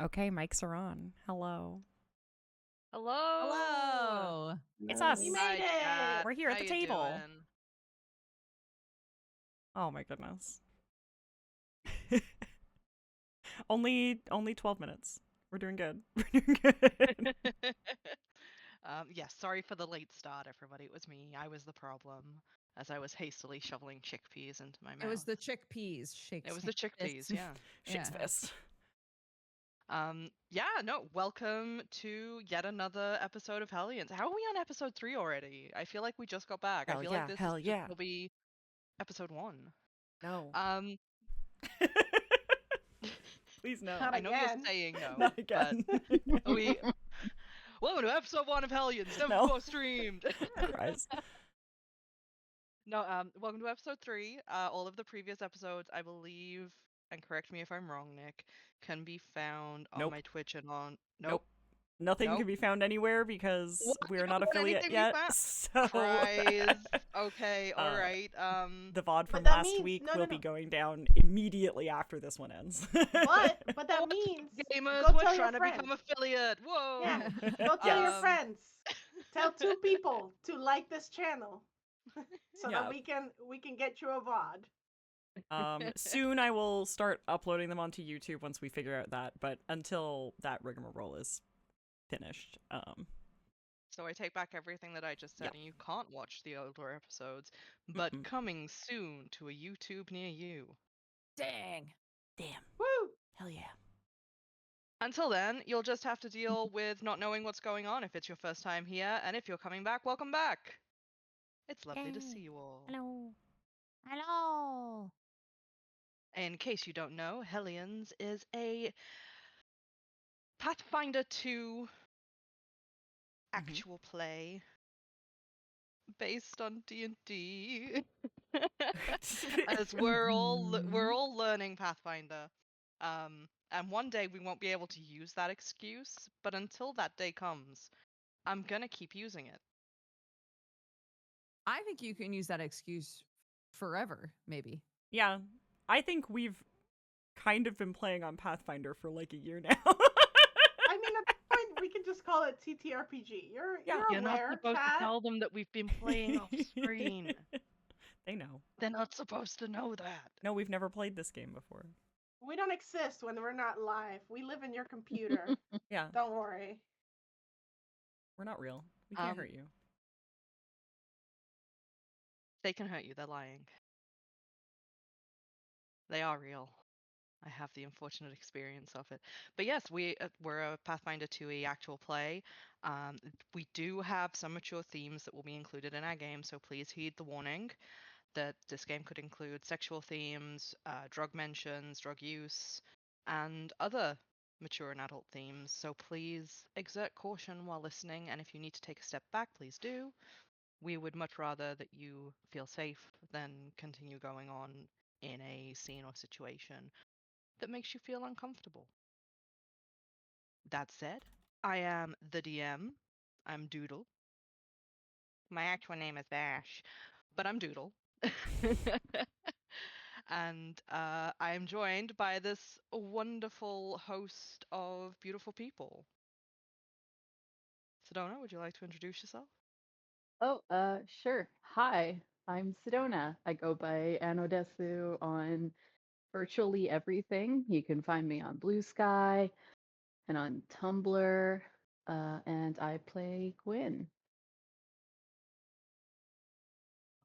Okay, mics are on. Hello. Hello. Hello. It's us. We made it. Chat. We're here at How the you table. doing? Oh my goodness. only 12 minutes. We're doing good. We're doing good. Yeah, sorry for the late start, everybody. It was me. I was the problem, as I was hastily shoveling chickpeas into my mouth. It was the chickpeas. It was the chickpeas, yeah. Shakes Yeah. fist. Welcome to yet another episode of Hellions. How are we on episode 3 already? I feel like we just got back. I feel like this will be episode 1. No. Please no. Not I know again. you're saying no. Not again. But welcome to episode 1 of Hellions, never No. before streamed. Christ. No, welcome to episode 3. All of the previous episodes, I believe, and correct me if I'm wrong, Nick, can be found on Nope. my Twitch and on... Nope. Nothing Nope. can be found anywhere because What? we're not Won't affiliate anything be yet. found? So Surprise. Okay, alright. the VOD from that last means- week no, will no, be no. going down immediately after this one ends. But that means Gamers, go we're tell your trying to friends. become affiliate. Whoa. Yeah, go tell your Um, friends. Tell 2 people to like this channel, so Yeah. that we can get you a VOD. Soon I will start uploading them onto YouTube once we figure out that, but until that rigmarole is finished. So I take back everything that I just said, Yeah. and you can't watch the older episodes, but Mm-mm. coming soon to a YouTube near you. Dang. Damn. Woo! Hell yeah. Until then, you'll just have to deal with not knowing what's going on if it's your first time here, and if you're coming back, welcome back. It's lovely to Yay. see you all. Hello. Hello. In case you don't know, Hellions is a Pathfinder 2 actual play based on D&D. As we're all learning Pathfinder. And one day we won't be able to use that excuse, but until that day comes, I'm gonna keep using it. I think you can use that excuse forever, maybe. Yeah, I think we've kind of been playing on Pathfinder for like a year now. I mean, at this point, we can just call it TTRPG. You're You're not aware, supposed Chad. to tell them that we've been playing off screen. They know. They're not supposed to know that. No, we've never played this game before. We don't exist when we're not live. We live in your computer. Yeah, Don't worry. we're not real. We can't Um, hurt you. They can hurt you, they're lying. They are real. I have the unfortunate experience of it. But yes, we're a Pathfinder 2e actual play. We do have some mature themes that will be included in our game, so please heed the warning that this game could include sexual themes, drug mentions, drug use, and other mature and adult themes. So please exert caution while listening, and if you need to take a step back, please do. We would much rather that you feel safe than continue going on in a scene or situation that makes you feel uncomfortable. That said, I am the DM. I'm Doodle. My actual name is Vash, but I'm Doodle. And I am joined by this wonderful host of beautiful people. Sedona, would you like to introduce yourself? Oh, sure. Hi, I'm Sedona. I go by Anodesu on virtually everything. You can find me on Blue Sky and on Tumblr, and I play Gwynn.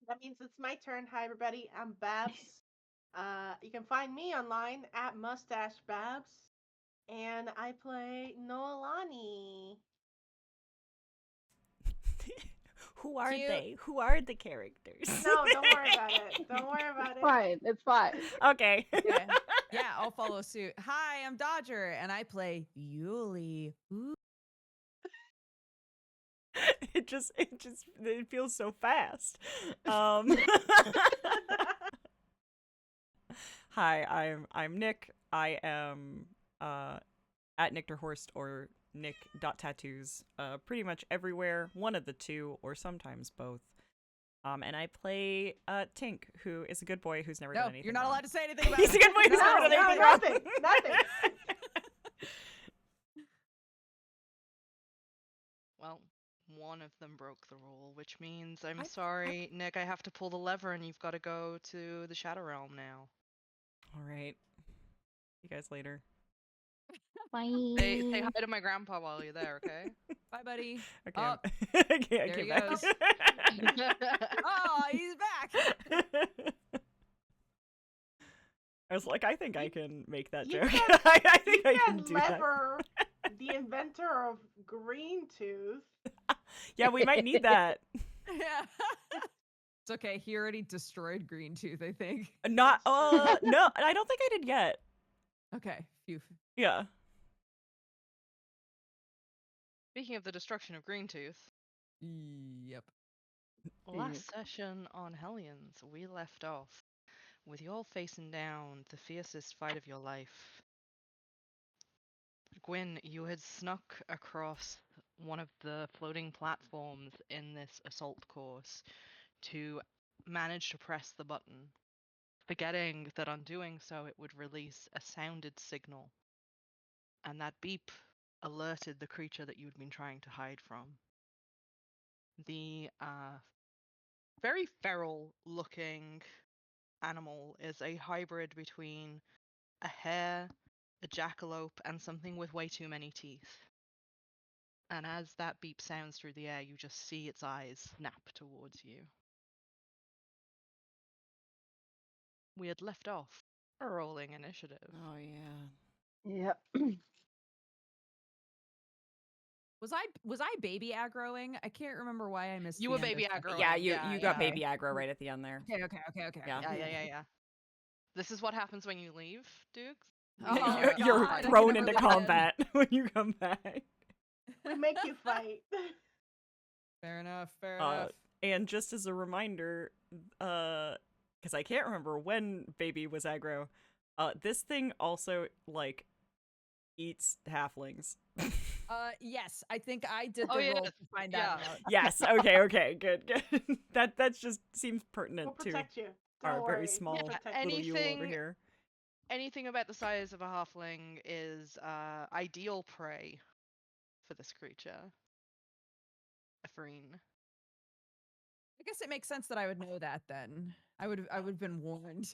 That means it's my turn. Hi, everybody. I'm Babs. You can find me online at Mustache Babs, and I play Noelani. Who are Cute. they? Who are the characters? No, don't worry about it. Don't worry about it. Fine, it's fine. Okay. Yeah, I'll follow suit. Hi, I'm Dodger, and I play Yulie. Ooh. It feels so fast. Hi, I'm Nick. I am at Nickterhorst or Nick.tattoos, pretty much everywhere, one of the two, or sometimes both. And I play Tink, who is a good boy who's never done No, anything you're not wrong. allowed to say anything about He's a good boy who's No, never done no, anything wrong. nothing. Well, one of them broke the rule, which means I'm I- sorry, Nick, I have to pull the lever and you've got to go to the Shadow Realm now. All right. See you guys later. Bye. Say hi to my grandpa while you're there, okay? Bye, buddy. Okay. Oh, I there came he back. goes. Oh, he's back. I was like, I think I can make that You joke. can- I think You I can can do that. lever the inventor of green tooth. Yeah, we might need that. Yeah. It's okay. He already destroyed Green Tooth, I think. Not. That's true. No, I don't think I did yet. Okay. Phew. Yeah. Speaking of the destruction of Greentooth, Yep. last session on Hellions, we left off with you all facing down the fiercest fight of your life. Gwyn, you had snuck across one of the floating platforms in this assault course to manage to press the button, forgetting that on doing so it would release a sounded signal, and that beep alerted the creature that you'd been trying to hide from. The very feral looking animal is a hybrid between a hare, a jackalope, and something with way too many teeth. And as that beep sounds through the air, you just see its eyes snap towards you. We had left off rolling initiative. Oh yeah. Yep. Was I baby aggroing? I can't remember why I missed. You the were end of baby that. aggroing. Yeah, Yeah, you got yeah. baby aggro right at the end there. Okay. Yeah. Yeah. This is what happens when you leave, Dukes. Oh, You're God, I can thrown never into live again. combat when you come back. We make you fight. Fair enough. Fair enough. And just as a reminder, because I can't remember when baby was aggro, this thing also like eats halflings. Yes, I think I did the Oh, yeah, roll to find that out. Yes. Okay. Good. That just seems pertinent We'll to protect you. our Don't very worry. small We'll Yeah, protect you. little Yule over anything- here. Anything about the size of a halfling is ideal prey for this creature. A Farine. I guess it makes sense that I would know that then. I would have been warned.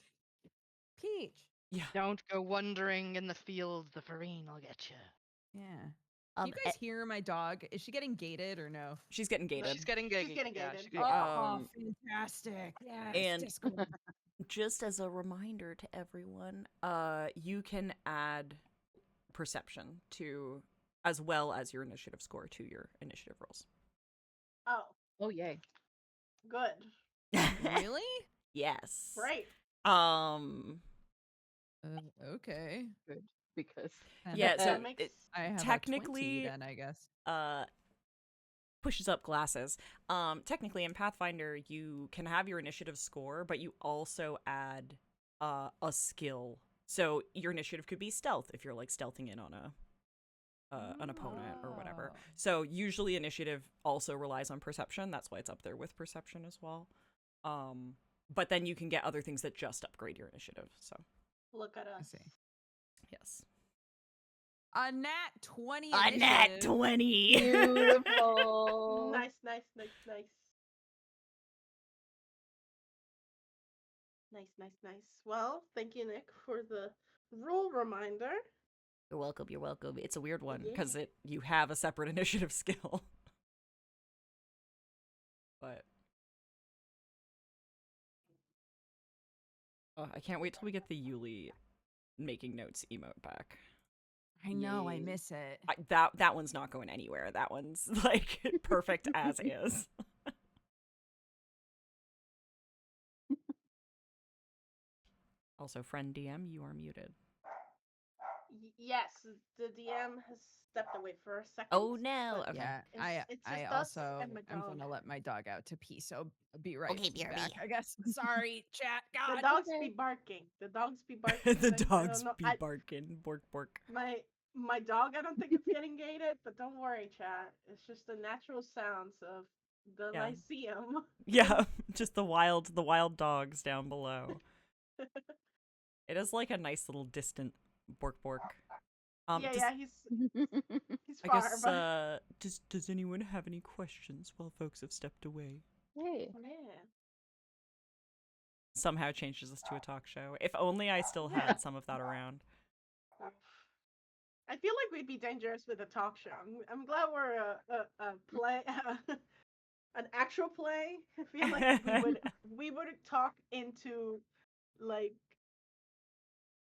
Peach. Yeah. Don't go wandering in the field, the Farine will get you. Yeah. Can you guys hear my dog? Is she getting gated or no? She's getting gated. She's getting gated. She's getting Yeah, gated. she's getting Um, fantastic. Yes. and- Discord. Just as a reminder to everyone, you can add perception to, as well as your initiative score to your initiative rolls. Oh, Oh yay. good. Really? Yes. Great. Okay. Good. Because Yeah, so That makes it I have technically, a 20 then, I guess. pushes up glasses. Technically in Pathfinder, you can have your initiative score, but you also add a skill. So your initiative could be stealth if you're like stealthing in on an opponent or whatever. Oh. So usually initiative also relies on perception. That's why it's up there with perception as well. But then you can get other things that just upgrade your initiative. So Look at I us. see. yes. A nat 20. A nat 20. beautiful. Nice. Nice. Well, thank you, Nick, for the rule reminder. You're welcome. It's a weird one Yeah. because you have a separate initiative skill. But I can't wait till we get the Yulie making notes emote back. I know, I Yay. miss it. That one's not going anywhere. That one's like perfect as is. Also, friend DM, you are muted. Yes, the DM has stepped away for a second. Oh no! but Okay. Yeah, It's I just us also and my am dog. gonna let my dog out to pee, so I'll be right Okay, back, BRB. I guess. Sorry, chat. The God. dogs okay. be barking. The dogs be barking. The like, I dogs don't know, be barking. Bork. My dog, I don't think it's getting gated, but don't worry, chat. It's just the natural sounds of the Yeah. Lyceum. Yeah, just the wild dogs down below. It is like a nice little distant bork. Yeah, Does, yeah, he's I far, guess but does anyone have any questions while folks have stepped away? Hey. man. Somehow changes this to a talk show. If only I still Yeah. had some of that around. I feel like we'd be dangerous with a talk show. I'm glad we're a play, an actual play. I feel like we would talk into like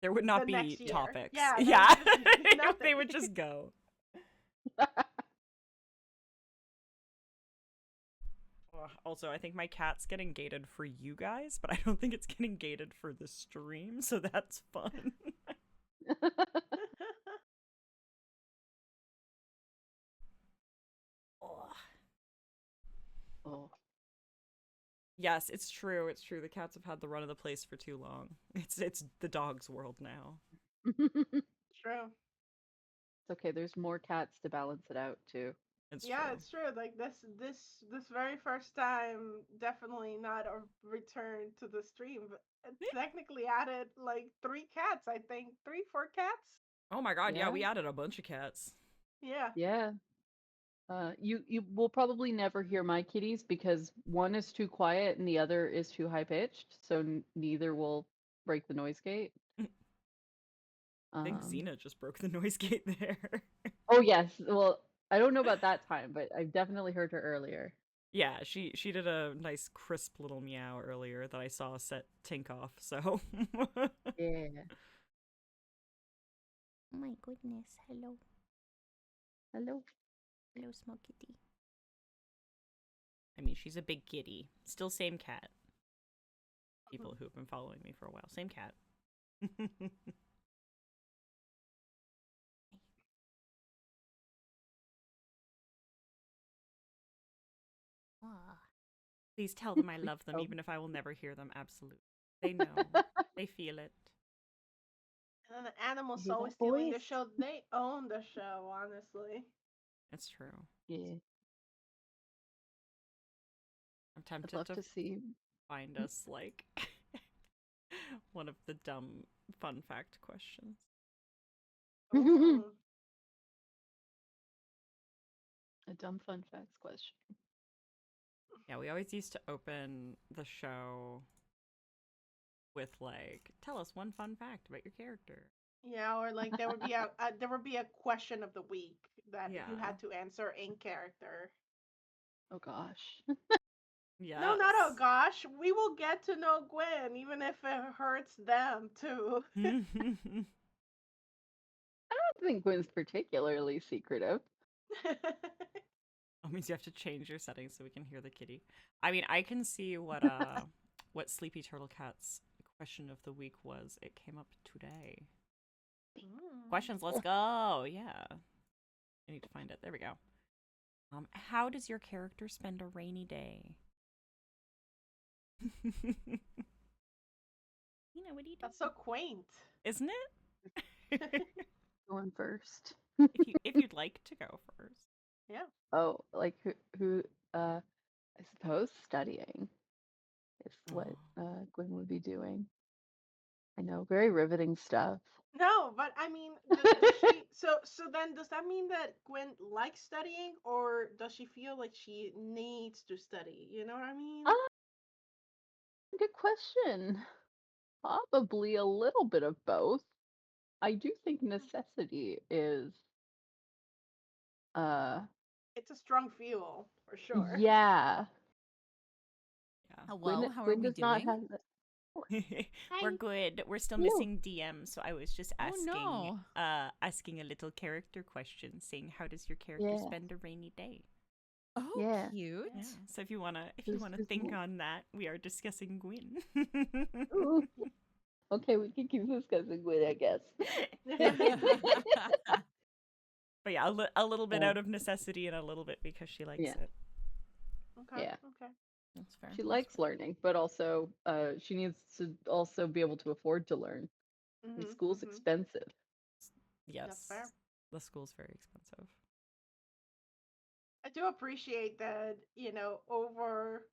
There would the not be next year. topics. Yeah, Yeah. there would just be they nothing. would just go. Also, I think my cat's getting gated for you guys, but I don't think it's getting gated for the stream, so that's fun. Oh. Yes, it's true. It's true. The cats have had the run of the place for too long. It's the dog's world now. True. It's okay. There's more cats to balance it out too. It's Yeah, true. it's true. Like this very first time, definitely not a return to the stream. But it technically added like 3 cats. I think 3, 4 cats. Oh my god, yeah, Yeah. we added a bunch of cats. Yeah. Yeah. You will probably never hear my kitties because one is too quiet and the other is too high pitched, so neither will break the noise gate. I think Xena just broke the noise gate there. Oh yes, well, I don't know about that time, but I've definitely heard her earlier. Yeah, she did a nice crisp little meow earlier that I saw set Tink off, so Yeah. Oh my goodness. Hello. Hello. Hello, small kitty. I mean, she's a big kitty. Still same cat. People who have been following me for a while. Same cat. Ah. Please tell them I love them, Oh. even if I will never hear them. Absolutely. They know. They feel it. And the animals Hear that always stealing the voice? show. They own the show, honestly. It's true. Yeah. I'm I'd tempted love to to see. find us, like, one of the dumb fun fact questions. Ooh. A dumb fun facts question. Yeah, we always used to open the show with, like, tell us one fun fact about your character. Yeah, or like there would be a question of the week that you Yeah. had to answer in character. Oh gosh. Yeah. No, not oh gosh. We will get to know Gwynn, even if it hurts them too. I don't think Gwen's particularly secretive. That means you have to change your settings so we can hear the kitty. I mean, I can see what what Sleepy Turtle Cat's question of the week was. It came up today. Questions, let's go. Yeah. I need to find it. There we go. How does your character spend a rainy day? You know, what do you do? That's so quaint. Isn't it? Going first. if you'd like to go first. Yeah. Oh, like who I suppose studying is what Gwen would be doing. I know, very riveting stuff. No, but I mean, does she? So then, does that mean that Gwyn likes studying, or does she feel like she needs to study? You know what I mean? Good question. Probably a little bit of both. I do think necessity is It's a strong fuel for sure. yeah. Hello, how are Gwen we does not doing? have the, We're good. We're still Ooh. missing DM, so I was just asking Oh, asking a little character question, saying how does your character Yeah. spend a rainy day? Oh, Yeah. cute. Yeah. So if you wanna Just think more. on that, we are discussing Gwyn. Ooh. Okay, we can keep discussing Gwen, I guess. But yeah, a little bit Yeah. out of necessity and a little bit because she likes Yeah. it. Okay. Yeah. Okay. That's fair. She likes learning, but also she needs to also be able to afford to learn. And school's expensive. Yes. That's fair. The school's very expensive. I do appreciate that, over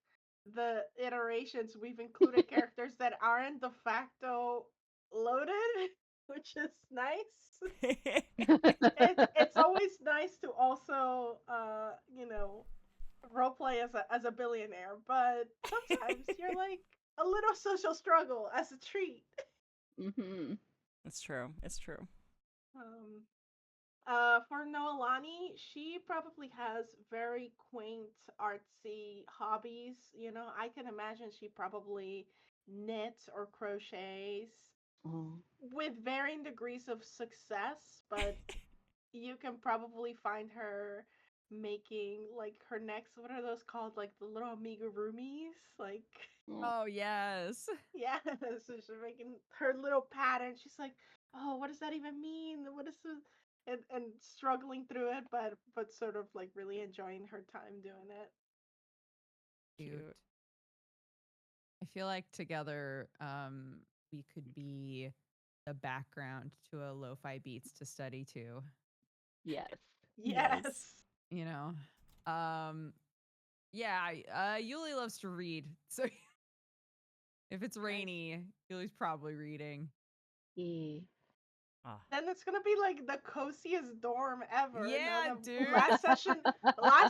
the iterations we've included characters that aren't de facto loaded. which is nice. It's always nice to also, roleplay as a billionaire, but sometimes you're like a little social struggle as a treat. Mm-hmm. It's true. It's true. For Noelani, she probably has very quaint, artsy hobbies. I can imagine she probably knits or crochets Oh. with varying degrees of success, but you can probably find her making like her next, what are those called? Like the little amigurumis? Like, Oh yes. yeah, so she's making her little pattern. She's like, oh, what does that even mean? What is this? And struggling through it, but sort of like really enjoying her time doing it. Cute. I feel like together, we could be the background to a lo-fi beats to study to. Yes. Yes. You know, yeah. Yulie loves to read, so if it's rainy, Yulie's probably reading. E. Then it's gonna be like the coziest dorm ever. Yeah, Now, dude. last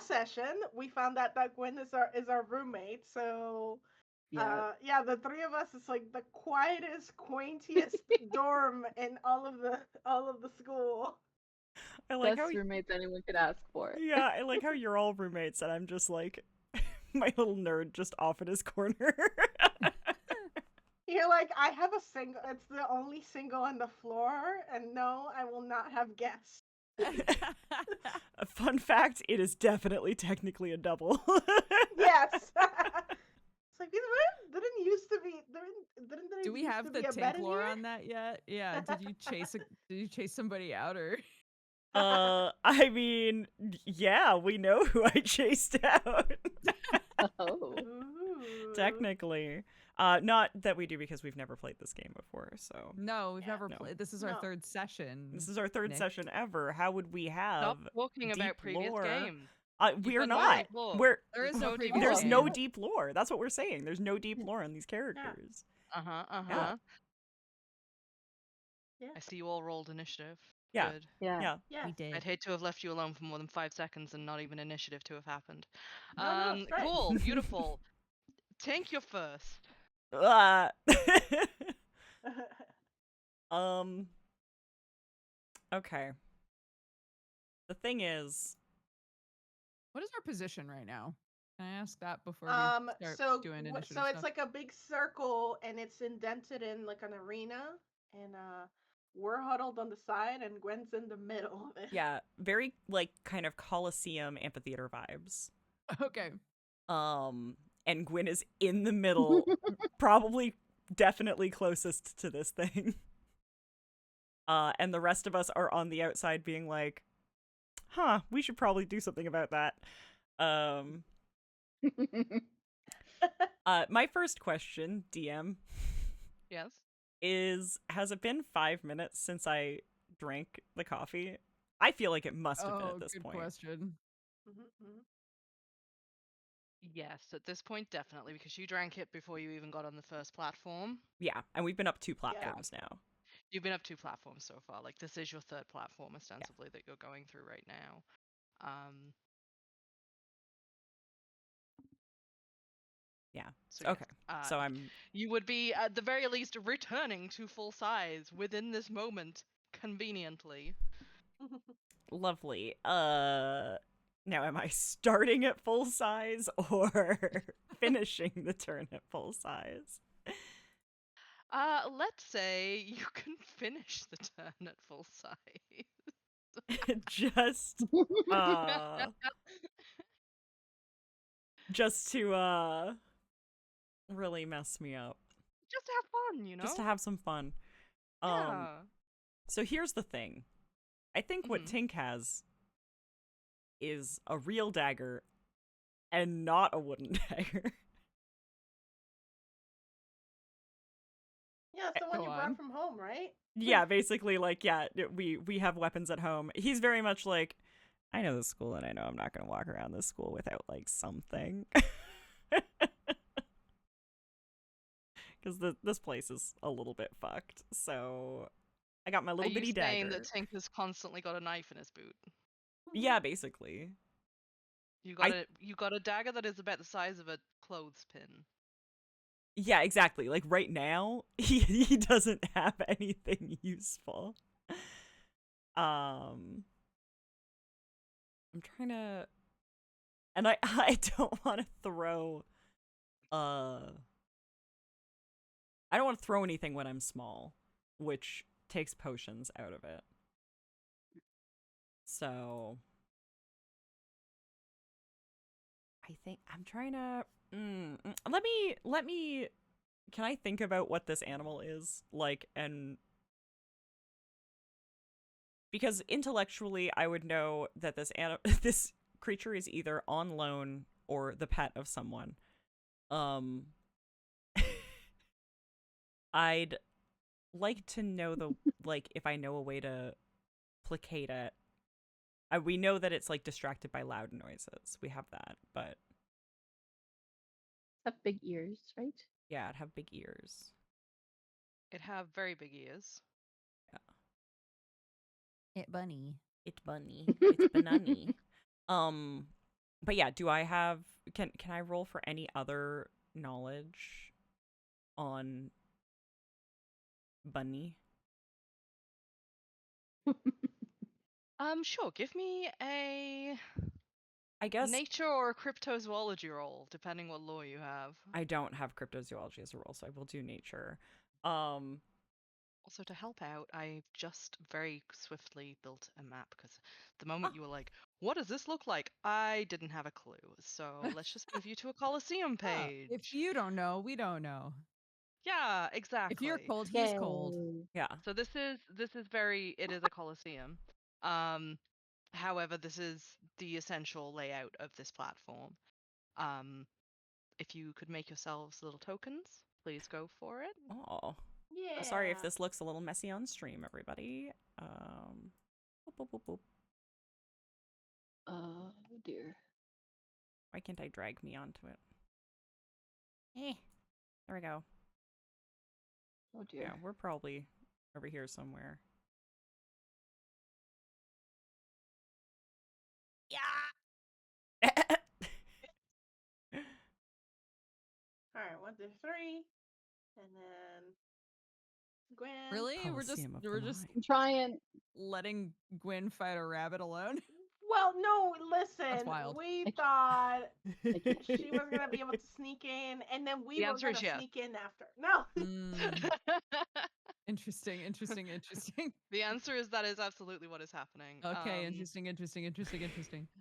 session, we found out that Gwynn is our roommate. So, Yeah. the three of us is like the quietest, quaintiest dorm in all of the school. I like Best how roommates anyone could ask for. yeah, I like how you're all roommates and I'm just like my little nerd just off in his corner. You're like, I have a single. It's the only single on the floor, and no, I will not have guests. A fun fact, it is definitely technically a double. Yes. It's like these women didn't used to be. Didn't there Do we used have to the be a bed Tink in lore here? on that yet? Yeah. Did you chase somebody out or? I mean, yeah, we know who I chased out. Oh. Ooh. Technically. Not that we do because we've never played this game before, so. No, we've Yeah. never No. played. This is our No. third session. This is our third Nick. session ever. How would we have Stop talking deep about previous lore? games. We You've are got no not. deep lore. We're There is There's no no previous deep there's game. no deep lore. That's what we're saying. There's no deep lore on these characters. Uh-huh. Yeah. I see you all rolled initiative. Yeah. Good. Yeah. Yeah. Yes. We did. I'd hate to have left you alone for more than 5 seconds and not even initiative to have happened. No, it's great. Cool, beautiful. Tink, you're first. Okay. The thing is, What is our position right now? Can I ask that before we start so doing so initiative it's stuff? like a big circle, and it's indented in like an arena, and we're huddled on the side, and Gwen's in the middle of it. yeah, very like kind of Colosseum amphitheater vibes. Okay. And Gwyn is in the middle, probably definitely closest to this thing. And the rest of us are on the outside being like, huh, we should probably do something about that. My first question, DM, Yes. is has it been 5 minutes since I drank the coffee? I feel like it must have been at this good point. question. Yes, at this point, definitely, because you drank it before you even got on the first platform. Yeah, and we've been up 2 platforms now. You've been up 2 platforms so far. Like, this is your 3rd platform, ostensibly, that you're going through right now. Yeah. So Okay. yes, So I'm You would be, at the very least, returning to full size within this moment, conveniently. lovely. Now am I starting at full size or finishing the turn at full size? Let's say you can finish the turn at full size. Just to really mess me up. Just to have fun, you know? Just to have some fun. Yeah. So here's the thing. I think what Tink has is a real dagger and not a wooden dagger. Yeah, it's the one Go you on. brought from home, right? Yeah, basically, like, yeah, we have weapons at home. He's very much like, I know this school and I know I'm not going to walk around this school without, like, something. Because this place is a little bit fucked, so I got my Are little you bitty saying dagger. that Tink has constantly got a knife in his boot? Yeah, basically. You I- got a dagger that is about the size of a clothespin. Yeah, exactly. Like right now, he doesn't have anything useful. I'm trying to, and I don't want to throw, I don't want to throw anything when I'm small, which takes potions out of it. So I think I'm trying to. Let me. Can I think about what this animal is like, and because intellectually I would know that this creature is either on loan or the pet of someone. I'd like to know if I know a way to placate it. We know that it's like distracted by loud noises. We have that, but Have big ears, right? yeah, it'd have big ears. It have very big ears. It bunny. It's bunny. It's banani. But yeah, do I have can I roll for any other knowledge on bunny? Sure. Give me a I guess nature or a cryptozoology roll, depending what law you have. I don't have cryptozoology as a roll, so I will do nature. Also, to help out, I just very swiftly built a map because the moment you were like, "What does this look like?" I didn't have a clue. So let's just move you to a Colosseum page. If you don't know, we don't know. Yeah, exactly. If you're cold, he's cold. Yay. Yeah. So this is it is a Colosseum. However, this is the essential layout of this platform. If you could make yourselves little tokens, please go for it. Oh. Yeah. Sorry if this looks a little messy on stream, everybody. Boop, boop, boop, boop. Oh dear. Why can't I drag me onto it? There we go. Oh dear. Yeah, we're probably over here somewhere. Yeah. All right, 1, 2, 3, and then Gwyn. Really? Coliseum of the We're just mind. I'm trying. letting Gwyn fight a rabbit alone. Well, no, listen. wild. We I- thought I can't. she was gonna be able to sneak in, and then we The were answer gonna is yes. sneak in after. No. Mm, interesting. The answer is that is absolutely what is happening. Okay, interesting.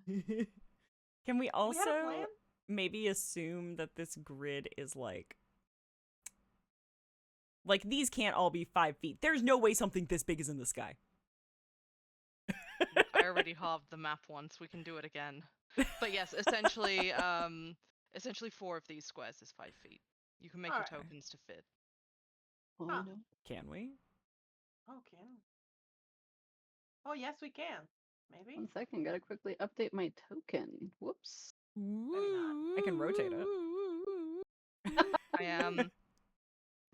Can we We had a also plan? maybe assume that this grid is like these can't all be 5 feet. There's no way something this big is in the sky. I already halved the map once. We can do it again. But yes, essentially, 4 of these squares is 5 feet. You can make Alright. your tokens to fit. Oh Huh. no. Can we? Oh, can. Oh, yes, we can. Maybe. 1 second. Gotta quickly update my token. Whoops. not. I can rotate it. I am.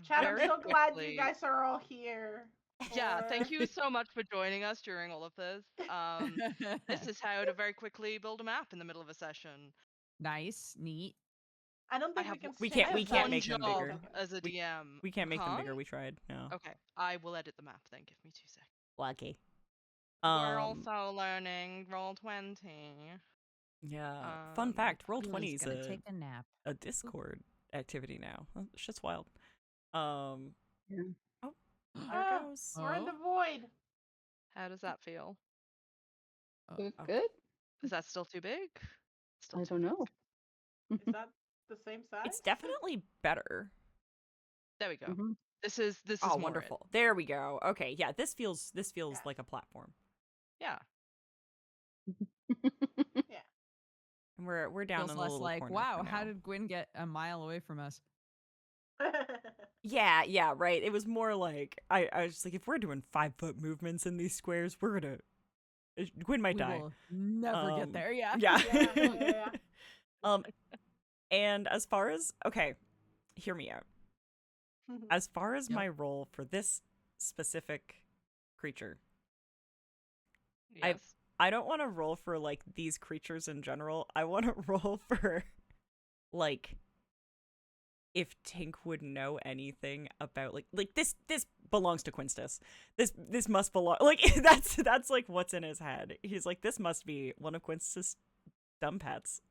Chad, I'm very so glad quickly- you guys are all here. Yeah, thank for- you so much for joining us during all of this. This is how to very quickly build a map in the middle of a session. Nice, neat. I don't think I we have- can. We say can't- I we have can't one make them job bigger. as a We- DM. We can't make them Huh? bigger. We tried. No. Okay, I will edit the map then. Give me 2 seconds. Lucky. We're also learning Roll20. Yeah. Fun fact: Roll20 Julie's is gonna take a nap. a Discord activity now. Shit's wild. Yeah. Oh, there Ah, it goes. We're in the Oh. void. How does that feel? Good. okay. Good. Is that still too big? Still I too don't big. know. Is that the same size? It's definitely better. There we go. Mhm. This is Oh, more it. wonderful. There we go. Okay, yeah, this feels Yeah. like a platform. Yeah. And we're down Feels in a less little like, corner wow, for how now. did Gwyn get a mile away from us? Yeah, right. It was more like I was just like, if we're doing 5-foot movements in these squares, we're gonna Gwyn might We die. will never get there. Yeah. Yeah. Yeah. And as far as hear me out. As far as Yep. my role for this specific creature. Yes. I don't want to roll for like these creatures in general. I want to roll for like if Tink would know anything about like this belongs to Quinstus. This must belong like that's like what's in his head. He's like, this must be one of Quinstus' dumb pets.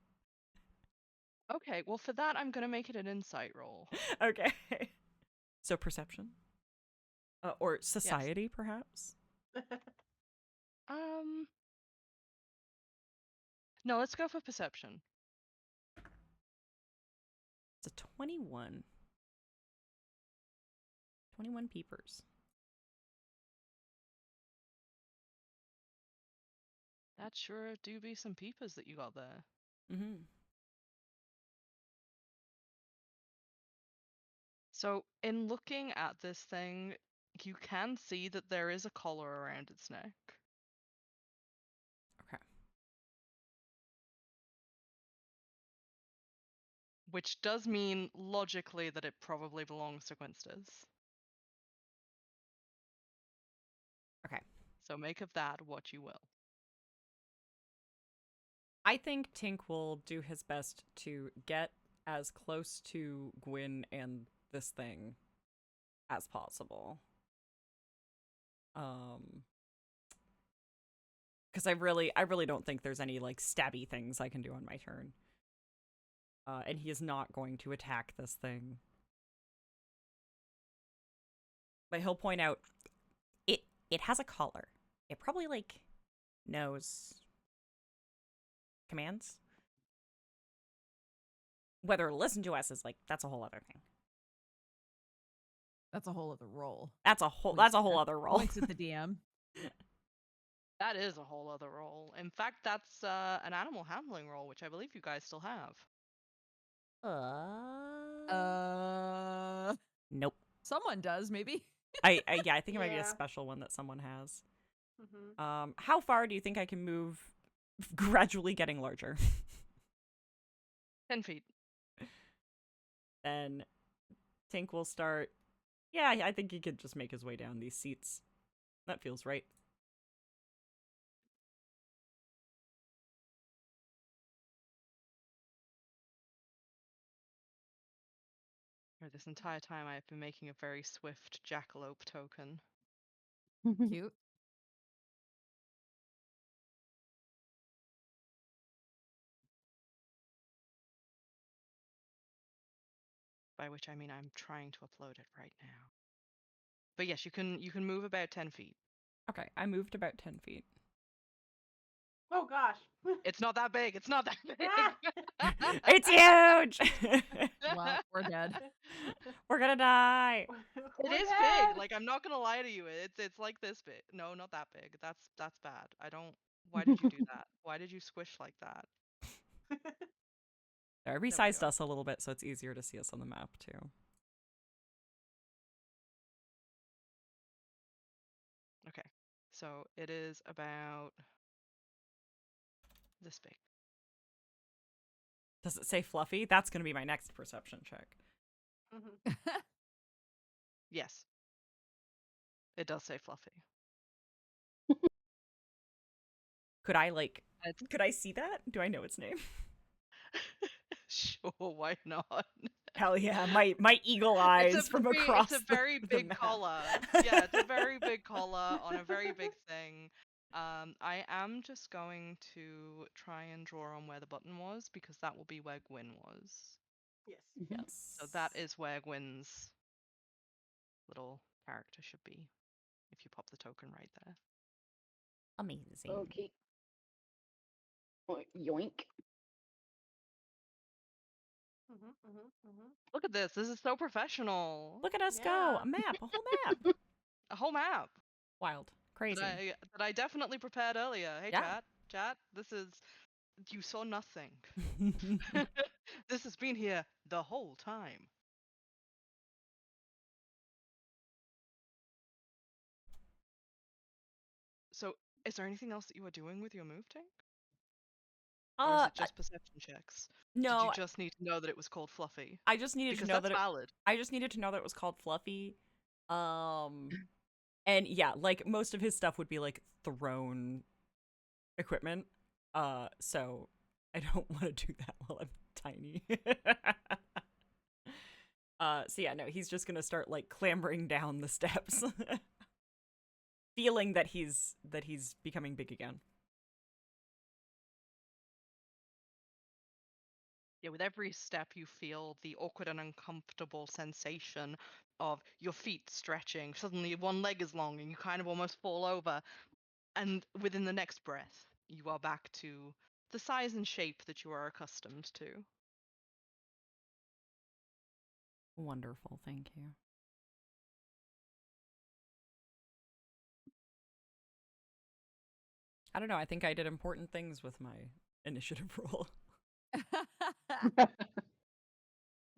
Okay, well for that I'm gonna make it an insight roll. Okay. So perception? Or society, perhaps? No, let's go for perception. It's a 21. 21 peepers. That sure do be some peepers that you got there. Mm-hmm. So, in looking at this thing, you can see that there is a collar around its neck. Okay. Which does mean, logically, that it probably belongs to Quinstus. Okay. So make of that what you will. I think Tink will do his best to get as close to Gwyn and this thing as possible. Because I really don't think there's any like stabby things I can do on my turn. And he is not going to attack this thing. But he'll point out it has a collar. It probably like knows commands. Whether it'll listen to us is like that's a whole other thing. That's a whole other role. That's a whole other role. Points at the DM. That is a whole other role. In fact, that's an animal handling role, which I believe you guys still have. Nope. Someone does, maybe. I think it might be a Yeah. special one that someone has. Mm-hmm. How far do you think I can move? Gradually getting larger. 10 feet. Then Tink will start. Yeah, I think he could just make his way down these seats. That feels right. For this entire time, I have been making a very swift jackalope token. Cute. By which I mean I'm trying to upload it right now. But yes, you can move about 10 feet. Okay, I moved about 10 feet. Oh gosh. It's not that big. It's not that big. It's huge! Well, we're dead. We're gonna die! It is big. Like, I'm not gonna lie to you. It's like this big. No, not that big. That's bad. I don't. Why did you do that? Why did you squish like that? I we resized go. us a little bit so it's easier to see us on the map too. Okay. So it is about this big. Does it say fluffy? That's gonna be my next perception check. Mhm. Yes. It does say fluffy. Could I like? It's Could I see that? Do I know its name? sure, why not? Hell yeah, my eagle eyes from across. It's a very the big map. collar. Yeah, it's a very big collar on a very big thing. I am just going to try and draw on where the button was because that will be where Gwyn was. Yes. Yes. So that is where Gwyn's little character should be. If you pop the token right there. amazing. Okay. Oh, yoink. Look at this. This is so professional. Look at us go. Yeah. A map. A whole map. A whole map Wild. Crazy. that I definitely prepared earlier. Hey, Yeah. chat. This is you saw nothing. This has been here the whole time. So, is there anything else that you are doing with your move, Tink? Or is it just perception checks? Did no, you just need to know that it was called Fluffy? I just needed Because to know that's that valid. I just needed to know that it was called Fluffy. And yeah, like most of his stuff would be like thrown equipment. So I don't want to do that while I'm tiny. So yeah, no, he's just gonna start like clambering down the steps, feeling that he's becoming big again. Yeah, with every step you feel the awkward and uncomfortable sensation of your feet stretching. Suddenly one leg is long and you kind of almost fall over. And within the next breath, you are back to the size and shape that you are accustomed to. Wonderful, thank you. I don't know, I think I did important things with my initiative roll.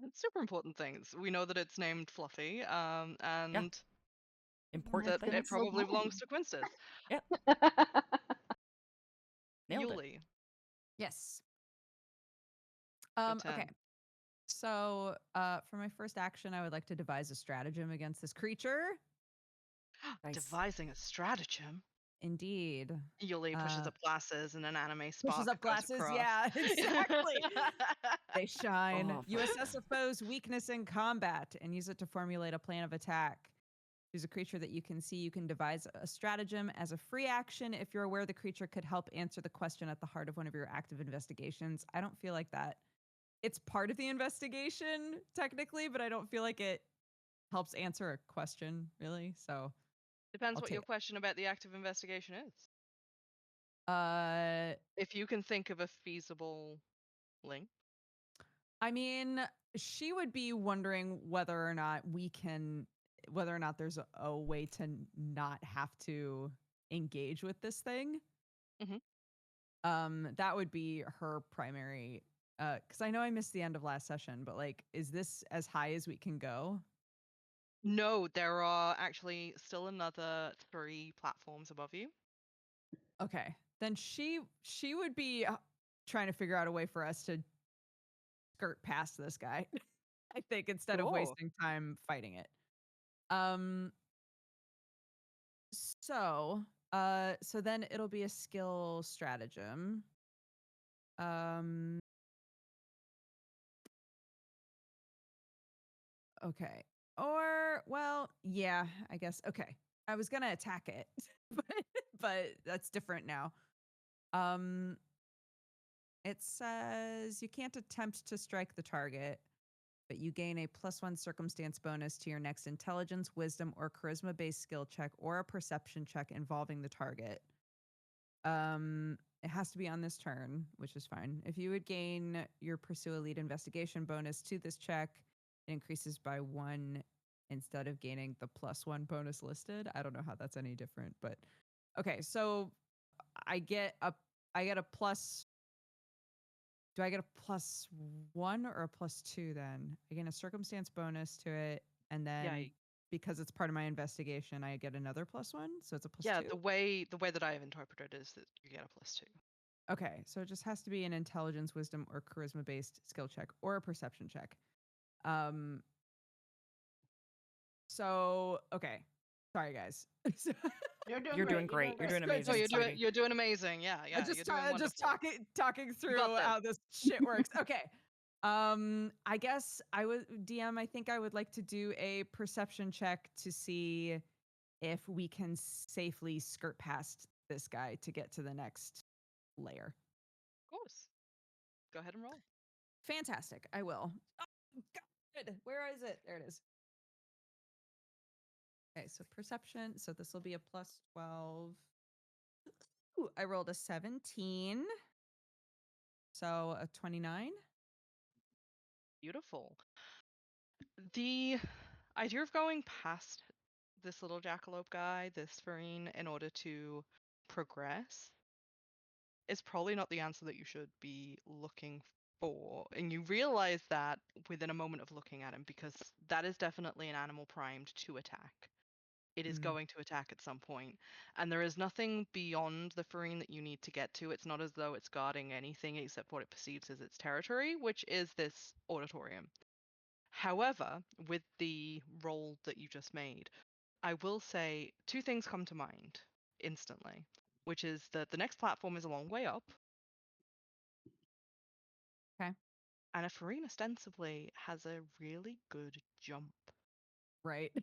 It's super important things. We know that it's named Fluffy, and Important that things. it probably belongs to Quinsteth. Nailed it. Yulie, Yes. your Okay. turn. So, for my first action, I would like to devise a stratagem against this creature. Nice. Devising a stratagem. Indeed. Yulie pushes up glasses and an anime spark Pushes up goes glasses. across. Yeah, exactly. They shine. Oh, You assess a foe's weakness in combat and use it to formulate a plan of attack. Choose a creature that you can see. You can devise a stratagem as a free action if you're aware the creature could help answer the question at the heart of one of your active investigations. I don't feel like that. It's part of the investigation, technically, but I don't feel like it helps answer a question, really. So Depends I'll what take your it. question about the active investigation is. Uh, If you can think of a feasible link. I mean, she would be wondering whether or not there's a way to not have to engage with this thing. Mhm. That would be her primary. Because I know I missed the end of last session, but like, is this as high as we can go? No, there are actually still another 3 platforms above you. Okay, then she would be trying to figure out a way for us to skirt past this guy. I think instead of Sure. wasting time fighting it. So then it'll be a skill stratagem. Okay. Or well, yeah, I guess. Okay. I was gonna attack it, but that's different now. It says you can't attempt to strike the target, but you gain a +1 circumstance bonus to your next intelligence, wisdom, or charisma-based skill check or a perception check involving the target. It has to be on this turn, which is fine. If you would gain your pursue elite investigation bonus to this check, it increases by 1 instead of gaining the +1 bonus listed. I don't know how that's any different, but okay. So I get a plus. Do I get a +1 or a +2 then? I get a circumstance bonus to it, and then Yeah. because it's part of my investigation, I get another +1, so it's a +2. Yeah, the way that I have interpreted it is that you get a +2. Okay, so it just has to be an intelligence, wisdom, or charisma-based skill check or a perception check. So okay, sorry guys. You're doing You're great. doing great. You're doing Good. amazing. No, Just you're doing amazing. Yeah, yeah. just You're doing wonderful. just talking through got this. how this shit works. Okay. I guess I would DM. I think I would like to do a perception check to see if we can safely skirt past this guy to get to the next layer. Of course. Go ahead and roll. Fantastic. I will. Oh, good. Where is it? There it is. Okay, so perception. So this will be a +12. Ooh, I rolled a 17. So a 29. Beautiful. The idea of going past this little jackalope guy, this Farine, in order to progress is probably not the answer that you should be looking for. And you realize that within a moment of looking at him, because that is definitely an animal primed to attack. It is going to attack at some point, and there is nothing beyond the Farine that you need to get to. It's not as though it's guarding anything except what it perceives as its territory, which is this auditorium. However, with the roll that you just made, I will say 2 things come to mind instantly, which is that the next platform is a long way up. Okay. And a Farine ostensibly has a really good jump. Right.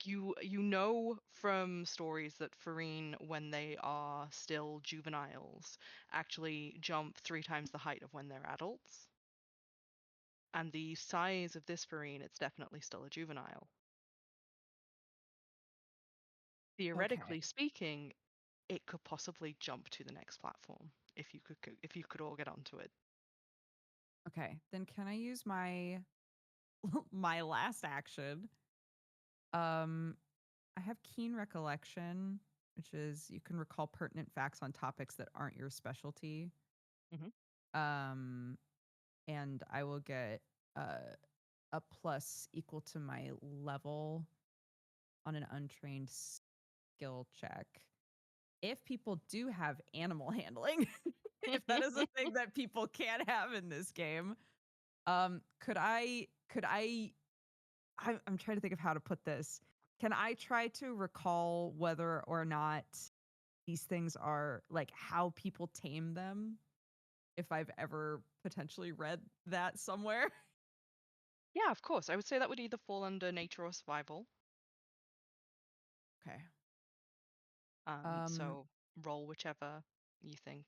You know from stories that Farine, when they are still juveniles, actually jump 3 times the height of when they're adults. And the size of this Farine, it's definitely still a juvenile. Theoretically speaking, it could possibly jump to the next platform if you could all get onto it. Okay. Then can I use my my last action? I have keen recollection, which is you can recall pertinent facts on topics that aren't your specialty. Mhm. And I will get a plus equal to my level on an untrained skill check. If people do have animal handling, if that is a thing that people can't have in this game, could I I'm trying to think of how to put this. Can I try to recall whether or not these things are like how people tame them? If I've ever potentially read that somewhere. Yeah, of course. I would say that would either fall under nature or survival. Okay. So roll whichever you think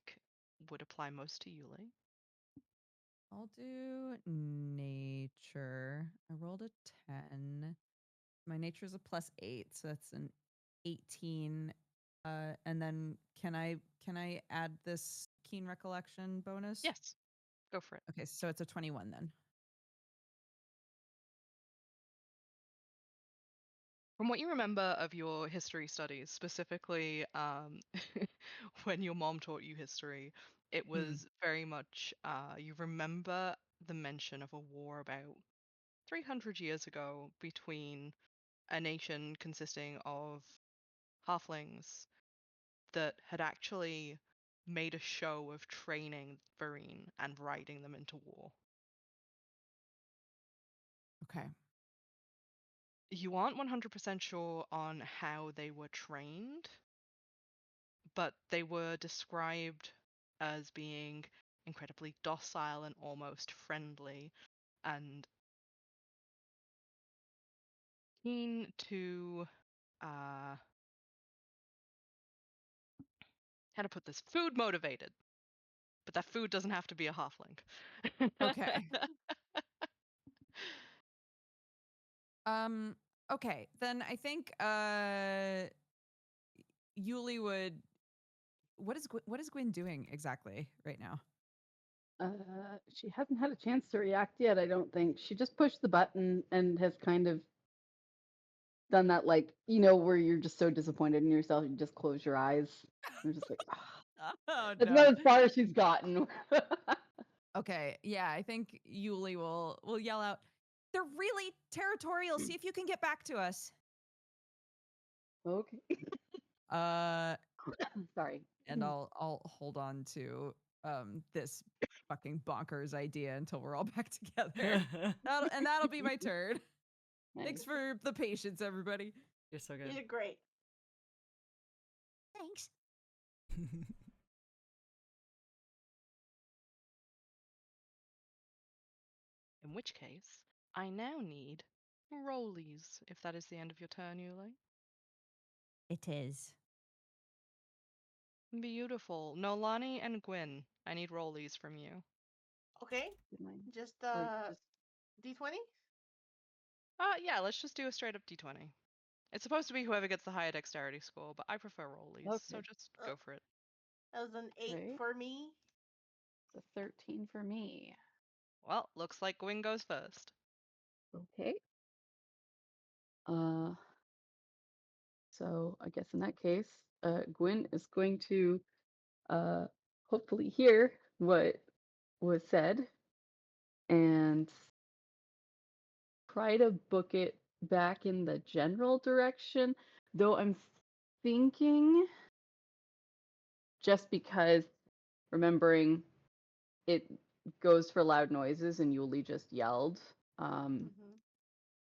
would apply most to Yulie. I'll do nature. I rolled a 10. My nature is a +8, so that's an 18. And then can I add this keen recollection bonus? Yes, go for it. Okay, so it's a 21 then. From what you remember of your history studies, specifically when your mom taught you history, it was very much, you remember the mention of a war about 300 years ago between a nation consisting of halflings that had actually made a show of training Varine and riding them into war. Okay. You aren't 100% sure on how they were trained, but they were described as being incredibly docile and almost friendly and keen to how to put this, food motivated, but that food doesn't have to be a halfling. Okay. Okay, then I think Yulie would what is Gwyn doing exactly right now? She hasn't had a chance to react yet, I don't think. She just pushed the button and has kind of done that, like, where you're just so disappointed in yourself, you just close your eyes. I'm just like, "Ah." Oh That's no. about as far as she's gotten. Okay, yeah, I think Yulie will yell out, "They're really territorial. See if you can get back to us." Okay. Uh Sorry. and I'll hold on to this fucking bonkers idea until we're all back together. That'll be my turn. Thanks Nice. for the patience, everybody. You're so You good. did great. Thanks. In which case, I now need rollies, if that is the end of your turn, Yulie. It is. Beautiful. Noelani and Gwynn, I need rollies from you. Okay, Good mind. just Or just D20. Yeah, let's just do a straight up d20. It's supposed to be whoever gets the higher dexterity score, but I prefer rollies, so Okay. just go for it. That was an 8 Okay. for me. It's a 13 for me. Well, looks like Gwyn goes first. Okay. So I guess in that case, Gwyn is going to hopefully hear what was said and try to book it back in the general direction. Though I'm thinking, just because remembering it goes for loud noises and Yulie just yelled, Mhm.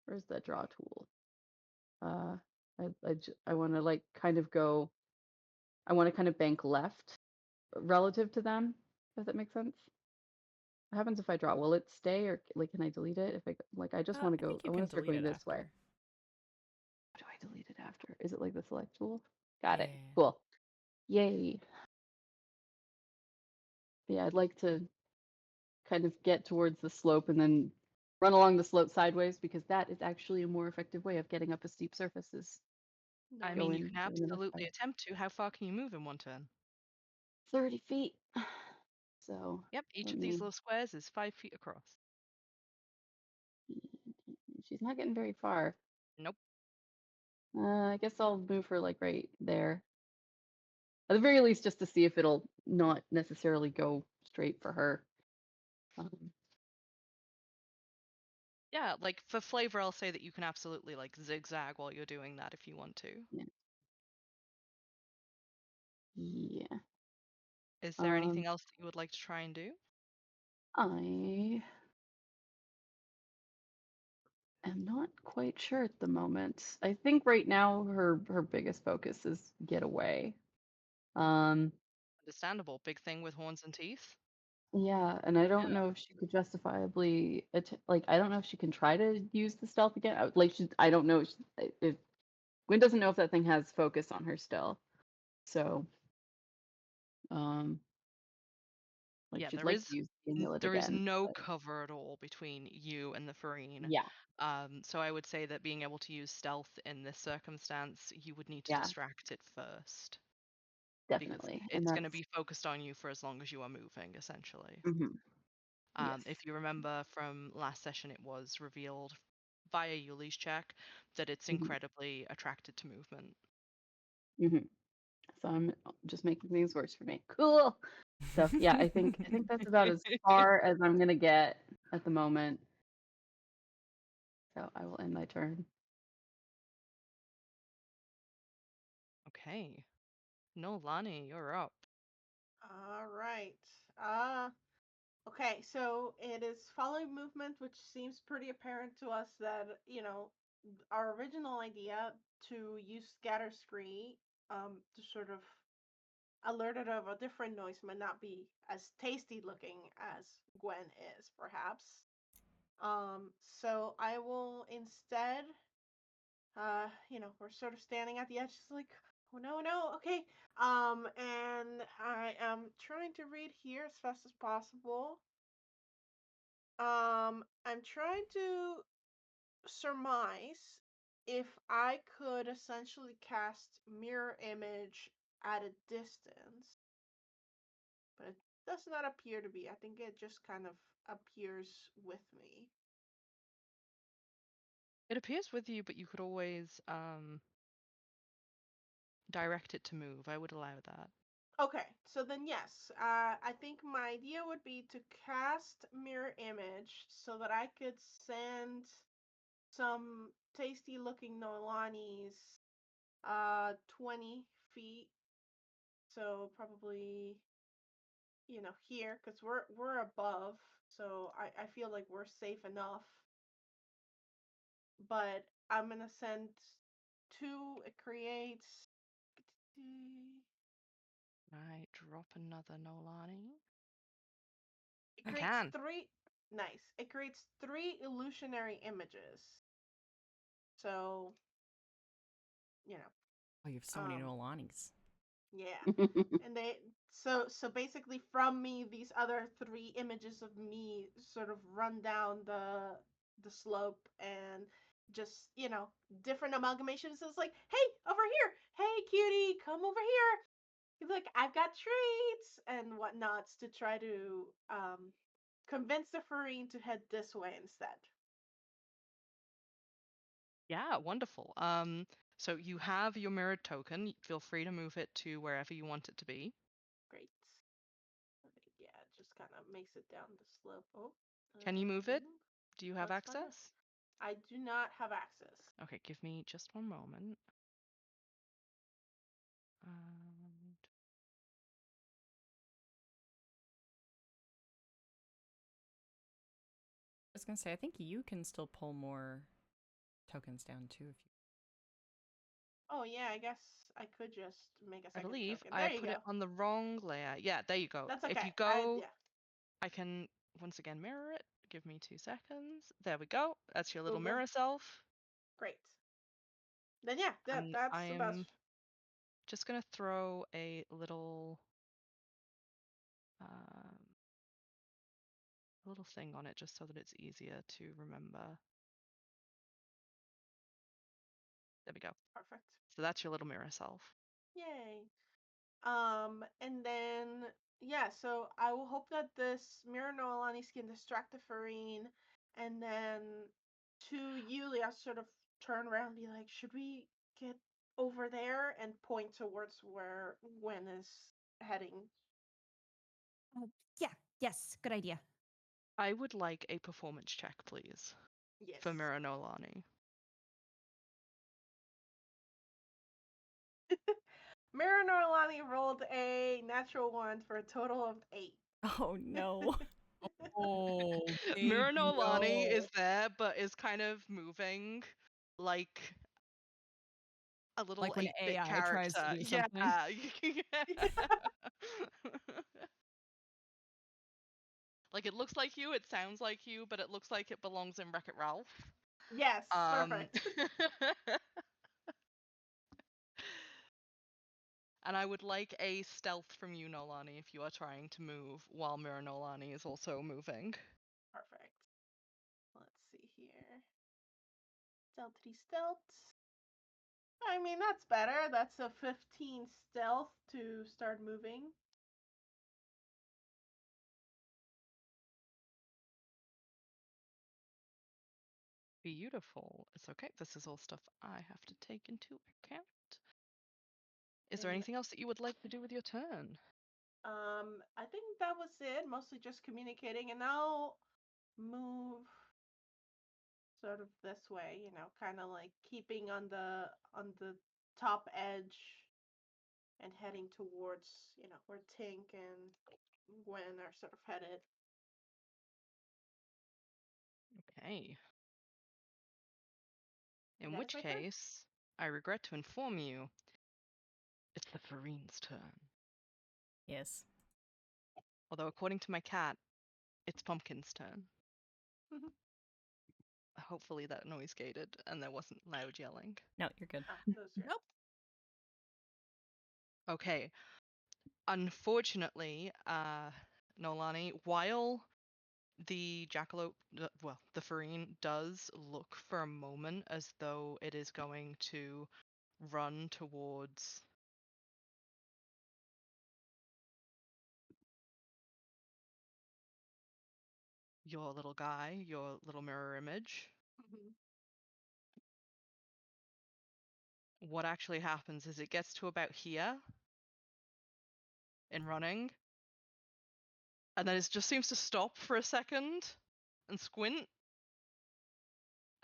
Where's that draw tool? I want to like kind of go. I want to kind of bank left relative to them, if that makes sense. What happens if I draw? Will it stay, or like can I delete it? If I just want to I go. think I you want can to start delete going it this way. after. How do I delete it after? Is it like the select tool? Got it. Yeah. Cool. Yay. Yeah, I'd like to kind of get towards the slope and then run along the slope sideways, because that is actually a more effective way of getting up a steep surface. Is I go mean, you in can go in the next absolutely way. attempt to. How far can you move in one turn? 30 feet. So Yep, each let of these me. little squares is 5 feet across. She's not getting very far. Nope. I guess I'll move her like right there. At the very least, just to see if it'll not necessarily go straight for her. Yeah, like for flavor, I'll say that you can absolutely like zigzag while you're doing that if you want to. Yeah. Is there Um, anything else that you would like to try and do? I am not quite sure at the moment. I think right now her biggest focus is get away. Understandable. Big thing with horns and teeth. Yeah, and I don't know if she could justifiably like I don't know if she can try to use the stealth again. Like I don't know if Gwyn doesn't know if that thing has focus on her still. So, like Yeah, she'd like to use the amulet there is again. no But cover at all between you and the Farine. yeah, So I would say that being able to use stealth in this circumstance, you would need to yeah, distract it first. Because definitely. And it's going to that's be focused on you for as long as you are moving, essentially. yes. If you remember from last session, it was revealed via Yulie's check that it's hmm incredibly attracted to movement. hmm So I'm just making things worse for me. Cool. So yeah, I think that's about as far as I'm gonna get at the moment. So I will end my turn. Okay. Noelani, you're up. All right. Okay, so it is following movement, which seems pretty apparent to us that, our original idea to use scatter scree to sort of alert it of a different noise might not be as tasty looking as Gwen is, perhaps. So I will instead, we're sort of standing at the edge, just like, oh no, no, okay. And I am trying to read here as fast as possible. I'm trying to surmise if I could essentially cast mirror image at a distance, but it does not appear to be. I think it just kind of appears with me. It appears with you, but you could always direct it to move. I would allow that. Okay, so then yes, I think my idea would be to cast mirror image so that I could send some tasty looking Noelanis 20 feet. So probably, here, because we're above, so I feel like we're safe enough. But I'm gonna send two. It creates. Right, drop another Noelani. It I creates can. three. Nice. It creates three illusionary images. So, you know, Oh, you have so many um, Noelanis. yeah. And so basically from me, these other three images of me sort of run down the slope, and just, different amalgamations. It's like, hey, over here, hey cutie, come over here. He's like, I've got treats and whatnots to try to convince the Farine to head this way instead. Yeah, wonderful. So you have your mirrored token. Feel free to move it to wherever you want it to be. Great. Yeah, it just kind of makes it down the slope. Oh, Can you move it? Do you have let's find out. access? I do not have access. Okay, give me just one moment. And I was gonna say, I think you can still pull more tokens down too if you. Oh yeah, I guess I could just make a I second believe token. I There you put go. it on the wrong layer. Yeah, there you go. That's If okay. you go, Yeah. I can once again mirror it. Give me 2 seconds. There we go. That's your little Boom, boom. mirror self. Great. Then yeah, And that's I about. am just gonna throw a little thing on it just so that it's easier to remember. There we go. Perfect. So that's your little mirror self. Yay. And then yeah, so I will hope that this Mirror Noelani can distract the Farine, and then to Yulie, I sort of turn around and be like, should we get over there and point towards where Gwyn is heading? Yeah. Yes. Good idea. I would like a performance check, please, Yes. for Mirror Noelani. Mirror Noelani rolled a natural one for a total of 8. Oh no. Oh, Mirror baby, Noelani no. is there, but is kind of moving like a little Like when 8-bit AI tries to character. do Yeah. something. Like it looks like you, it sounds like you, but it looks like it belongs in Wreck-It Ralph. Yes, perfect. And I would like a stealth from you, Noelani, if you are trying to move while Mirror Noelani is also moving. Perfect. Let's see here. Stealthy stealth. I mean, that's better. That's a 15 stealth to start moving. Beautiful. It's okay. This is all stuff I have to take into account. Is there And anything else that you would like to do with your turn? I think that was it. Mostly just communicating, and I'll move sort of this way, kind of like keeping on the top edge and heading towards, where Tink and Gwyn are sort of headed. Okay. In That is which my turn. case, I regret to inform you, it's the Farine's turn. Yes. Although according to my cat, it's Pumpkin's turn. Hopefully that noise gated and there wasn't loud yelling. No, you're good. Those are. Nope. Okay. Unfortunately, Noelani, while the jackalope, the Farine does look for a moment as though it is going to run towards your little guy, your little mirror image. What actually happens is it gets to about here in running, and then it just seems to stop for a second and squint,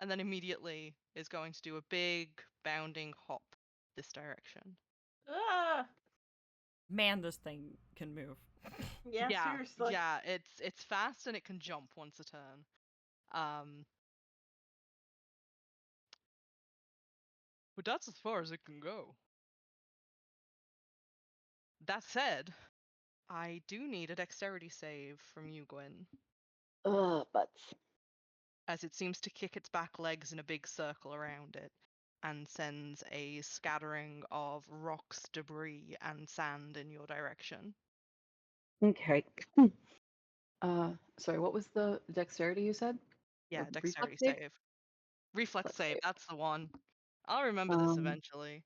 and then immediately is going to do a big bounding hop this direction. Ah! Man, this thing can move. Yeah, seriously. Yeah, it's fast and it can jump once a turn. But that's as far as it can go. That said, I do need a dexterity save from you, Gwyn, Butts. as it seems to kick its back legs in a big circle around it and sends a scattering of rocks, debris, and sand in your direction. Okay. Sorry, what was the dexterity you said? Yeah, The dexterity reflex save? save. Reflex Reflex save, save. that's the one. I'll remember this Um, eventually.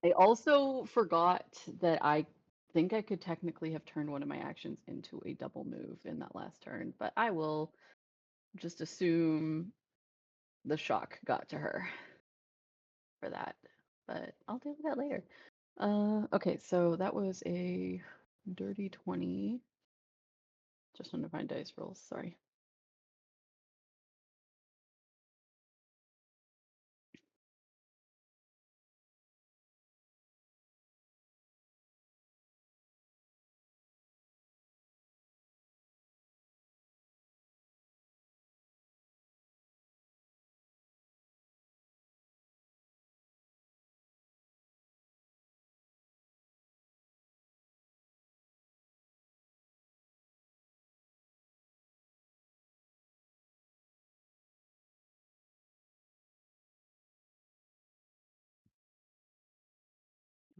I also forgot that I think I could technically have turned one of my actions into a double move in that last turn, but I will just assume the shock got to her for that. But I'll deal with that later. Okay, so that was a dirty 20. Just want to find dice rolls, sorry.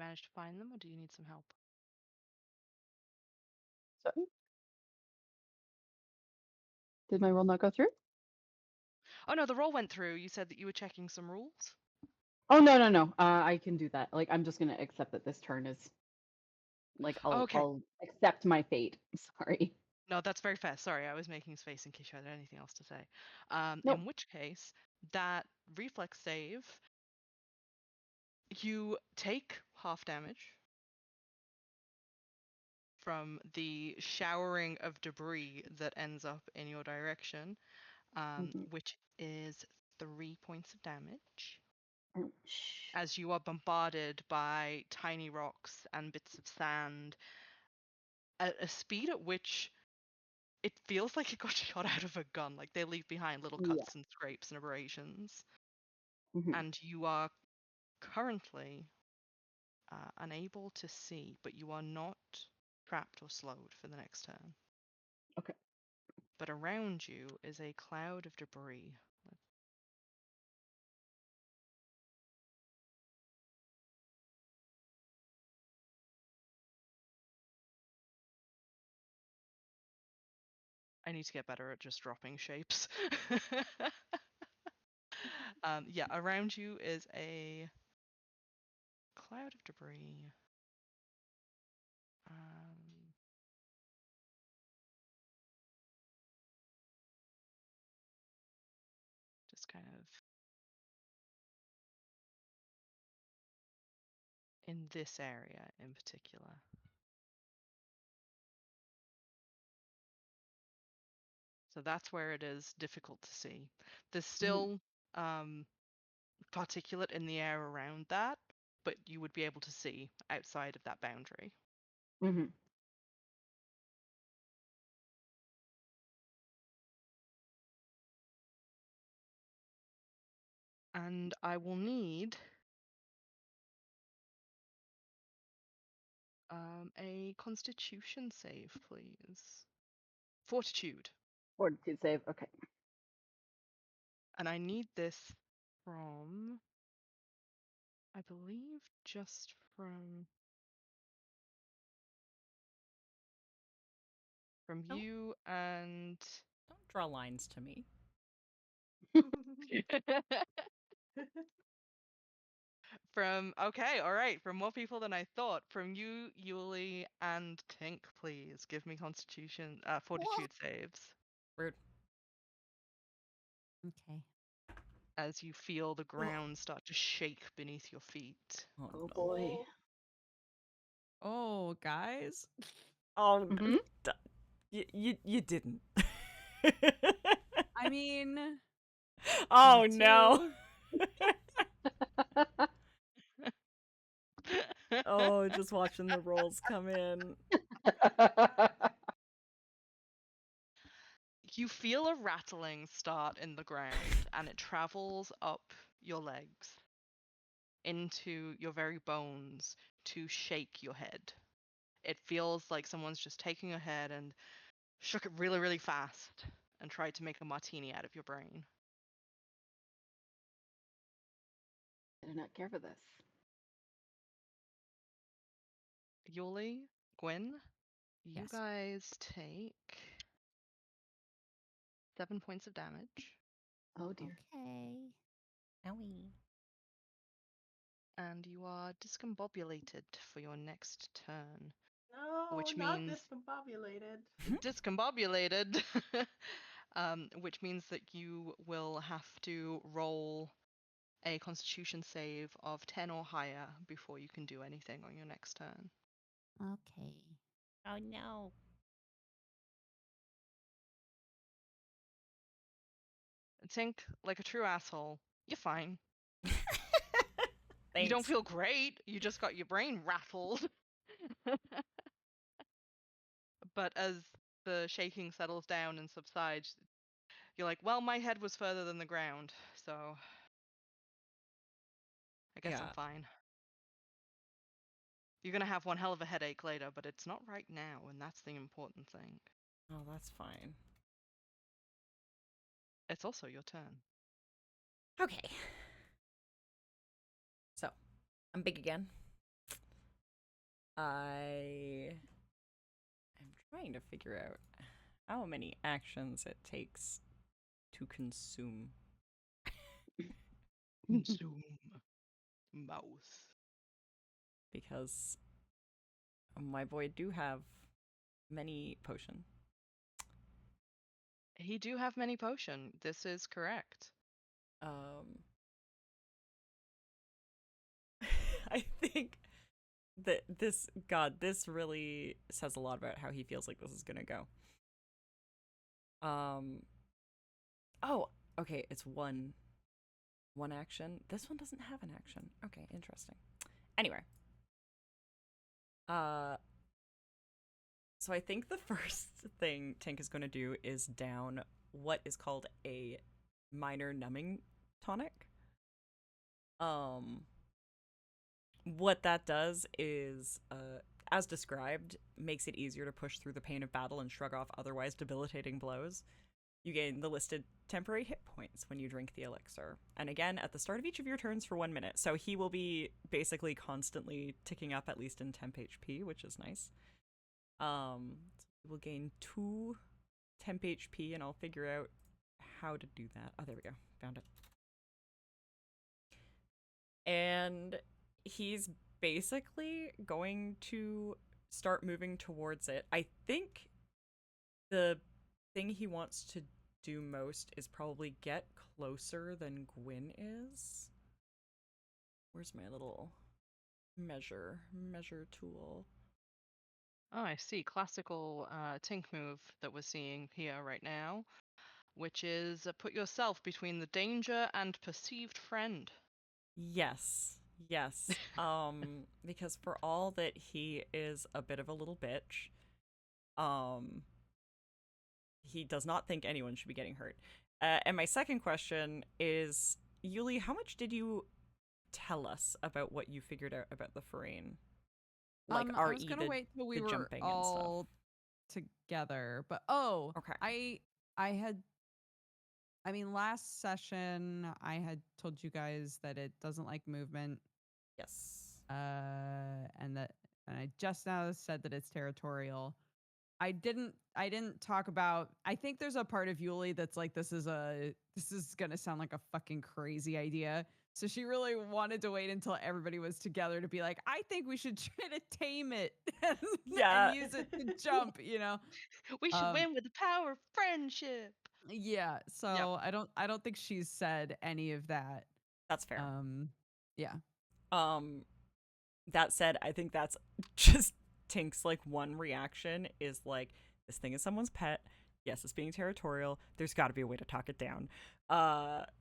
manage to find them, or do you need some help? Sorry? Did my roll not go through? Oh no, the roll went through. You said that you were checking some rules. Oh, no. I can do that. Like, I'm just gonna accept that this turn is like Okay. I'll accept my fate. Sorry. No, that's very fair. Sorry, I was making space in case you had anything else to say. Nope. In which case, that reflex save, you take half damage from the showering of debris that ends up in your direction, Mhm. which is 3 points of damage, Ouch. as you are bombarded by tiny rocks and bits of sand at a speed at which it feels like it got shot out of a gun. Like they leave behind little Yeah. cuts and scrapes and abrasions. Mhm. And you are currently unable to see, but you are not trapped or slowed for the next turn. Okay. But around you is a cloud of debris. I need to get better at just dropping shapes. Yeah, around you is a cloud of debris. Just kind of in this area in particular. So that's where it is difficult to see. There's still particulate in the air around that, but you would be able to see outside of that boundary. Mm-hmm. And I will need a Constitution save, please. Fortitude. Fortitude save. Okay. And I need this from, I believe, just from Don't- you and Don't draw lines to me. from, okay, all right, from more people than I thought. From you, Yulie, and Tink, please give me Constitution, Fortitude saves. Rude. Okay. As you feel the ground start to shake beneath your feet. Oh no. boy. Oh, guys. Oh, Mhm. you didn't. I mean, Oh me no. too. Oh, just watching the rolls come in. You feel a rattling start in the ground, and it travels up your legs into your very bones to shake your head. It feels like someone's just taken your head and shook it really, really fast and tried to make a martini out of your brain. I do not care for this. Yulie, Gwynn, you Yes. guys take 7 points of damage, Oh dear. Okay. Owie. and you are discombobulated for your next turn. No, Which not means discombobulated. discombobulated, which means that you will have to roll a Constitution save of 10 or higher before you can do anything on your next turn. Okay. Oh no. Tink, like a true asshole, you're fine. Thanks. You don't feel great. You just got your brain rattled. But as the shaking settles down and subsides, you're like, well, my head was further than the ground, so I guess I'm Yeah. fine. You're gonna have one hell of a headache later, but it's not right now, and that's the important thing. Oh, that's fine. It's also your turn. Okay. So, I'm big again. I am trying to figure out how many actions it takes to consume. Zoom. Mouse. Because my boy do have many potion. He do have many potion. This is correct. I think that this really says a lot about how he feels like this is gonna go. Oh, okay, it's one action. This one doesn't have an action. Okay, interesting. Anyway. So I think the first thing Tink is gonna do is down what is called a minor numbing tonic. What that does is, as described, makes it easier to push through the pain of battle and shrug off otherwise debilitating blows. You gain the listed temporary hit points when you drink the elixir. And again, at the start of each of your turns for 1 minute. So he will be basically constantly ticking up, at least in temp HP, which is nice. So we'll gain 2 temp HP, and I'll figure out how to do that. Oh, there we go. Found it. And he's basically going to start moving towards it. I think the thing he wants to do most is probably get closer than Gwynn is. Where's my little measure tool? Oh, I see. Classical Tink move that we're seeing here right now, which is put yourself between the danger and perceived friend. Yes. Because for all that he is a bit of a little bitch, he does not think anyone should be getting hurt. And my second question is, Yulie, how much did you tell us about what you figured out about the Farine? Like, I RE, was gonna wait till we the were jumping all together, but Okay. I mean, last session I had told you guys that it doesn't like movement, Yes. and I just now said that it's territorial. I didn't talk about. I think there's a part of Yulie that's like, this is gonna sound like a fucking crazy idea. So she really wanted to wait until everybody was together to be like, I think we should try to tame it Yeah. and use it to jump, We should win with the power of friendship. Yeah. So I don't think she's said any of that. That's fair. Yeah. That said, I think that's just Tink's like one reaction is like, this thing is someone's pet. Yes, it's being territorial. There's got to be a way to talk it down.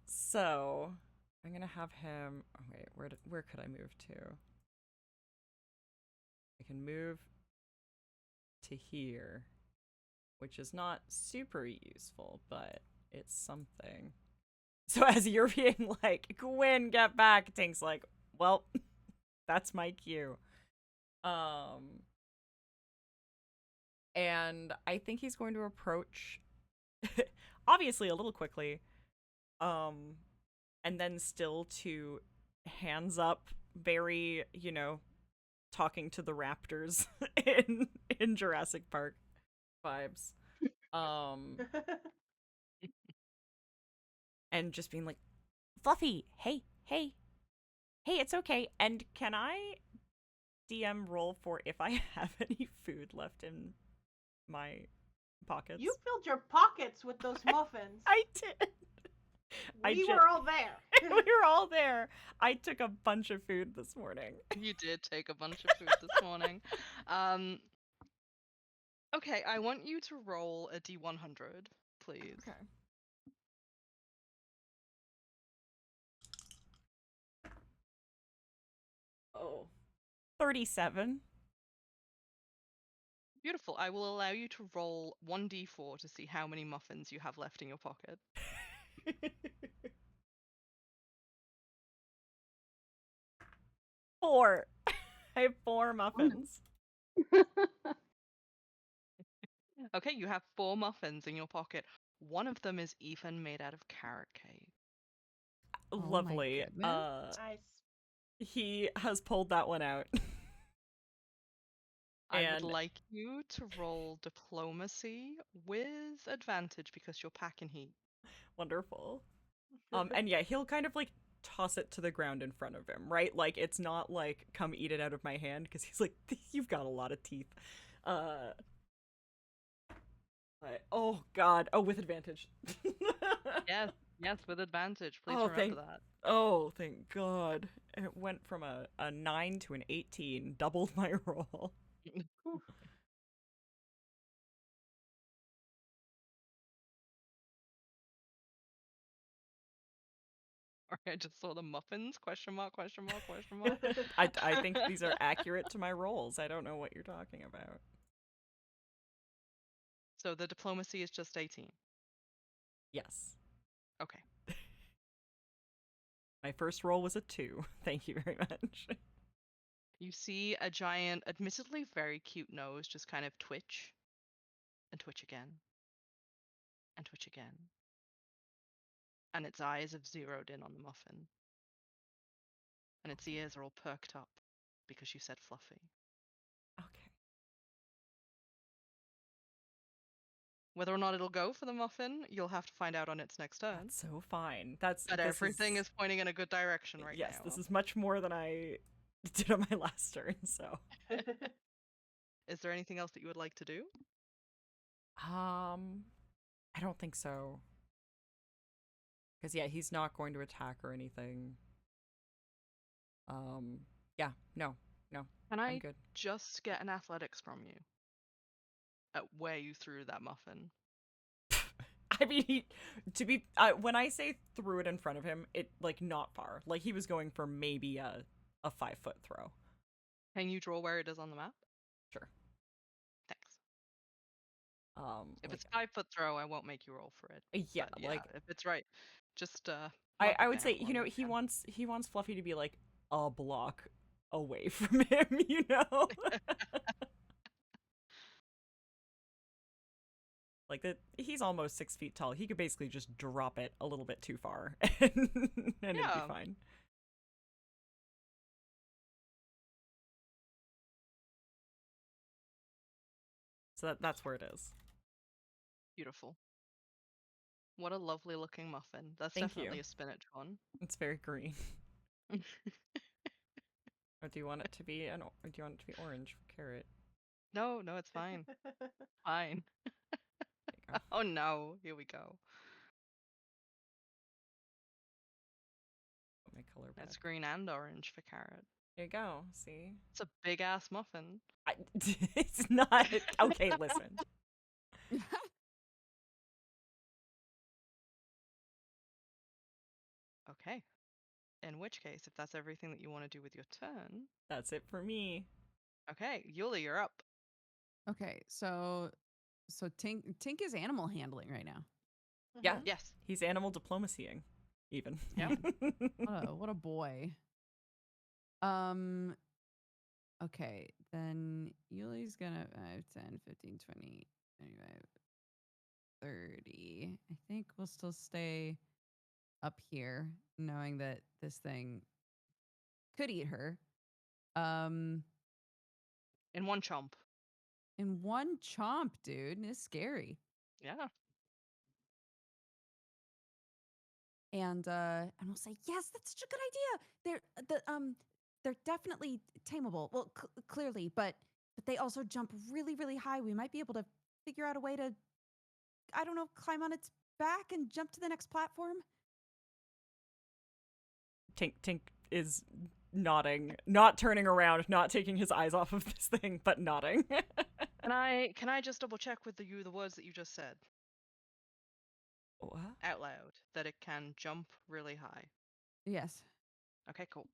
So I'm gonna have him. Oh, wait, where could I move to? I can move to here, which is not super useful, but it's something. So as you're being like, Gwynn, get back, Tink's like, well, that's my cue. And I think he's going to approach obviously a little quickly. And then still to hands up, very, talking to the raptors in Jurassic Park vibes. And just being like, Fluffy, hey, it's okay. And can I DM roll for if I have any food left in my pockets? You filled your pockets with those muffins. I did. We were all there. We were all there. I took a bunch of food this morning. You did take a bunch of food this morning. Okay, I want you to roll a D100, please. Okay. Oh. 37. Beautiful. I will allow you to roll 1d4 to see how many muffins you have left in your pocket. 4. I have 4 muffins. Okay, you have 4 muffins in your pocket. One of them is even made out of carrot cake. Lovely. Oh Nice. He has pulled that one out. I would And- like you to roll diplomacy with advantage because you're packing heat. Wonderful. And yeah, he'll kind of like toss it to the ground in front of him, right? Like it's not like come eat it out of my hand because he's like, you've got a lot of teeth. But oh god, oh with advantage. Yes, with advantage. Please Oh, remember that. Oh, thank god. It went from a 9 to an 18, doubled my roll. Sorry, I just saw the muffins. Question mark, question mark, question mark. I think these are accurate to my rolls. I don't know what you're talking about. So the diplomacy is just 18. Yes. Okay. My first roll was a 2. Thank you very much. You see a giant, admittedly very cute nose just kind of twitch and twitch again and twitch again. And its eyes have zeroed in on the muffin. And its ears are all perked up because you said fluffy. Okay. Whether or not it'll go for the muffin, you'll have to find out on its next turn. That's so fine. But everything is pointing in a good direction right now. Yes, this is much more than I did on my last turn, so. Is there anything else that you would like to do? I don't think so. Because yeah, he's not going to attack or anything. Yeah, no. Can I'm I good. just get an athletics from you at where you threw that muffin? I mean, when I say threw it in front of him, it like not far. Like he was going for maybe a 5-foot throw. Can you draw where it is on the map? Sure. Thanks. If Like, it's 5-foot throw, I won't make you roll for it. yeah, But like if it's right, just I would say, you know, he wants Fluffy to be like a block away from him, you know. Like that, he's almost 6 feet tall. He could basically just drop it a little bit too far, and it'd be fine. So that's where it is. Beautiful. What a lovely looking muffin. That's Thank definitely you. a spinach one. It's very green. Or do you want it to be orange for carrot? No, it's fine. Fine. Oh no, here we go. Put my color back. It's green and orange for carrot. There you go. See? It's a big ass muffin. It's not. Okay, listen. Okay. In which case, if that's everything that you want to do with your turn, That's it for me. okay, Yulie, you're up. Okay, so Tink is animal handling right now. Yeah. Yes. He's animal diplomacying, even. Yep. What a boy. Okay, then Yulie's gonna 5, 10, 15, 20, 25, 30. I think we'll still stay up here, knowing that this thing could eat her. In one chomp. In one chomp, dude. It's scary. Yeah. And we'll say, yes, that's such a good idea. They're definitely tameable. Well, clearly, but they also jump really, really high. We might be able to figure out a way to, I don't know, climb on its back and jump to the next platform. Tink is nodding, not turning around, not taking his eyes off of this thing, but nodding. Can I just double check with the words that you just said What? out loud that it can jump really high? Yes. Okay, cool.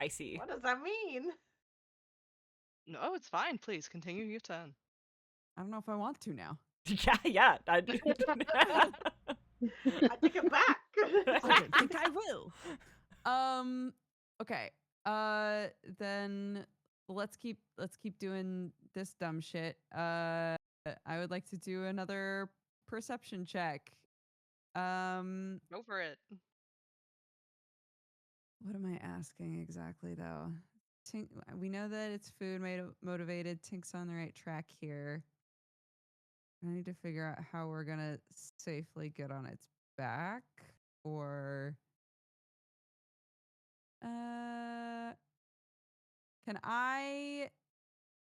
I see. What does that mean? No, it's fine. Please continue your turn. I don't know if I want to now. Yeah. I take it back. I don't think I will. Okay. Then let's keep doing this dumb shit. I would like to do another perception check. Go for it. What am I asking exactly, though? Tink, we know that it's food motivated. Tink's on the right track here. I need to figure out how we're going to safely get on its back. Or can I...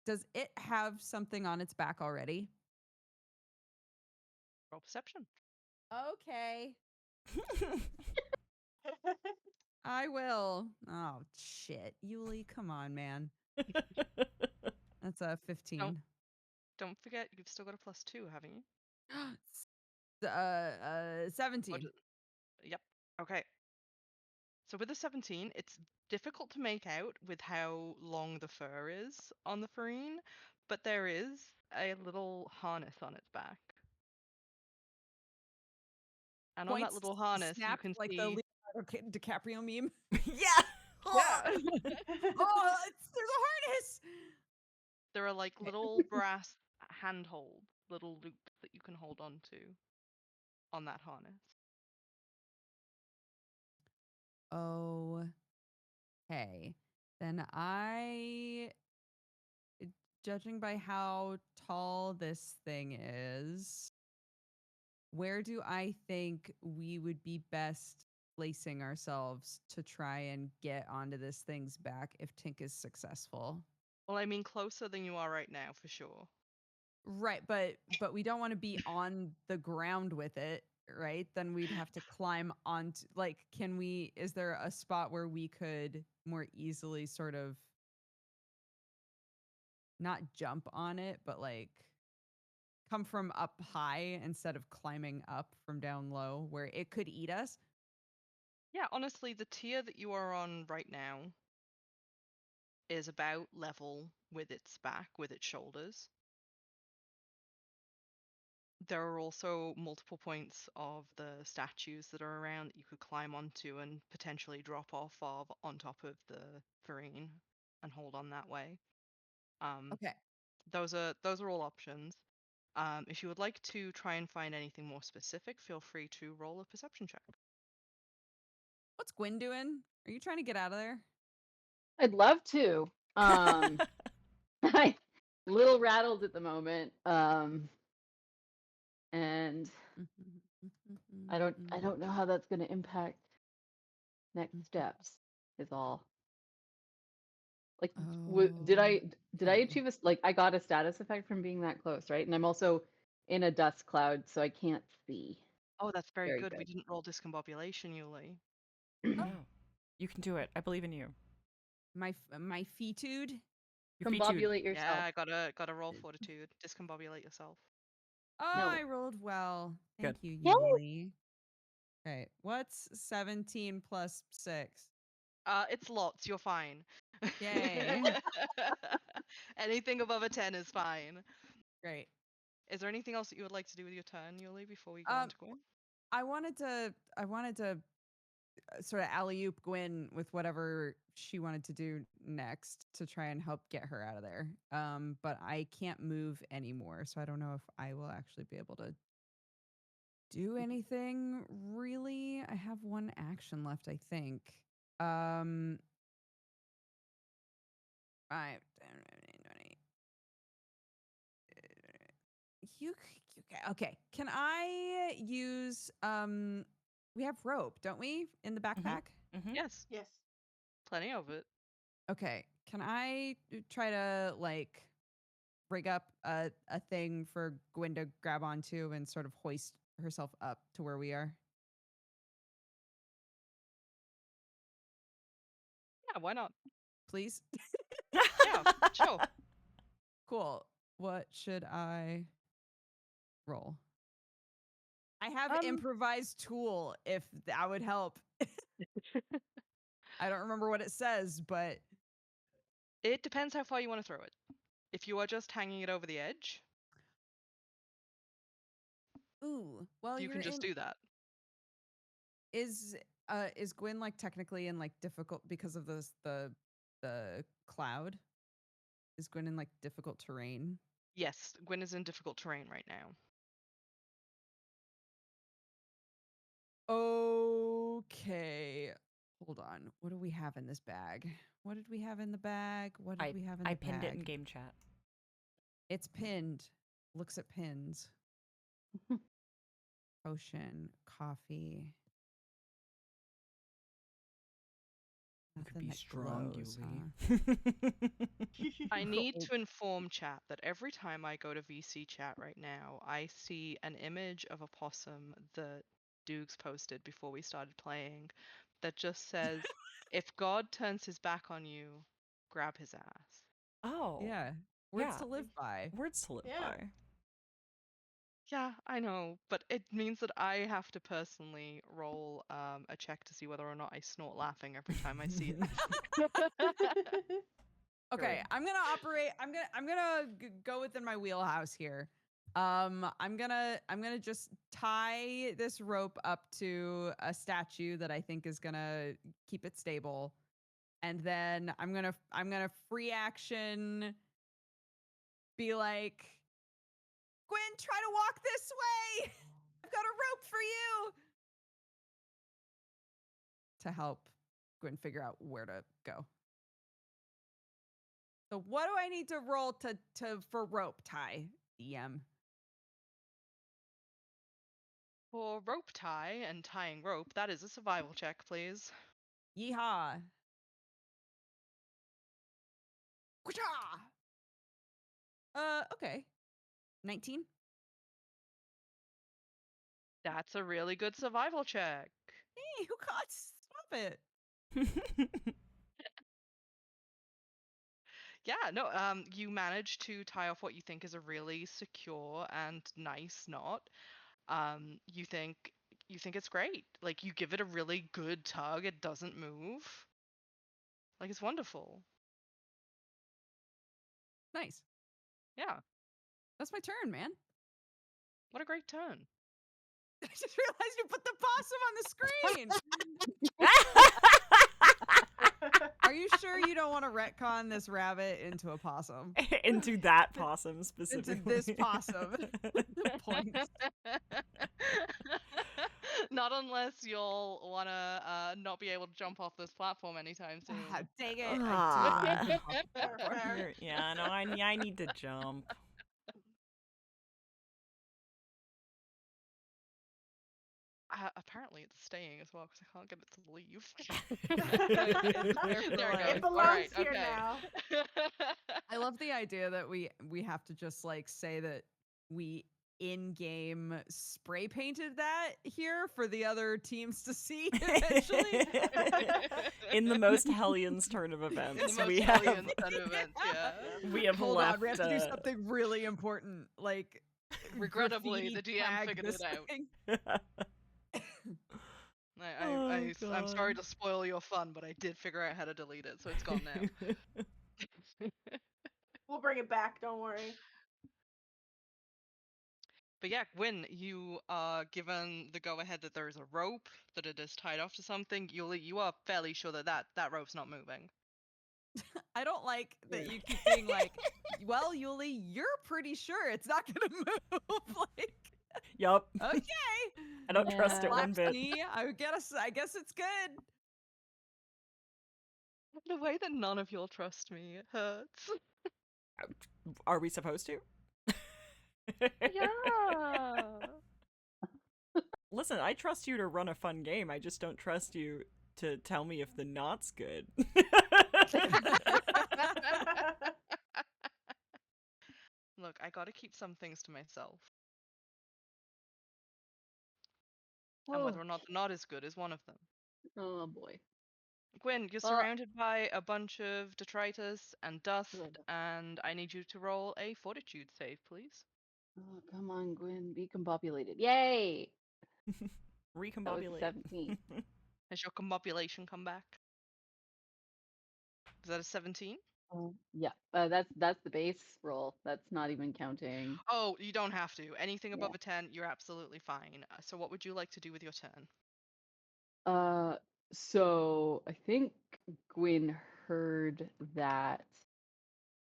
Does it have something on its back already? Roll perception. Okay. I will. Oh, shit. Yulie, come on, man. That's a 15. Don't forget, you've still got a +2, haven't you? 17. Yep. Okay. So with the 17, it's difficult to make out with how long the fur is on the Farine, but there is a little harness on its back. And on that Points little harness, you snapped can like see. the Leonardo DiCaprio meme. Yeah. Yeah. Oh, there's a harness. There are like little brass handholds, little loops that you can hold on to on that harness. Okay. Then judging by how tall this thing is, where do I think we would be best placing ourselves to try and get onto this thing's back if Tink is successful? Well, I mean, closer than you are right now, for sure. Right, but we don't want to be on the ground with it, right? Then we'd have to climb onto, like, is there a spot where we could more easily sort of not jump on it, but like come from up high instead of climbing up from down low where it could eat us? Yeah, honestly, the tier that you are on right now is about level with its back, with its shoulders. There are also multiple points of the statues that are around that you could climb onto and potentially drop off of on top of the Farine and hold on that way. Okay. Those are all options. If you would like to try and find anything more specific, feel free to roll a perception check. What's Gwynn doing? Are you trying to get out of there? I'd love to. I'm a little rattled at the moment. And I don't know how that's going to impact next steps. Is all. Like, did I Okay. achieve like I got a status effect from being that close, right? And I'm also in a dust cloud, so I can't see. Oh, that's very Very good. We good. didn't roll discombobulation, Yulie. No. You can do it. I believe in you. My feetude. Your feet. Combobulate yourself. Yeah, gotta roll fortitude. Discombobulate yourself. Oh, No. I rolled well. Thank Good. you, Yay! Yulie. Okay, what's 17 plus 6? It's lots. You're fine. Yay. Anything above a 10 is fine. Great. Is there anything else that you would like to do with your turn, Yulie, before we go on to Gwynn? I wanted to sort of alley-oop Gwynn with whatever she wanted to do next to try and help get her out of there. But I can't move anymore, so I don't know if I will actually be able to do anything really. I have one action left, I think. 5, 10, 15, 20. Okay. Can I use we have rope, don't we, in the backpack? Mm-hmm. Yes, Yes. plenty of it. Okay. Can I try to like rig up a thing for Gwyn to grab onto and sort of hoist herself up to where we are? Yeah, why not? Please? Yeah, sure. Cool. What should I roll? I have Um, improvised tool if that would help. I don't remember what it says, but It depends how far you want to throw it. If you are just hanging it over the edge, ooh, well, you you're can just in. do that. Is Gwyn like technically in like difficult because of the cloud? Is Gwyn in like difficult terrain? Yes, Gwyn is in difficult terrain right now. Okay. Hold on. What do we have in this bag? What did we have in the bag? What did we have in the I bag? pinned it in game chat. It's pinned. Looks at pins. Potion, coffee. You could Nothing be that strong, glows, Yulie. I need to inform chat that every time I go to VC chat right now, I see an image of a possum that Dukes posted before we started playing that just says, if God turns his back on you, grab his ass. Oh. Yeah. Words Yeah. to live by. Words to live Yeah. by. Yeah, I know, but it means that I have to personally roll a check to see whether or not I snort laughing every time I see it. Okay, Sure. I'm gonna go within my wheelhouse here. I'm gonna just tie this rope up to a statue that I think is gonna keep it stable, and then I'm gonna free action be like, Gwyn, try to walk this way. I've got a rope for you to help Gwyn figure out where to go. So what do I need to roll to for rope tie, DM? For rope tie and tying rope, that is a survival check, please. Yeehaw. Okay. 19. That's a really good survival check. Hey, who caught? Stop it. Yeah, no, you manage to tie off what you think is a really secure and nice knot. You think it's great. Like, you give it a really good tug, it doesn't move. Like, it's wonderful. Nice. Yeah, That's my turn, man. what a great turn. I just realized you put the possum on the screen. Are you sure you don't want to retcon this rabbit into a possum? Into that possum specifically. Into this possum. Points. Not unless you'll want to not be able to jump off this platform anytime soon. Ah, dang it. Ah. I do want to jump off the Fair, platform. fair. Yeah, no, I need to jump. Apparently it's staying as well because I can't get it to leave. It's there for There we life. go. It belongs Alright, here okay. now. I love the idea that we have to just like say that we in-game spray painted that here for the other teams to see eventually. In the most Hellions turn of In the events, most we have Hellions set of events, yeah. we have Hold left. on, we have to do something really important, like Regrettably, graffiti the DM tag figured this it out. thing. Oh, I'm sorry God. to spoil your fun, but I did figure out how to delete it, so it's gone now. We'll bring it back, don't worry. But yeah, Gwyn, you are given the go-ahead that there is a rope, that it is tied off to something. You are fairly sure that that rope's not moving. I don't like that you keep being like, well, Yulie, you're pretty sure it's not gonna move. Like, Yup. okay. I don't trust it one bit. Lexi, I guess it's good. The way that none of you'll trust me, it hurts. Are we supposed to? Yeah. Listen, I trust you to run a fun game. I just don't trust you to tell me if the knot's good. Look, I gotta keep some things to myself. And whether or not the knot is good is one of them. Oh boy. Gwyn, you're Well- surrounded by a bunch of detritus and dust, Good. and I need you to roll a fortitude save, please. Oh, come on, Gwyn, be combobulated. Yay! Recombobulate. 17. Has your combobulation come back? Is that a 17? Yeah, that's the base roll. That's not even counting. Oh, you don't have to. Anything above Yeah. a 10, you're absolutely fine. So what would you like to do with your turn? So I think Gwyn heard that,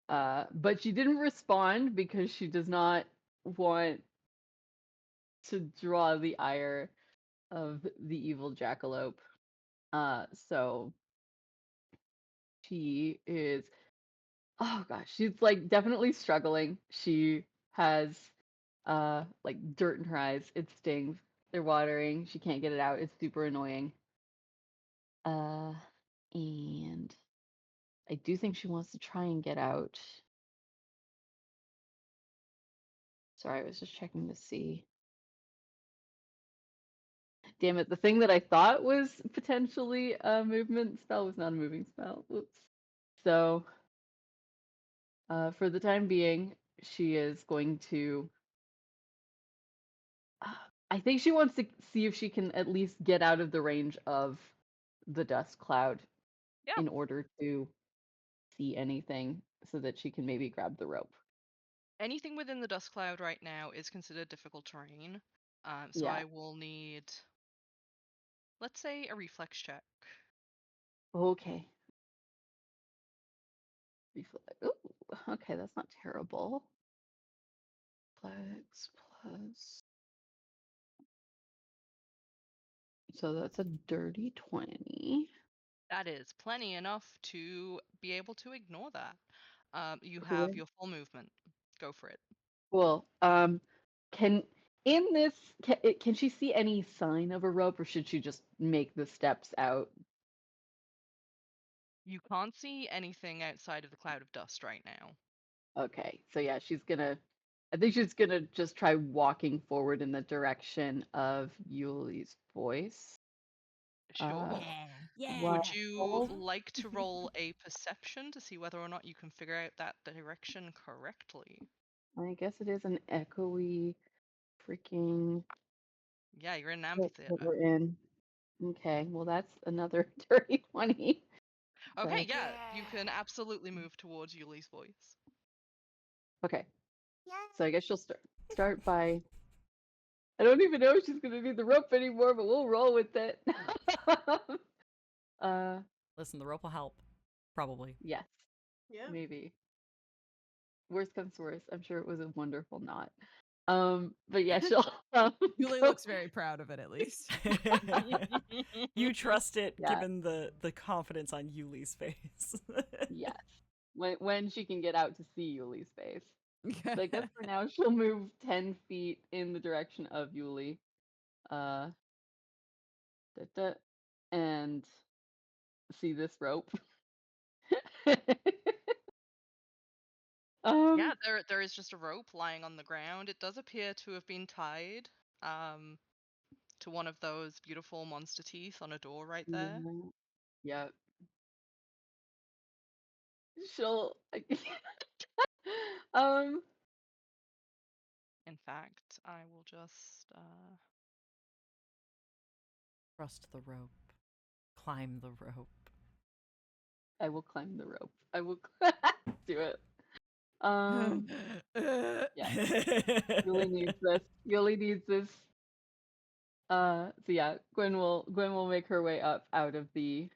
but she didn't respond because she does not want to draw the ire of the evil jackalope. So she is, oh gosh, she's like definitely struggling. She has like dirt in her eyes. It stings. They're watering. She can't get it out. It's super annoying. And I do think she wants to try and get out. Sorry, I was just checking to see. Damn it, the thing that I thought was potentially a movement spell was not a moving spell. Oops. So, for the time being, she is going to. I think she wants to see if she can at least get out of the range of the dust cloud Yeah. in order to see anything so that she can maybe grab the rope. Anything within the dust cloud right now is considered difficult terrain. So Yeah. I will need, let's say, a reflex check. Okay. Ooh, okay, that's not terrible. Flex plus. So that's a dirty 20. That is plenty enough to be able to ignore that. You Cool. have your full movement. Go for it. Cool. Can in this can she see any sign of a rope, or should she just make the steps out? You can't see anything outside of the cloud of dust right now. Okay, so yeah, I think she's gonna just try walking forward in the direction of Yulie's voice. Sure. Yeah. Would you Well, like to roll a perception to see whether or not you can figure out that direction correctly? I guess it is an echoey freaking Yeah, you're in an pit that amphitheater. we're in. Okay, well that's another dirty 20. Okay, So, yeah, you can absolutely move towards Yulie's voice. okay, Yeah. so I guess she'll start by. I don't even know if she's gonna need the rope anymore, but we'll roll with it. uh, Listen, the rope will help. Probably. yes, Yeah. maybe. Worst comes to worst, I'm sure it was a wonderful knot. But yeah, she'll Yulie go- looks very proud of it, at least. You trust it, Yeah. given the confidence on Yulie's face. yes. When she can get out to see Yulie's face. So I guess for now she'll move 10 feet in the direction of Yulie. Uh, and see this rope. Yeah, there is just a rope lying on the ground. It does appear to have been tied to one of those beautiful monster teeth on a door right there. Yeah. She'll um In fact, I will just Trust the rope. Climb the rope. I will climb the rope. I will do it. Yeah. Yulie needs this. Yulie needs this. So yeah, Gwynn will make her way up out of the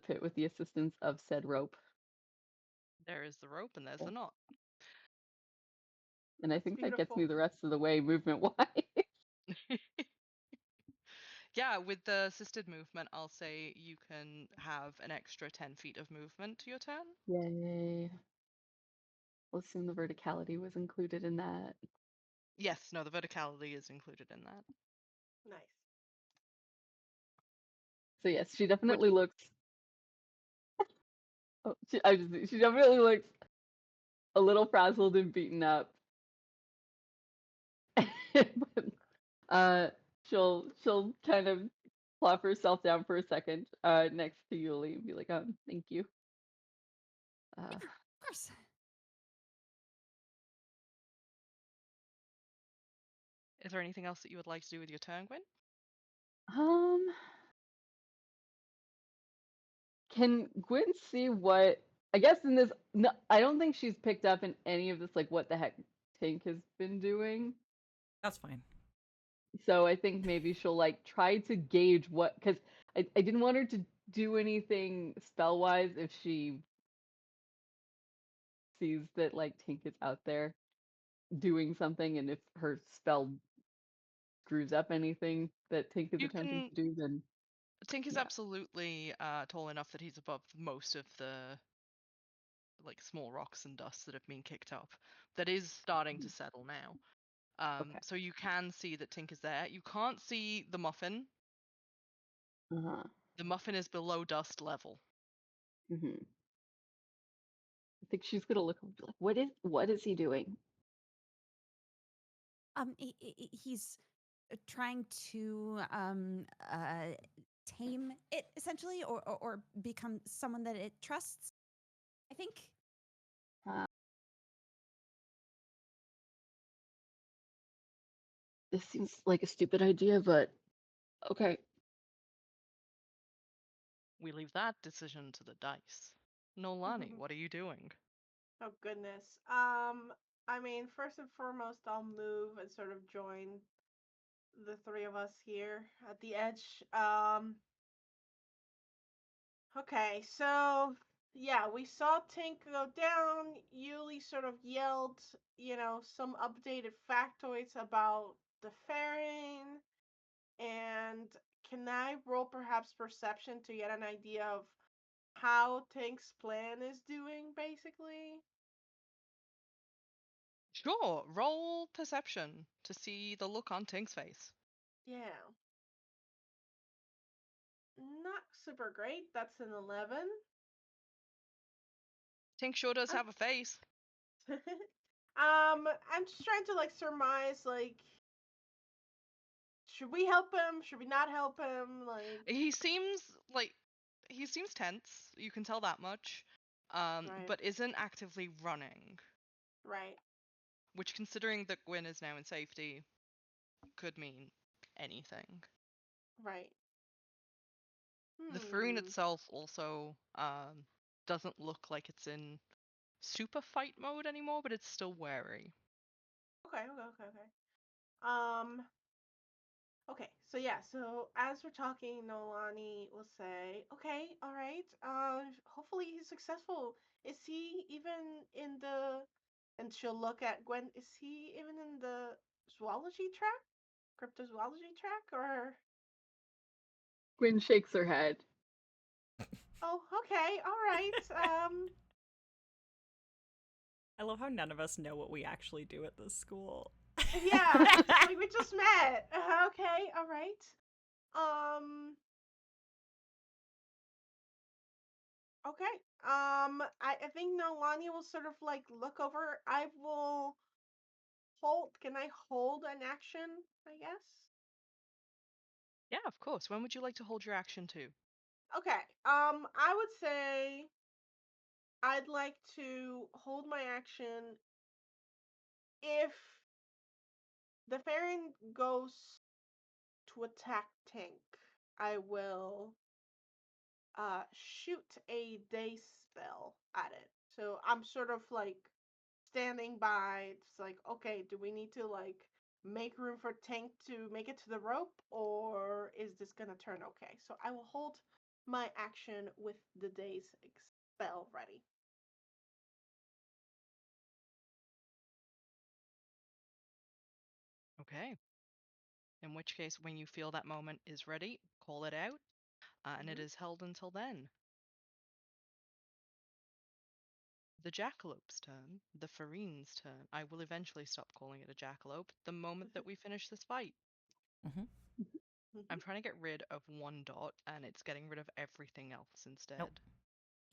pit with the assistance of said rope. there is the rope and there's Yeah. the knot. And I think that gets Beautiful. me the rest of the way movement wise. Yeah, with the assisted movement, I'll say you can have an extra 10 feet of movement to your turn. Yay. We'll assume the verticality was included in that. Yes, no, the verticality is included in that. Nice. So yes, she definitely looks. Oh, she definitely looks a little frazzled and beaten up. She'll kind of plop herself down for a second next to Yulie and be like, thank you. Of course. Is there anything else that you would like to do with your turn, Gwyn? Can Gwyn see what? I guess in this, no, I don't think she's picked up in any of this, like what the heck Tink has been doing. That's fine. So I think maybe she'll like try to gauge what, because I didn't want her to do anything spell wise if she sees that like Tink is out there doing something, and if her spell screws up anything that Tink is You attempting can. to do, then Tink is yeah. absolutely tall enough that he's above most of the like small rocks and dust that have been kicked up. That is starting to settle now. Okay. So you can see that Tink is there. You can't see the muffin. Uh-huh. The muffin is below dust level. I think she's gonna look and be like, what is he doing? He's trying to tame it essentially, or become someone that it trusts. I think. This seems like a stupid idea, but okay. We leave that decision to the dice. Noelani, what are you doing? Oh goodness. I mean, first and foremost, I'll move and sort of join the three of us here at the edge. Okay, so yeah, we saw Tink go down. Yulie sort of yelled, some updated factoids about the fairing. And can I roll perhaps perception to get an idea of how Tink's plan is doing, basically? Sure, roll perception to see the look on Tink's face. Yeah. Not super great. That's an 11. Tink sure does have a face. I'm just trying to surmise should we help him? Should we not help him? He seems tense. You can tell that much. Right. But isn't actively running. Right. Which, considering that Gwynn is now in safety, could mean anything. Right. The Faroon Hmm. itself also doesn't look like it's in super fight mode anymore, but it's still wary. Okay. Okay, so yeah, so as we're talking, Noelani will say, okay, all right, hopefully he's successful. Is he even in the, and she'll look at Gwen, is he even in the zoology track? Cryptozoology track, or? Gwyn shakes her head. Oh, okay, all right, I love how none of us know what we actually do at this school. yeah, we just met. Okay, all right. Okay. I think Noelani will sort of look over. I will hold. Can I hold an action? I guess. Yeah, of course. When would you like to hold your action to? Okay. I would say I'd like to hold my action if the Farron goes to attack Tink. I will shoot a day spell at it. So I'm sort of standing by. It's okay, do we need to make room for Tank to make it to the rope, or is this gonna turn okay? So I will hold my action with the day's spell ready. Okay. In which case, when you feel that moment is ready, call it out, and it is held until then. The jackalope's turn, the Fareen's turn. I will eventually stop calling it a jackalope the moment that we finish this fight. I'm trying to get rid of one dot, and it's getting rid of everything else instead. Nope.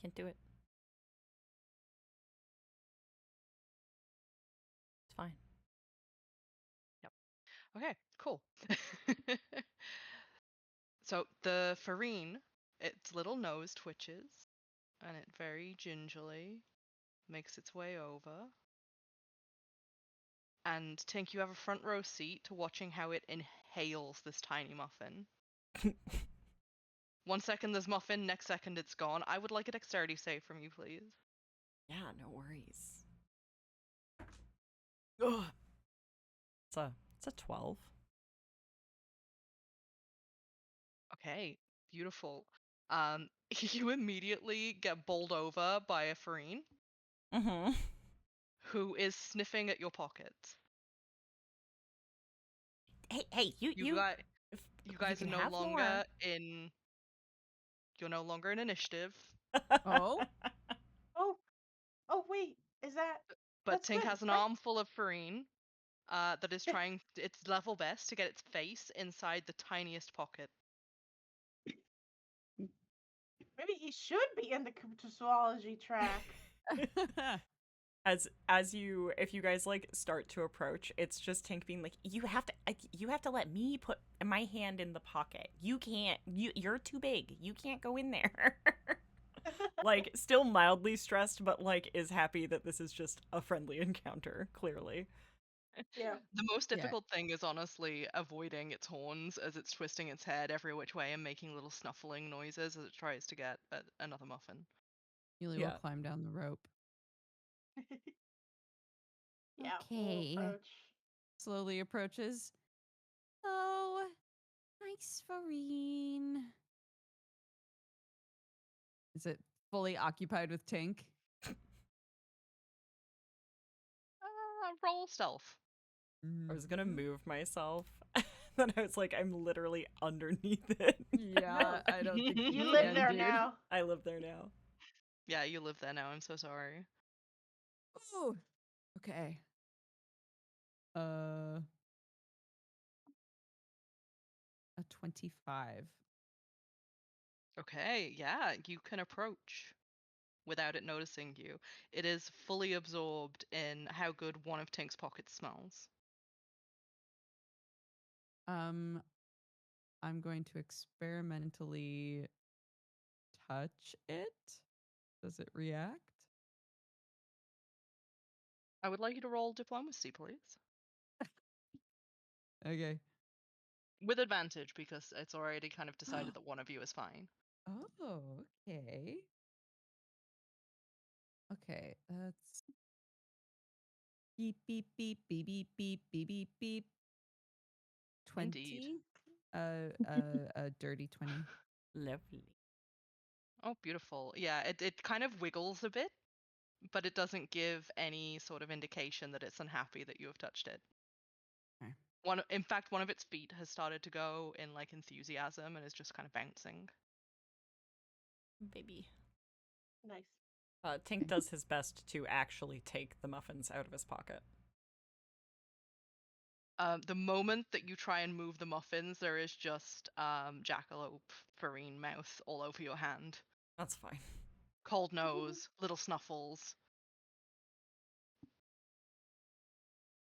Can't do it. It's fine. Yep. Okay, cool. So the Fareen, its little nose twitches, and it very gingerly makes its way over. And Tink, you have a front row seat to watching how it inhales this tiny muffin. 1 second there's muffin, next second it's gone. I would like a dexterity save from you, please. Yeah, no worries. Ugh. It's a 12. Okay, beautiful. You immediately get bowled over by a Fareen who is sniffing at your pockets. hey, You you guys, if you guys are can no have longer more. in. You're no longer in initiative, Oh, Oh wait, is that? but That's Tink good, has an right? armful of farine that is trying its level best to get its face inside the tiniest pocket. Maybe he should be in the zoology track. As you if you guys like start to approach, it's just Tink being like, you have to let me put my hand in the pocket. You can't. You're too big. You can't go in there. Like, still mildly stressed, but like is happy that this is just a friendly encounter. Clearly. Yeah. The most Yeah. difficult thing is honestly avoiding its horns as it's twisting its head every which way and making little snuffling noises as it tries to get another muffin. Yulie Yeah. will climb down the rope. Yeah. We'll Okay. approach. Slowly approaches. Oh, nice Farine. Is it fully occupied with Tink? Roll stealth. I was gonna Mhm. move myself. Then I was like, I'm literally underneath it. Yeah, I don't think You you live can, there dude. now. I live there now. Yeah, you live there now. I'm so sorry. Ooh. Okay. A 25. Okay, yeah, you can approach without it noticing you. It is fully absorbed in how good one of Tink's pockets smells. I'm going to experimentally touch it. Does it react? I would like you to roll diplomacy, please. Okay. With advantage, because it's already kind of decided that one of you is fine. Oh, okay. Okay, that's beep beep beep beep beep beep beep beep beep. 20. Indeed. A dirty 20. Lovely. Oh, beautiful. Yeah, it kind of wiggles a bit, but it doesn't give any sort of indication that it's unhappy that you have touched it. Okay. In fact, one of its feet has started to go in like enthusiasm and is just kind of bouncing. Baby. Nice. Tink does his best to actually take the muffins out of his pocket. The moment that you try and move the muffins, there is just jackalope farine mouth all over your hand. That's fine. Cold nose, little snuffles.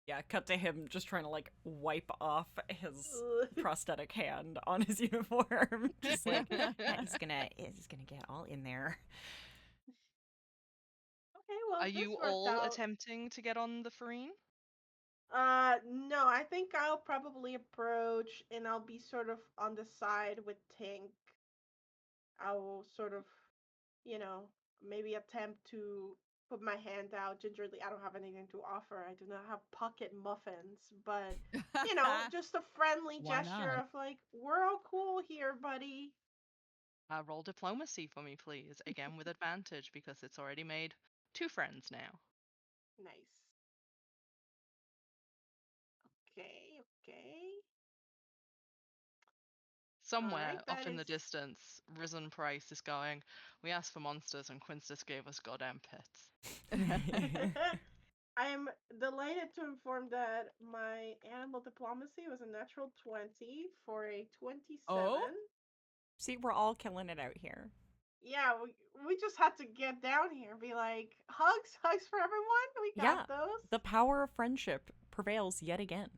Yeah, cut to him just trying to like wipe off his Ugh. prosthetic hand on his uniform. Just like he's gonna get all in there. Okay, well, Are this you worked all out. attempting to get on the farine? No, I think I'll probably approach and I'll be sort of on the side with Tink. I'll sort of, you know, maybe attempt to put my hand out gingerly. I don't have anything to offer. I do not have pocket muffins, but you know, just a friendly Why gesture not? of like, we're all cool here, buddy. Roll diplomacy for me, please. Again with advantage because it's already made 2 friends now. Nice. Okay, okay. Somewhere Alright, off that in the is. distance, Risen Price is going, we asked for monsters and Quinstis gave us goddamn pets. I am delighted to inform that my animal diplomacy was a natural 20 for a 27. Oh? See, we're all killing it out here. Yeah, we just had to get down here and be like, hugs for everyone. We Yeah, got those. the power of friendship prevails yet again.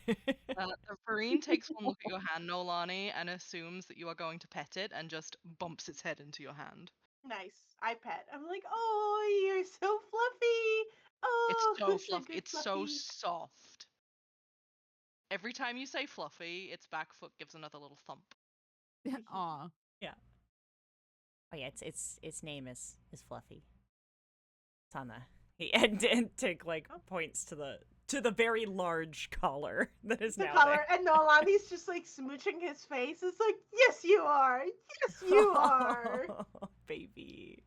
The farine takes one look at your hand, Noelani, and assumes that you are going to pet it and just bumps its head into your hand. Nice. I pet. I'm like, oh, you're so fluffy. It's Oh, so such a fluffy. good It's so fluffy. soft. Every time you say fluffy, its back foot gives another little thump. Aw. Yeah. Oh yeah, its name is Fluffy. It's on the and Tink like points to the very large collar that is The now color, there. and Noelani's just like smooching his face. It's like, yes, you are. Yes, you are. Baby.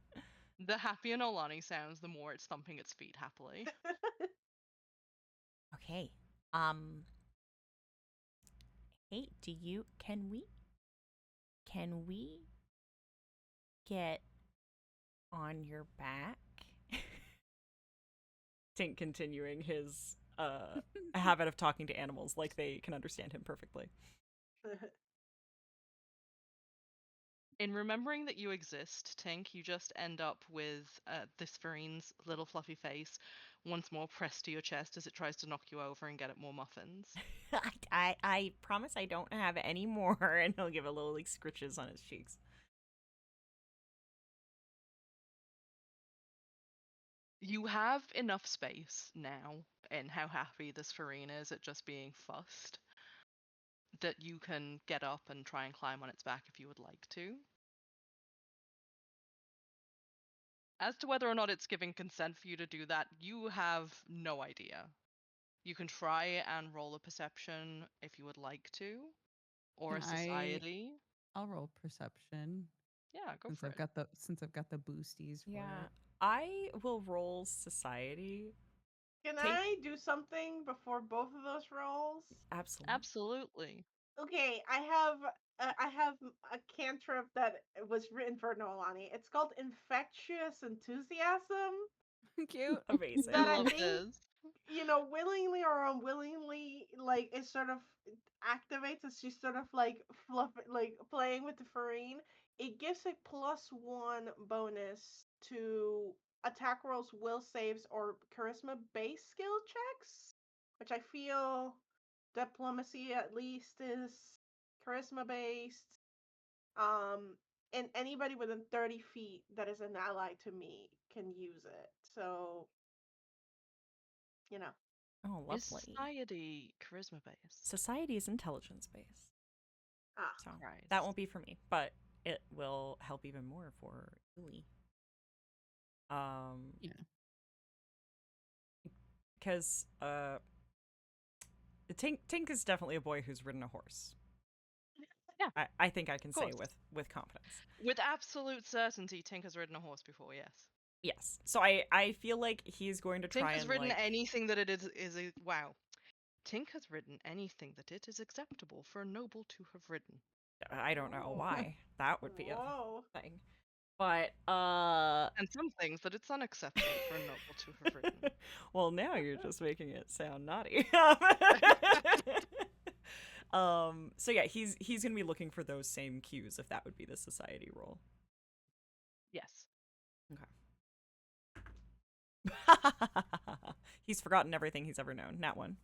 The happier Noelani sounds, the more it's thumping its feet happily. Okay. Hey, can we get on your back? Tink continuing his habit of talking to animals like they can understand him perfectly. In remembering that you exist, Tink, you just end up with this Varine's little fluffy face once more pressed to your chest as it tries to knock you over and get at more muffins. I promise I don't have any more, and he'll give a little like scritches on his cheeks. You have enough space now, in how happy this Farine is at just being fussed, that you can get up and try and climb on its back if you would like to. As to whether or not it's giving consent for you to do that, you have no idea. You can try and roll a perception if you would like to, or a society. I'll roll perception. Yeah, go since for I've it. got the boosties for it. I will roll society. Can I do something before both of those rolls? Absolutely. Absolutely. Okay, I have a cantrip that was written for Noelani. It's called Infectious Enthusiasm. Cute. Amazing. That I I love think, this. willingly or unwillingly, like it sort of activates as she's sort of like playing with the Farine. It gives a +1 bonus to attack rolls, will saves, or charisma based skill checks, which I feel diplomacy at least is charisma based. And anybody within 30 feet that is an ally to me can use it. So, Oh, Is lovely. society charisma based? Society is intelligence based. Ah. So Right. that won't be for me, but it will help even more for Yulie. Yeah. Because Tink is definitely a boy who's ridden a horse. Yeah. I think I can say course. with confidence. With absolute certainty, Tink has ridden a horse before, yes. Yes. So I feel like he's going to Tink try has and ridden like anything that it is a wow. Tink has ridden anything that it is acceptable for a noble to have ridden. I don't know Whoa. why. That would be Whoa. a thing. But And some things that it's unacceptable for a noble to have ridden. well, now you're just making it sound naughty. So yeah, he's going to be looking for those same cues if that would be the society role. Yes. Okay. He's forgotten everything he's ever known. Not one.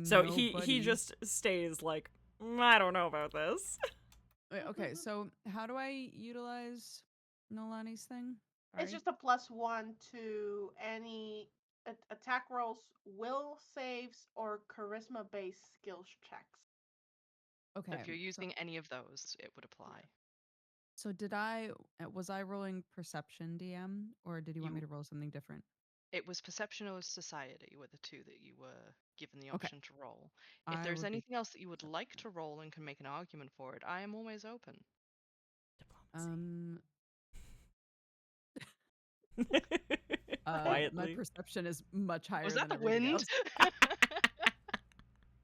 So he just stays like, I don't know about this. Wait, okay, so how do I utilize Noelani's thing? It's just a +1 to any attack rolls, will saves, or charisma based skills checks. Okay. So if you're using any of those, it would apply. So was I rolling perception, DM, or did you want me to roll something different? It was perception or society were the two that you were given the Okay. option to roll. If there's anything else that you would like to roll and can make an argument for it, I am always open. Quietly. My perception is much higher. Was that than the everybody wind? else.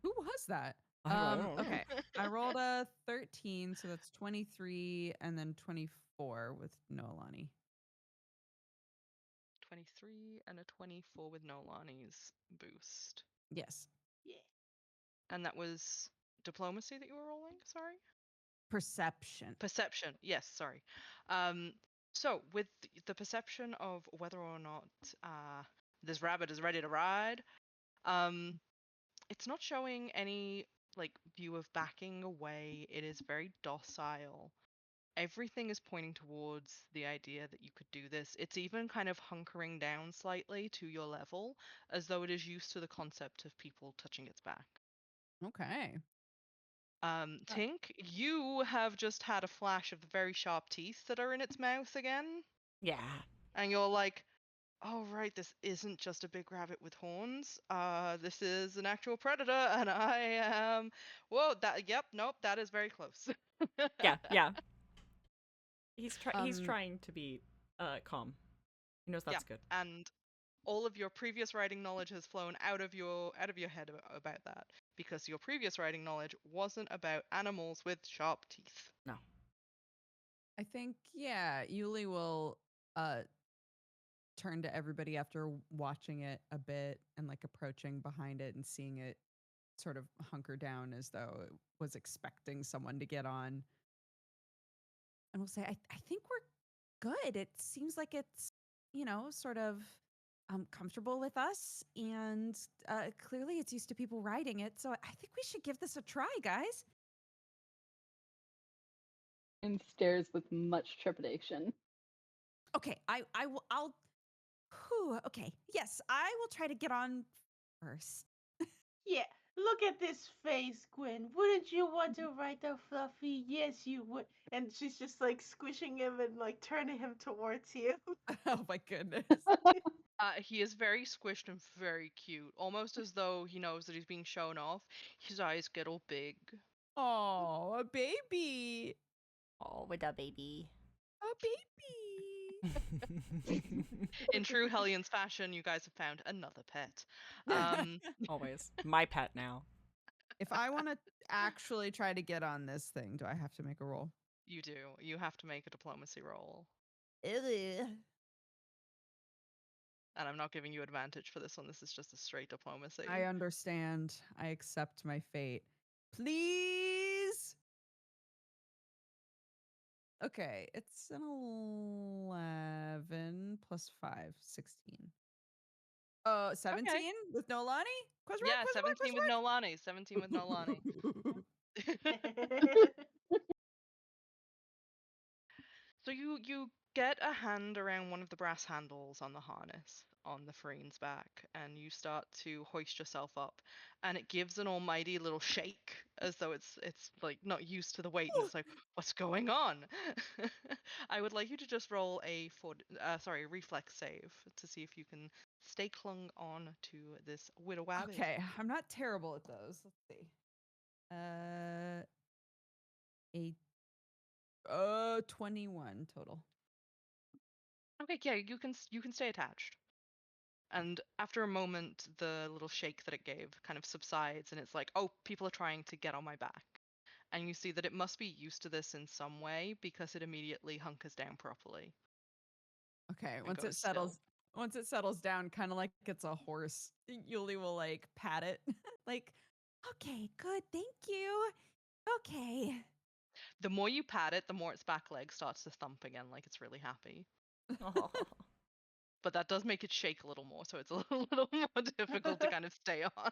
Who was that? I don't know. Okay, I rolled a 13, so that's 23, and then 24 with Noelani. 23 and a 24 with Noelani's boost. Yes. Yeah. And that was diplomacy that you were rolling? Sorry? Perception. Perception. Yes, sorry. So with the perception of whether or not this rabbit is ready to ride, it's not showing any like view of backing away. It is very docile. Everything is pointing towards the idea that you could do this. It's even kind of hunkering down slightly to your level, as though it is used to the concept of people touching its back. Okay. Tink, you have just had a flash of the very sharp teeth that are in its mouth again. Yeah. And you're like, oh right, this isn't just a big rabbit with horns. This is an actual predator, and I am. Whoa, that is very close. Yeah. He's trying to be calm. He knows that's good. And all of your previous writing knowledge has flown out of your head about that, because your previous writing knowledge wasn't about animals with sharp teeth. No. I think, yeah, Yulie will turn to everybody after watching it a bit and like approaching behind it and seeing it sort of hunker down as though it was expecting someone to get on. And we'll say, I think we're good. It seems like it's, sort of comfortable with us. And clearly it's used to people riding it. So I think we should give this a try, guys. And stares with much trepidation. Okay, I'll. Whew, okay, yes, I will try to get on first. Yeah, look at this face, Gwyn. Wouldn't you want to ride the Fluffy? Yes, you would. And she's just like squishing him and like turning him towards you. Oh my goodness. He is very squished and very cute, almost as though he knows that he's being shown off. His eyes get all big. Oh, a baby. Oh, with a baby. A baby. In true Hellions fashion, you guys have found another pet. Always. My pet now. If I want to actually try to get on this thing, do I have to make a roll? You do. You have to make a diplomacy roll. Ugh. And I'm not giving you advantage for this one. This is just a straight diplomacy. I understand. I accept my fate. Please. Okay, it's an 11 plus 5, 16. 17 with Noelani? Question mark, Yeah, question mark, 17 with Noelani. 17 with Noelani. So you get a hand around one of the brass handles on the harness on the Fareen's back, and you start to hoist yourself up, and it gives an almighty little shake as though it's like not used to the weight, and it's like, what's going on? I would like you to just roll a reflex save to see if you can stay clung on to this widow wabbit. Okay, I'm not terrible at those. Let's see. A 21 total. Okay, yeah, you can stay attached. And after a moment, the little shake that it gave kind of subsides, and it's like, oh, people are trying to get on my back. And you see that it must be used to this in some way, because it immediately hunkers down properly. Okay, And once it goes still. settles down, kind of like it's a horse, Yulie will like pat it. Like, Okay, good, thank you. Okay. The more you pat it, the more its back leg starts to thump again, like it's really happy. Oh. But that does make it shake a little more, so it's a little more difficult to kind of stay on.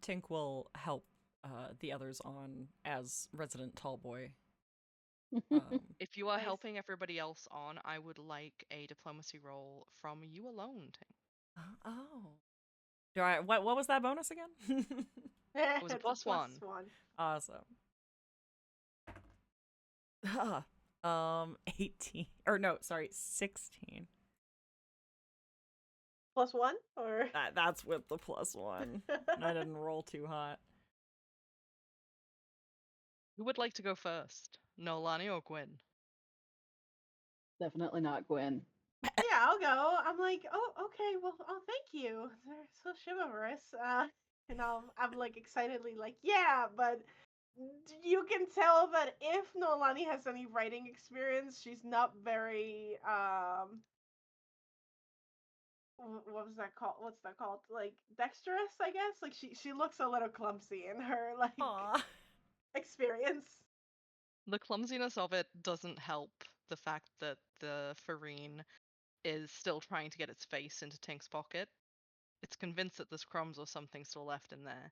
Tink will help the others on as resident tall boy. If you are Nice. helping everybody else on, I would like a diplomacy roll from you alone, Tink. Oh. Do I? What was that bonus again? It was a It's plus one. Awesome. 18 or no, sorry, 16. Plus one or That's with the plus one. And I didn't roll too hot. Who would like to go first? Noelani or Gwynn? Definitely not Gwyn. Yeah, I'll go. I'm like, oh, okay, well, oh, thank you. They're so chivalrous. And I'm like excitedly like, yeah, but you can tell that if Noelani has any writing experience, she's not very what was that called? What's that called? Like dexterous, I guess. Like she looks a little clumsy in her like Aw. experience. The clumsiness of it doesn't help the fact that the Fareen is still trying to get its face into Tink's pocket. It's convinced that there's crumbs or something still left in there.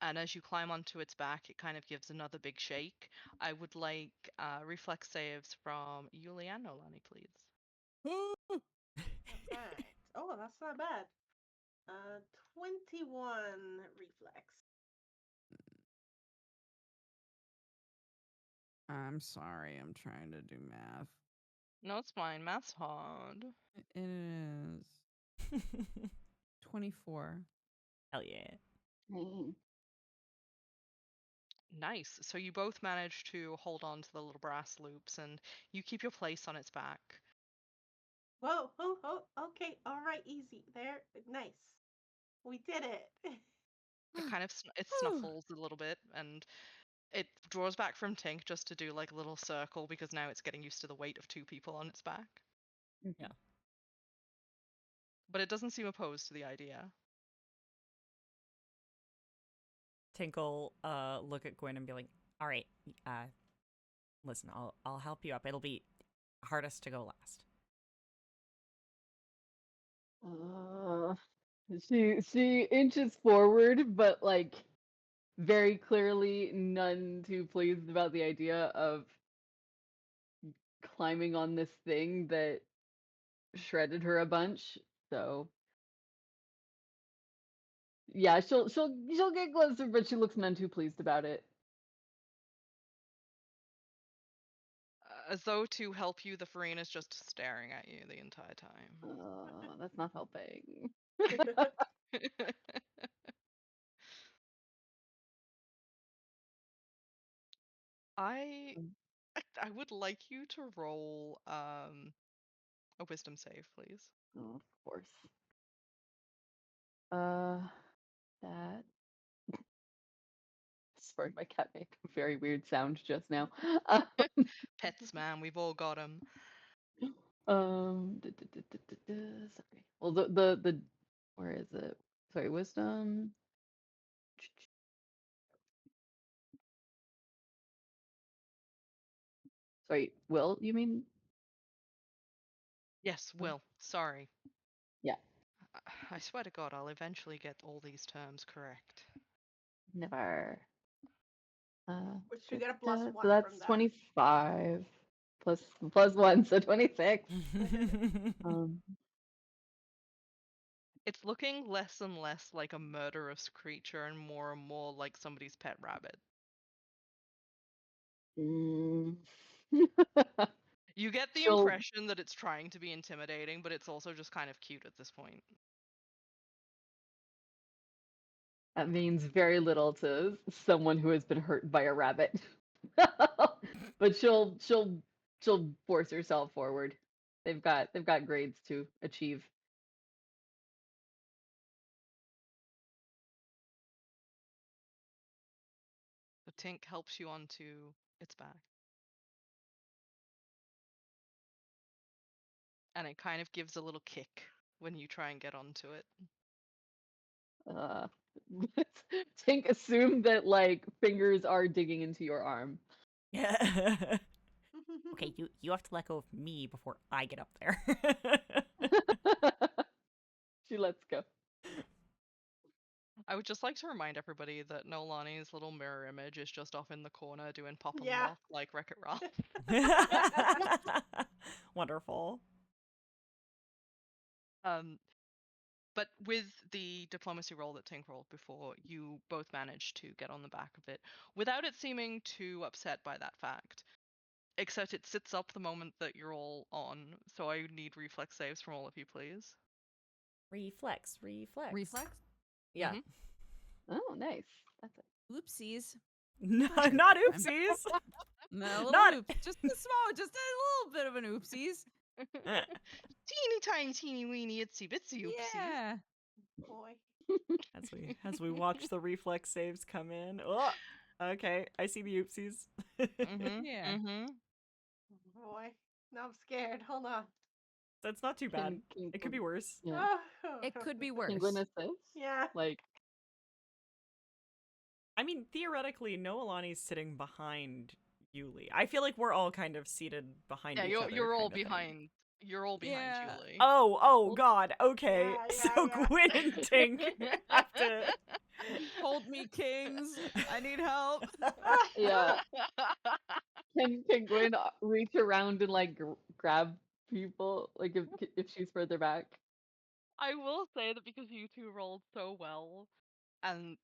And as you climb onto its back, it kind of gives another big shake. I would like reflex saves from Yulie and Noelani, please. Alright. Oh, that's not bad. 21 reflex. I'm sorry, I'm trying to do math. No, it's fine. Math's hard. It is 24. Hell yeah. Dang. Nice. So you both manage to hold on to the little brass loops, and you keep your place on its back. Whoa, whoa, whoa. Okay, all right, easy. There, nice. We did it. It kind of it snuffles a little bit, and it draws back from Tink just to do like a little circle because now it's getting used to the weight of 2 people on its back. Yeah. But it doesn't seem opposed to the idea. Tinkle look at Gwyn and be like, "All right, listen, I'll help you up. It'll be hardest to go last." She inches forward, but like very clearly none too pleased about the idea of climbing on this thing that shredded her a bunch. So yeah, she'll get closer, but she looks none too pleased about it. As though to help you, the Farine is just staring at you the entire time. That's not helping. I I would like you to roll a wisdom save, please. Oh, of course. That. Sorry, my cat made a very weird sound just now. Pets, man, we've all got them. Sorry. Well, the where is it? Sorry, wisdom. Sorry, will you mean? Yes, Will. Sorry. Yeah, I swear to God, I'll eventually get all these terms correct. never. Which you get a So +1 from that's that. 25 plus 1, so 26. Um, It's looking less and less like a murderous creature and more like somebody's pet rabbit. mm. You get the She'll impression that it's trying to be intimidating, but it's also just kind of cute at this point. That means very little to someone who has been hurt by a rabbit. But she'll force herself forward. They've got grades to achieve. The Tink helps you onto its back. And it kind of gives a little kick when you try and get onto it. Uh Tink assumed that like fingers are digging into your arm. Yeah. Okay, you have to let go of me before I get up there. She lets go. I would just like to remind everybody that Noelani's little mirror image is just off in the corner doing pop and Yeah. lock like Wreck-It Ralph. Wonderful. But with the diplomacy roll that Tink rolled before, you both managed to get on the back of it without it seeming too upset by that fact. Except it sits up the moment that you're all on, so I need reflex saves from all of you, please. Reflex. Reflex? Yeah. Mhm. Oh, nice. That's it. Oopsies. No, not oopsies. No, a little Not- oops. Just a small, just a little bit of an oopsies. Teeny tiny, teeny weeny, itsy bitsy oopsies. Yeah. Boy. as we watch the reflex saves come in. Oh, okay, I see the oopsies. Mhm. Yeah. Mhm. Boy. Now I'm scared. Hold on. That's not too bad. It could be worse. Yeah. It could be Can worse. Gwynn assist? Yeah. Like, I mean, theoretically, Noelani's sitting behind Yulie. I feel like we're all kind of seated behind Yeah, each other. you're all kind of thing. behind. You're all behind Yeah. Yulie. Oh, God. Okay. Yeah, So yeah. Gwyn and Tink have to. Hold me, kings. I need help. yeah. Can Gwyn reach around and like grab people? Like if she's further back. I will say that because you two rolled so well, and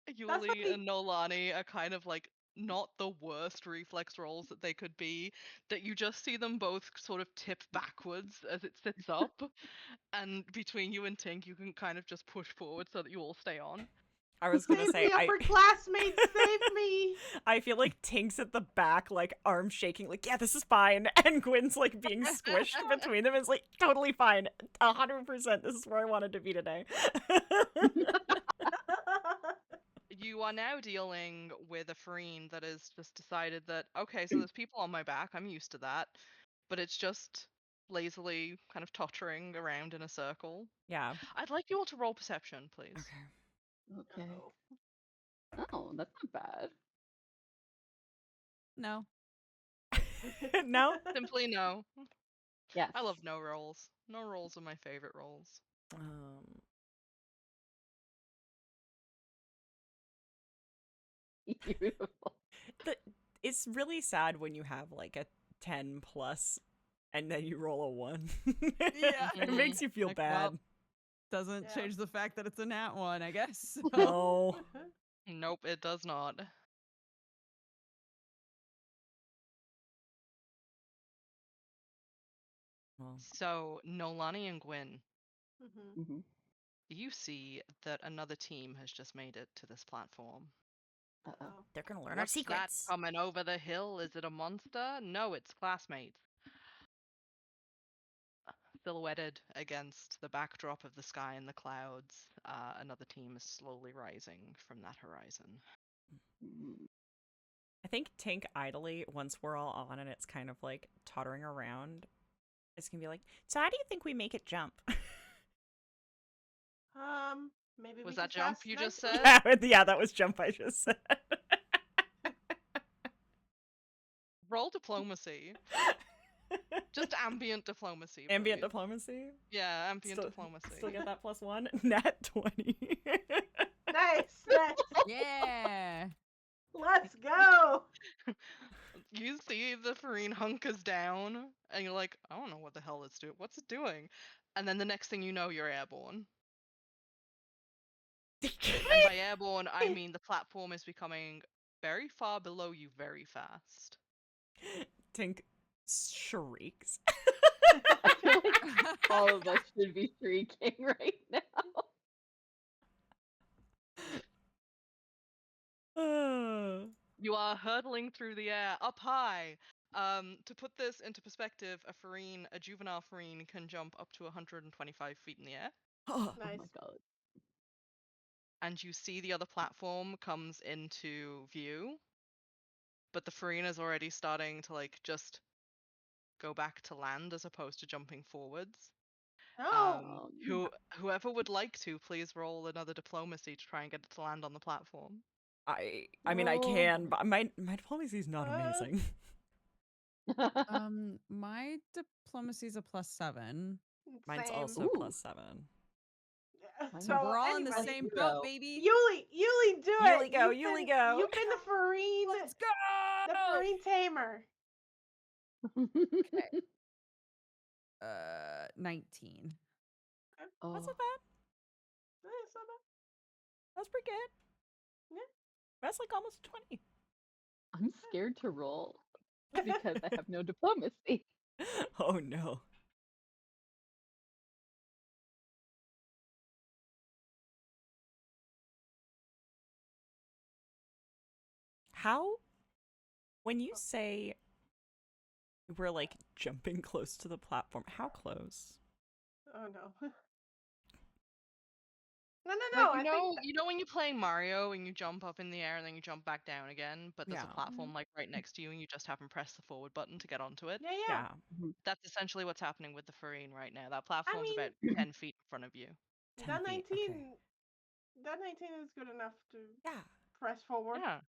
That's Yulie why. and Noelani are kind of like not the worst reflex rolls that they could be, that you just see them both sort of tip backwards as it sits up, and between you and Tink, you can kind of just push forward so that you all stay on. I was gonna Save say me, upperclassmates, save me! I feel like Tink's at the back, like arms shaking, like yeah, this is fine, and Gwynn's like being squished between them. It's like totally fine, 100%. This is where I wanted to be today. You are now dealing with a Farine that has just decided that, okay, so there's people on my back, I'm used to that, but it's just lazily kind of tottering around in a circle. Yeah. I'd like you all to roll perception, please. Okay. Okay. Oh, that's not bad. No. No. Simply no. Yes. I love no rolls. No rolls are my favorite rolls. Beautiful. It's really sad when you have like a 10 plus, and then you roll a 1. Yeah. It makes you feel Like, bad. well, doesn't Yeah. change the fact that it's a nat one, I guess. No. Nope, it does not. Well, So, Noelani and Gwynn, Mhm. Mhm. you see that another team has just made it to this platform. Uh-oh. they're gonna learn What's that coming over the hill? Is it a monster? No, it's classmates. Silhouetted against the backdrop of the sky and the clouds, another team is slowly rising from that horizon. Mm. I think Tink idly, once we're all on and it's kind of like tottering around, is gonna be like, so how do you think we make it jump? Maybe Was we that just jump ask you just nicely. said? Yeah, that was jump I just said. Roll diplomacy. Just ambient diplomacy. Ambient please. diplomacy? Yeah, ambient Still, diplomacy. still get that +1? Nat 20. Nice, nice. Yeah. Let's go. You see the Farine hunkers down, and you're like, I don't know what the hell it's doing. What's it doing? And then the next thing you know, you're airborne. And by airborne, I mean the platform is becoming very far below you very fast. Tink shrieks. I feel like all of us should be shrieking right now. You are hurtling through the air, up high. To put this into perspective, a juvenile Farine can jump up to 125 feet in the air. Oh Nice. my god. And you see the other platform comes into view, but the Farine is already starting to like just go back to land as opposed to jumping forwards. Oh. Whoever would like to, please roll another diplomacy to try and get it to land on the platform. I mean I can, but my diplomacy is not amazing. My diplomacy is a +7. Mine's Same. also Ooh. +7. Yeah, Mine So is we're all in the anyway. same Zero. boat, baby. Yulie, do Yulie it. go, You've Yulie been- go. You've been the Farine, Let's go. the Farine tamer. 19. Oh, That's not bad. It's not bad. That's pretty good. Yeah. That's like almost 20. I'm scared to roll because I have no diplomacy. Oh no. How, when you say we're like jumping close to the platform, how close? Oh no. No. Like, I think you know when you're playing Mario and you jump up in the air and then you jump back down again, but there's Yeah. a platform like right next to you and you just haven't pressed the forward button to get onto it. yeah. Yeah. That's essentially what's happening with the Farine right now. That platform's mean- about 10 feet in front of you. 10 That feet, 19. okay. That 19 is good enough to Yeah. press forward. Yeah,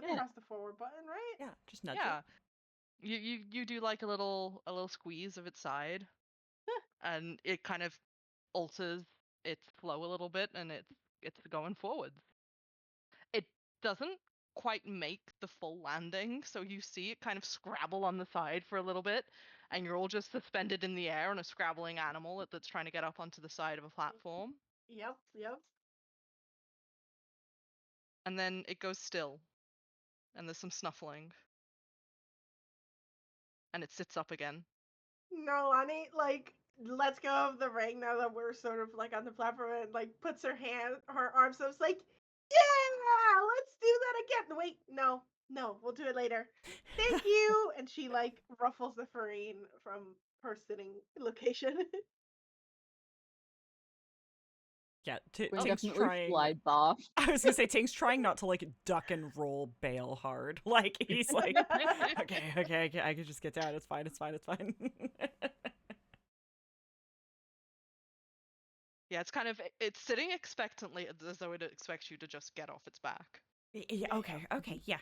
Yeah. Press the forward button, right? Yeah. Just nudge yeah. it. You do like a little squeeze of its side, and it kind of alters its flow a little bit, and it's going forwards. It doesn't quite make the full landing, so you see it kind of scrabble on the side for a little bit, and you're all just suspended in the air on a scrabbling animal that's trying to get up onto the side of a platform, Yep. and then it goes still, and there's some snuffling, and it sits up again. Noelani, like, lets go of the ring now that we're sort of like on the platform and like puts her arms up. It's like, Yeah, let's do that again. Wait, no, we'll do it later. Thank you. And she like ruffles the farine from her sitting location. Yeah, Gwyn Tink's definitely trying. slides off. I was gonna say Tink's trying not to like duck and roll bail hard. Like he's like, okay, I can just get down. It's fine. Yeah, it's sitting expectantly as though it expects you to just get off its back. Yeah, okay, yeah.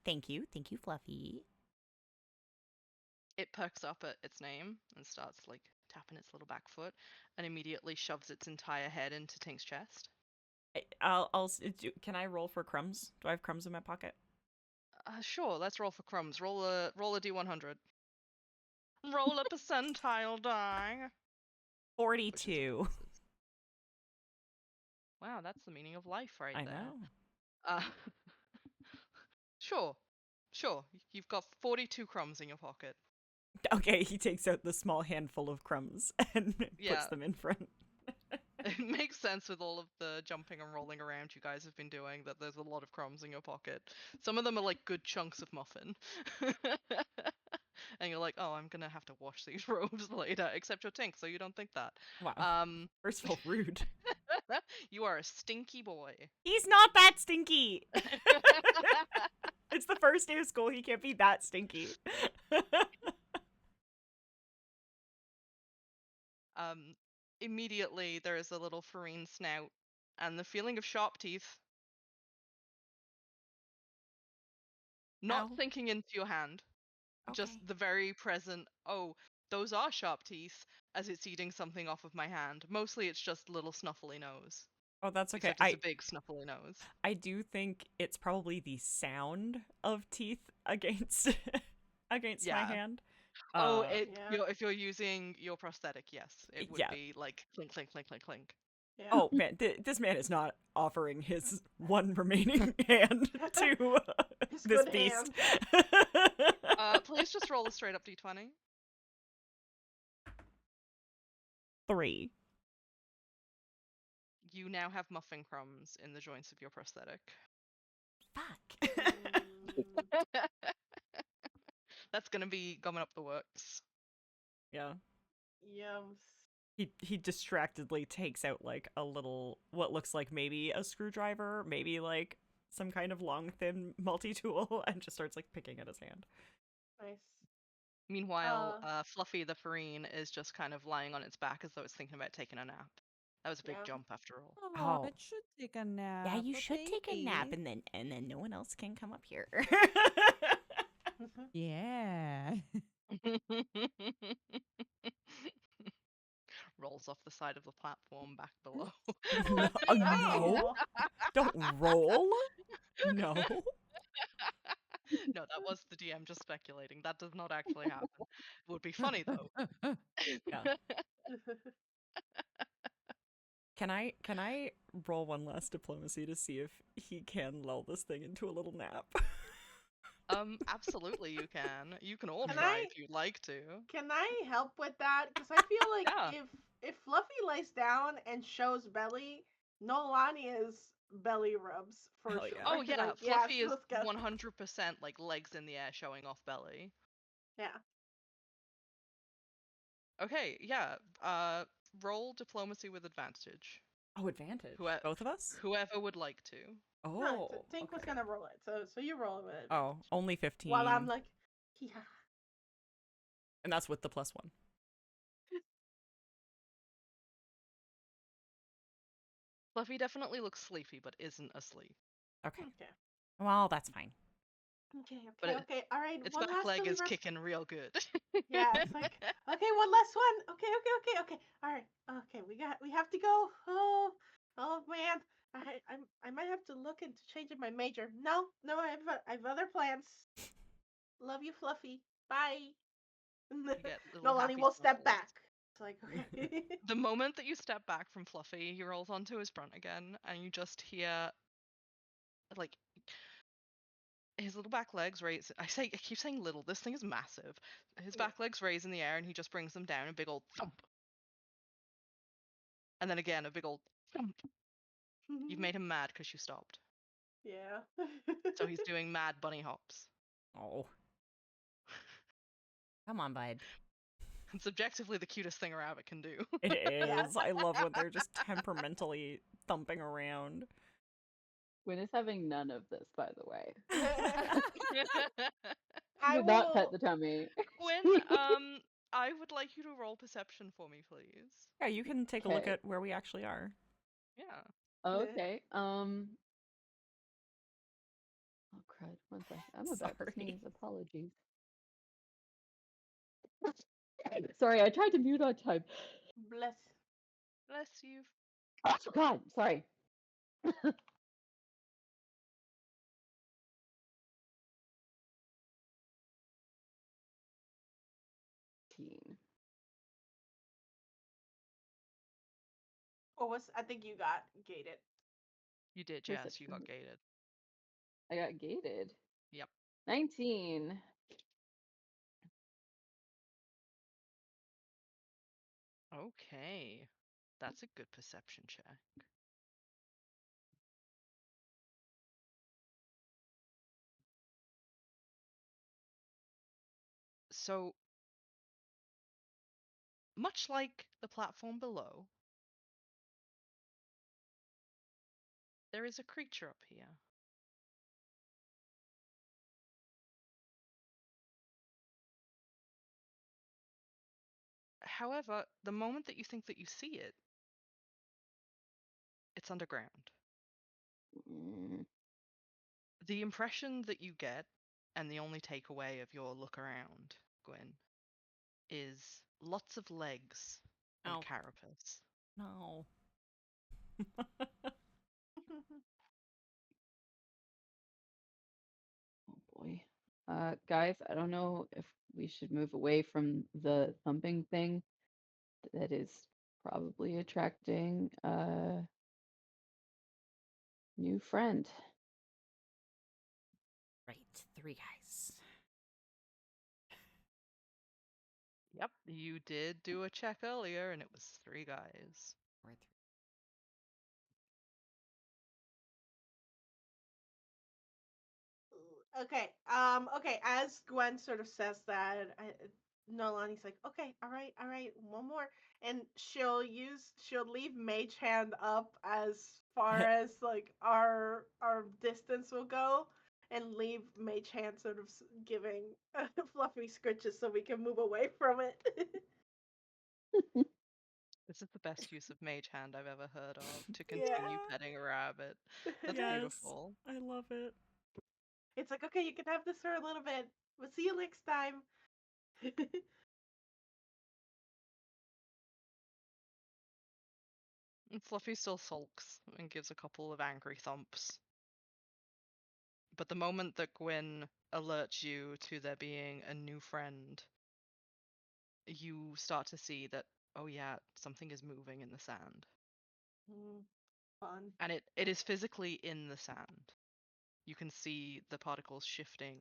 Thank you, Fluffy. It perks up at its name and starts like tapping its little back foot, and immediately shoves its entire head into Tink's chest. Can I roll for crumbs? Do I have crumbs in my pocket? Sure, let's roll for crumbs. Roll a d100. Roll a percentile die. 42. Wow, that's the meaning of life right I there. know. Sure. You've got 42 crumbs in your pocket. Okay, he takes out the small handful of crumbs and puts them in front. It makes sense with all of the jumping and rolling around you guys have been doing that there's a lot of crumbs in your pocket. Some of them are like good chunks of muffin. And you're like, oh, I'm gonna have to wash these robes later, except you're Tink, so you don't think that. Wow. First of all, rude. You are a stinky boy. He's not that stinky. It's the first day of school. He can't be that stinky. Immediately there is a little farine snout and the feeling of sharp teeth. Not Ow. sinking into your hand. Just Okay. the very present, oh, those are sharp teeth, as it's eating something off of my hand. Mostly it's just little snuffly nose. Oh, that's okay. Except it's a big snuffly nose. I do think it's probably the sound of teeth against against my hand. If you're using your prosthetic, yes, it would be like clink, clink, clink, clink, clink. Yeah. Oh man, this man is not offering his one remaining hand to this beast. Please just roll a straight up d20. 3. You now have muffin crumbs in the joints of your prosthetic. Fuck. That's gonna be coming up the works. Yeah. Yums. He distractedly takes out like a little, what looks like maybe a screwdriver, maybe like some kind of long thin multi-tool, and just starts like picking at his hand. Nice. Meanwhile, Fluffy the farine is just kind of lying on its back as though it's thinking about taking a nap. That was a big jump after all. Oh, it should take a nap. Yeah, you should okay. take a nap, and then no one else can come up here. Yeah. Rolls off the side of the platform back below. No. Don't roll. No. No, that was the DM just speculating. That does not actually happen. It would be funny though. Yeah. Can I roll one last diplomacy to see if he can lull this thing into a little nap? Absolutely you can. You can all try if you'd like to. Can I help with that? Because I feel like if Fluffy lays down and shows belly, Noelani's belly rubs for Hell sure. yeah. Oh yeah, Like, Fluffy yes, is let's go. 100% like legs in the air showing off belly. Yeah. Okay, yeah. Roll diplomacy with advantage. Oh, advantage. Both of us? Whoever would like to. Oh. No, Tink was gonna roll it, so you roll it with it. Oh, only 15. While I'm like, yeah. And that's with the +1. Fluffy definitely looks sleepy, but isn't asleep. Okay. Well, that's fine. Okay, all right. Its one back last leg is believer. kicking real good. Yeah, it's like, okay, one last one. Okay. All right. Okay, we have to go. Oh man. I might have to look into changing my major. No, I have other plans. Love you, Fluffy. Bye. Noelani will step back. It's like, okay. The moment that you step back from Fluffy, he rolls onto his front again, and you just hear, like, his little back legs raise. I keep saying little. This thing is massive. His back legs raise in the air, and he just brings them down, a big old thump. And then again, a big old thump. You've made him mad because you stopped. Yeah. So he's doing mad bunny hops. Oh. Come on, bud. It's objectively the cutest thing a rabbit can do. It Yes. is. I love when they're just temperamentally thumping around. Gwyn is having none of this, by the way. I Did not will. pet the tummy. Gwyn, I would like you to roll perception for me, please. Yeah, you can take a look Okay. at where we actually are. Yeah. Okay. Oh crud! One second. I'm about to Sorry. sneeze. Apologies. Sorry, I tried to mute on time. Bless. Bless you. Oh God, sorry. Or was I think you got gated. You did, yes. You Perception. got gated. I got gated. Yep. 19. Okay. That's a good perception check. So, much like the platform below, there is a creature up here. However, the moment that you think that you see it, it's underground. Mm, The impression that you get, and the only takeaway of your look around, Gwyn, is lots of legs and Oh. carapace. No. oh boy. Guys, I don't know if we should move away from the thumping thing. That is probably attracting a new friend. Right, 3 guys. Yep, you did do a check earlier, and it was 3 guys. Or Okay. Okay. As Gwen sort of says that, Noelani's like, okay, all right, one more, and she'll leave Mage Hand up as far as like our distance will go, and leave Mage Hand sort of giving fluffy scritches so we can move away from it. This is the best use of Mage Hand I've ever heard of to Yeah. continue petting a rabbit. That's Yes, beautiful. I love it. It's like, okay, you can have this for a little bit. We'll see you next time. And Fluffy still sulks and gives a couple of angry thumps. But the moment that Gwyn alerts you to there being a new friend, you start to see that, oh yeah, something is moving in the sand. Fun. And it is physically in the sand. You can see the particles shifting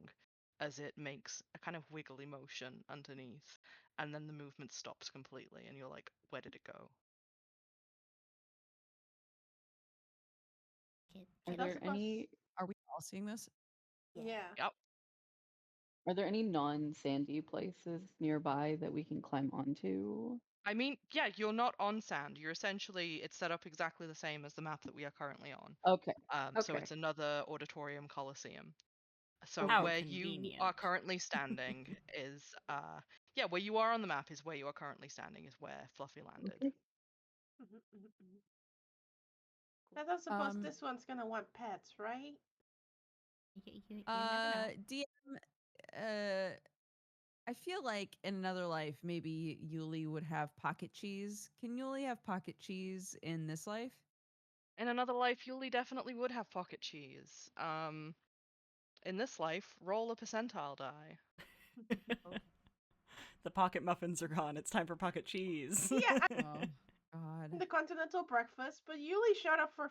as it makes a kind of wiggly motion underneath, and then the movement stops completely, and you're like, where did it go? Are That's there supposed- any Are we all seeing this? Yeah. Yep. are there any non-sandy places nearby that we can climb onto? I mean, yeah, you're not on sand. You're essentially, it's set up exactly the same as the map that we are currently on. Okay. So Okay. it's another auditorium coliseum. So How where you are convenient. currently standing is, yeah, where you are on the map is where you are currently standing is where Fluffy landed. Okay. I don't suppose Um, this one's gonna want pets, right? You never know. DM, I feel like in another life, maybe Yulie would have pocket cheese. Can Yulie have pocket cheese in this life? In another life, Yulie definitely would have pocket cheese. In this life, roll a percentile die. The pocket muffins are gone. It's time for pocket cheese. Yeah, Oh, God. the continental breakfast, but Yulie showed up for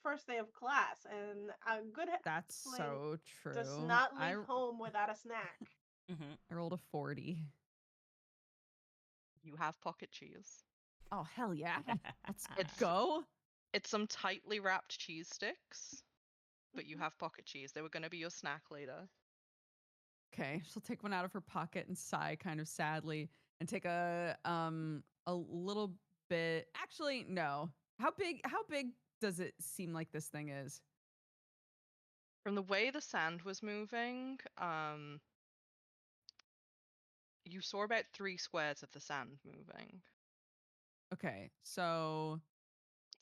first day of class, and a good That's Fling so true. does not I, leave home without a snack. Mhm. I rolled a 40. You have pocket cheese. Oh, hell yeah. Let's It's go. It's some tightly wrapped cheese sticks, but you have pocket cheese. They were going to be your snack later. Okay, she'll take one out of her pocket and sigh kind of sadly and take a little bit. Actually, no. How big does it seem like this thing is? From the way the sand was moving, you saw about 3 squares of the sand moving. Okay, so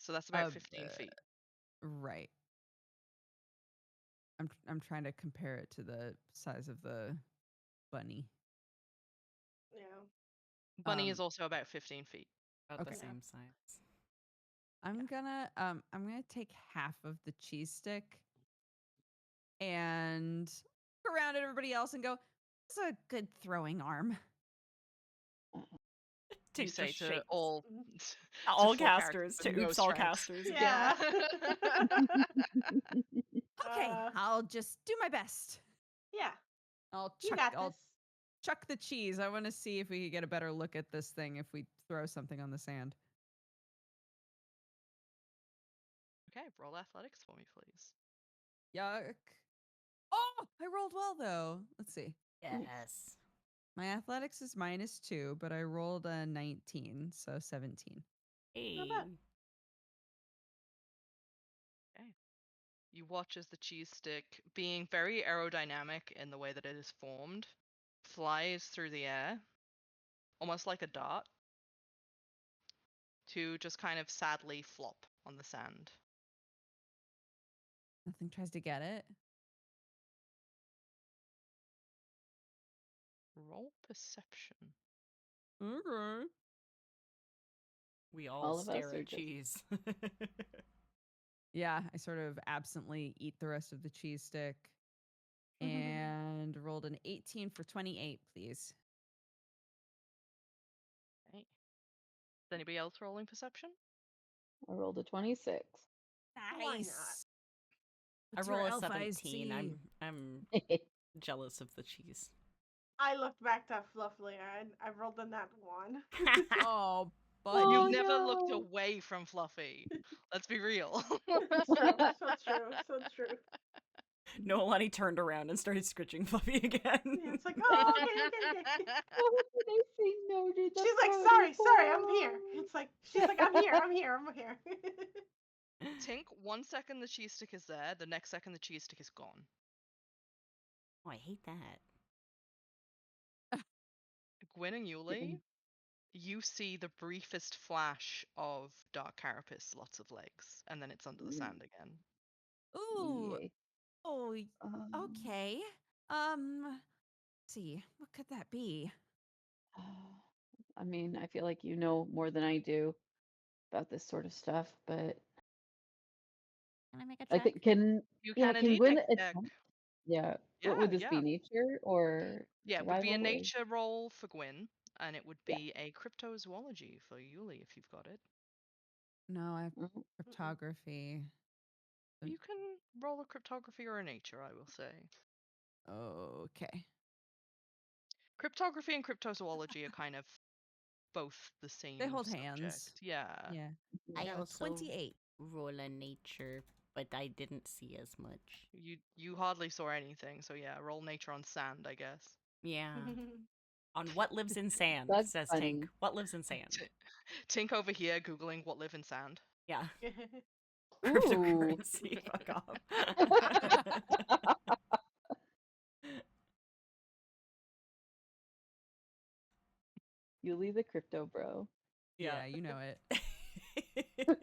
that's about 15 feet. Right. I'm trying to compare it to the size of the bunny. Yeah. Bunny is also about 15 feet. About the Okay. same size. I'm gonna take half of the cheese stick and look around at everybody else and go, "It's a good throwing arm." You Tink say just to shakes. all All to 4 casters, characters with to no oops all strength. casters. Yeah. Okay, Uh, I'll just do my best. Yeah. I'll You got I'll this. chuck the cheese. I want to see if we could get a better look at this thing if we throw something on the sand. Okay, roll athletics for me, please. Yuck. Oh, I rolled well though. Let's see. Yes. My athletics is -2, but I rolled a 19, so 17. Hey. Not bad. Okay. You watch as the cheese stick, being very aerodynamic in the way that it is formed, flies through the air, almost like a dart, to just kind of sadly flop on the sand. Nothing tries to get it. Roll perception. Okay. We all All of us stare are at just- cheese. Yeah, I sort of absently eat the rest of the cheese stick and rolled an 18 for 28, please. Okay. Is anybody else rolling perception? I rolled a 26. Why not? Nice. I What's your roll a elf eyes 17. see? I'm jealous of the cheese. I looked back to Fluffy and I rolled a nat 1. Oh, Oh, You've buddy. never looked no. away from Fluffy. Let's be real. So true. So true. Noelani turned around and started scritching Fluffy again. Yeah, it's like, oh, okay. Why did I say no, dude? That's She's like, already sorry, I'm here. full. It's like, she's like, I'm here. Tink, 1 second the cheese stick is there, the next second the cheese stick is gone. Oh, I hate that. Gwynn and Yulie, you see the briefest flash of dark carapace, lots of legs, and then it's under the sand again. Ooh. Yay. Oh, Um, okay. Let's see. What could that be? I mean, I feel like you know more than I do about this sort of stuff, but Can I make a I check? think can You yeah, can can indeed Gwyn make a check. attempt? Yeah. Yeah, What would this yeah. be? Nature or Yeah, it would be a survival? Or... nature roll for Gwyn, and it would Yeah. be a cryptozoology for Yulie if you've got it. No, I have Mhm. cryptography. You can roll a cryptography or a nature, I will say. Okay. Cryptography and cryptozoology are kind of both the same They hold subject. hands. Yeah. Yeah. I Got a also 28. roll a nature, but I didn't see as much. You hardly saw anything, so yeah, roll nature on sand, I guess. Yeah. On what lives in sand, That's says funny. Tink. What lives in sand? Tink over here googling what live in sand. Yeah. Ooh. Cryptocurrency. Fuck off. Yulie the crypto bro. Yeah, you know it.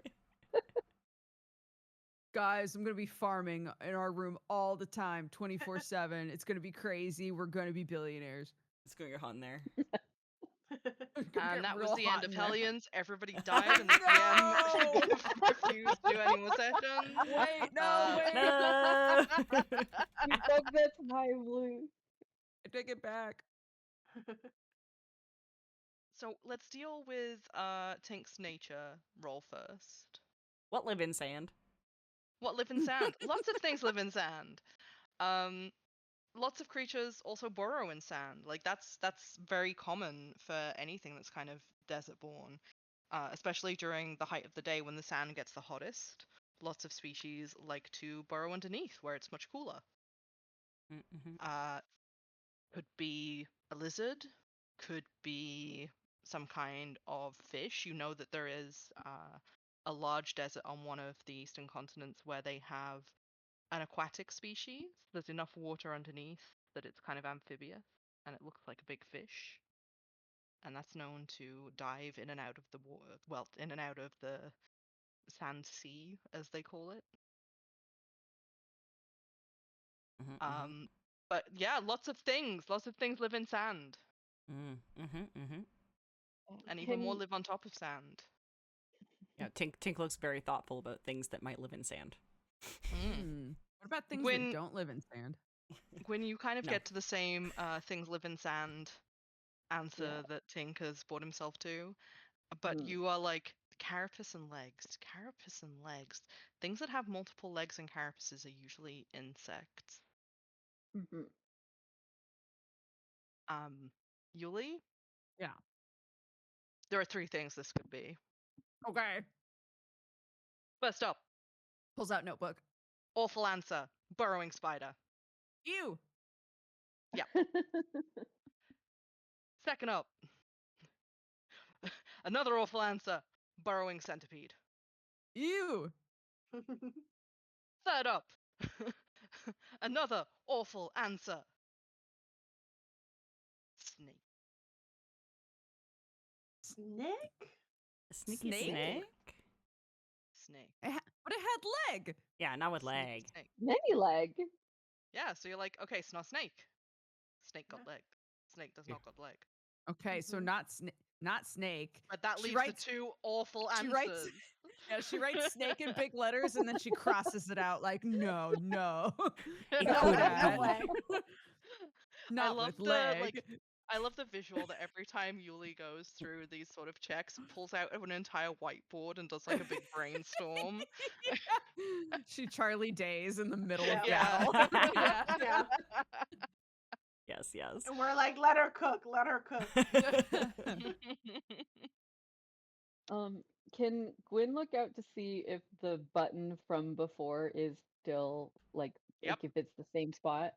Guys, I'm going to be farming in our room all the time, 24/7. It's going to be crazy. We're going to be billionaires. It's going to get hot in there. It's gonna And get that was real the hot end of in there. Hellions. Everybody died, and the DM refused to do any more sessions. Wait, no, wait. No. You broke the time, Blue. I take it back. So let's deal with Tink's nature roll first. What live in sand? What live in sand? Lots of things live in sand. Lots of creatures also burrow in sand. Like that's very common for anything that's kind of desert born. especially during the height of the day when the sand gets the hottest. Lots of species like to burrow underneath where it's much cooler. Mm-hmm. Could be a lizard, could be some kind of fish. You know that there is a large desert on one of the eastern continents where they have an aquatic species. There's enough water underneath that it's kind of amphibious and it looks like a big fish. And that's known to dive in and out of the water, well, in and out of the sand sea, as they call it. Mm-hmm. But yeah, lots of things live in sand, Mm-hmm. and even more Can live on top of sand. Yeah, Tink looks very thoughtful about things that might live in sand. What about things Gwynn- that don't live in sand? When you kind of No. get to the same things live in sand answer Yeah. that Tink has brought himself to, but Mm. you are like carapace and legs. Things that have multiple legs and carapaces are usually insects. Mhm. Yulie, Yeah. there are 3 things this could be. Okay. First up, Pulls out notebook. awful answer, burrowing spider. Ew. Second up, another awful answer, burrowing centipede. Ew. Third up, another awful answer, snake. Snake? A sneaky Snake? snake? Snake. But it had leg. Yeah, not with Snake, leg. snake. Many leg. Yeah, so you're like, okay, it's not snake. Snake got leg. Snake does not got leg. Okay, so Mhm. not snake. But that She leaves writes- the 2 awful she answers. writes- Yeah, she writes snake in big letters and then she crosses it out like no. It No could way, have. no way. Not love with the, leg. like, I love the visual that every time Yulie goes through these sort of checks, pulls out an entire whiteboard and does like a big brainstorm. She Charlie Days in the middle of Yeah. battle. Yeah. Yeah. Yes. And we're like, let her cook, let her cook. Can Gwyn look out to see if the button from before is still like Yep. if it's the same spot?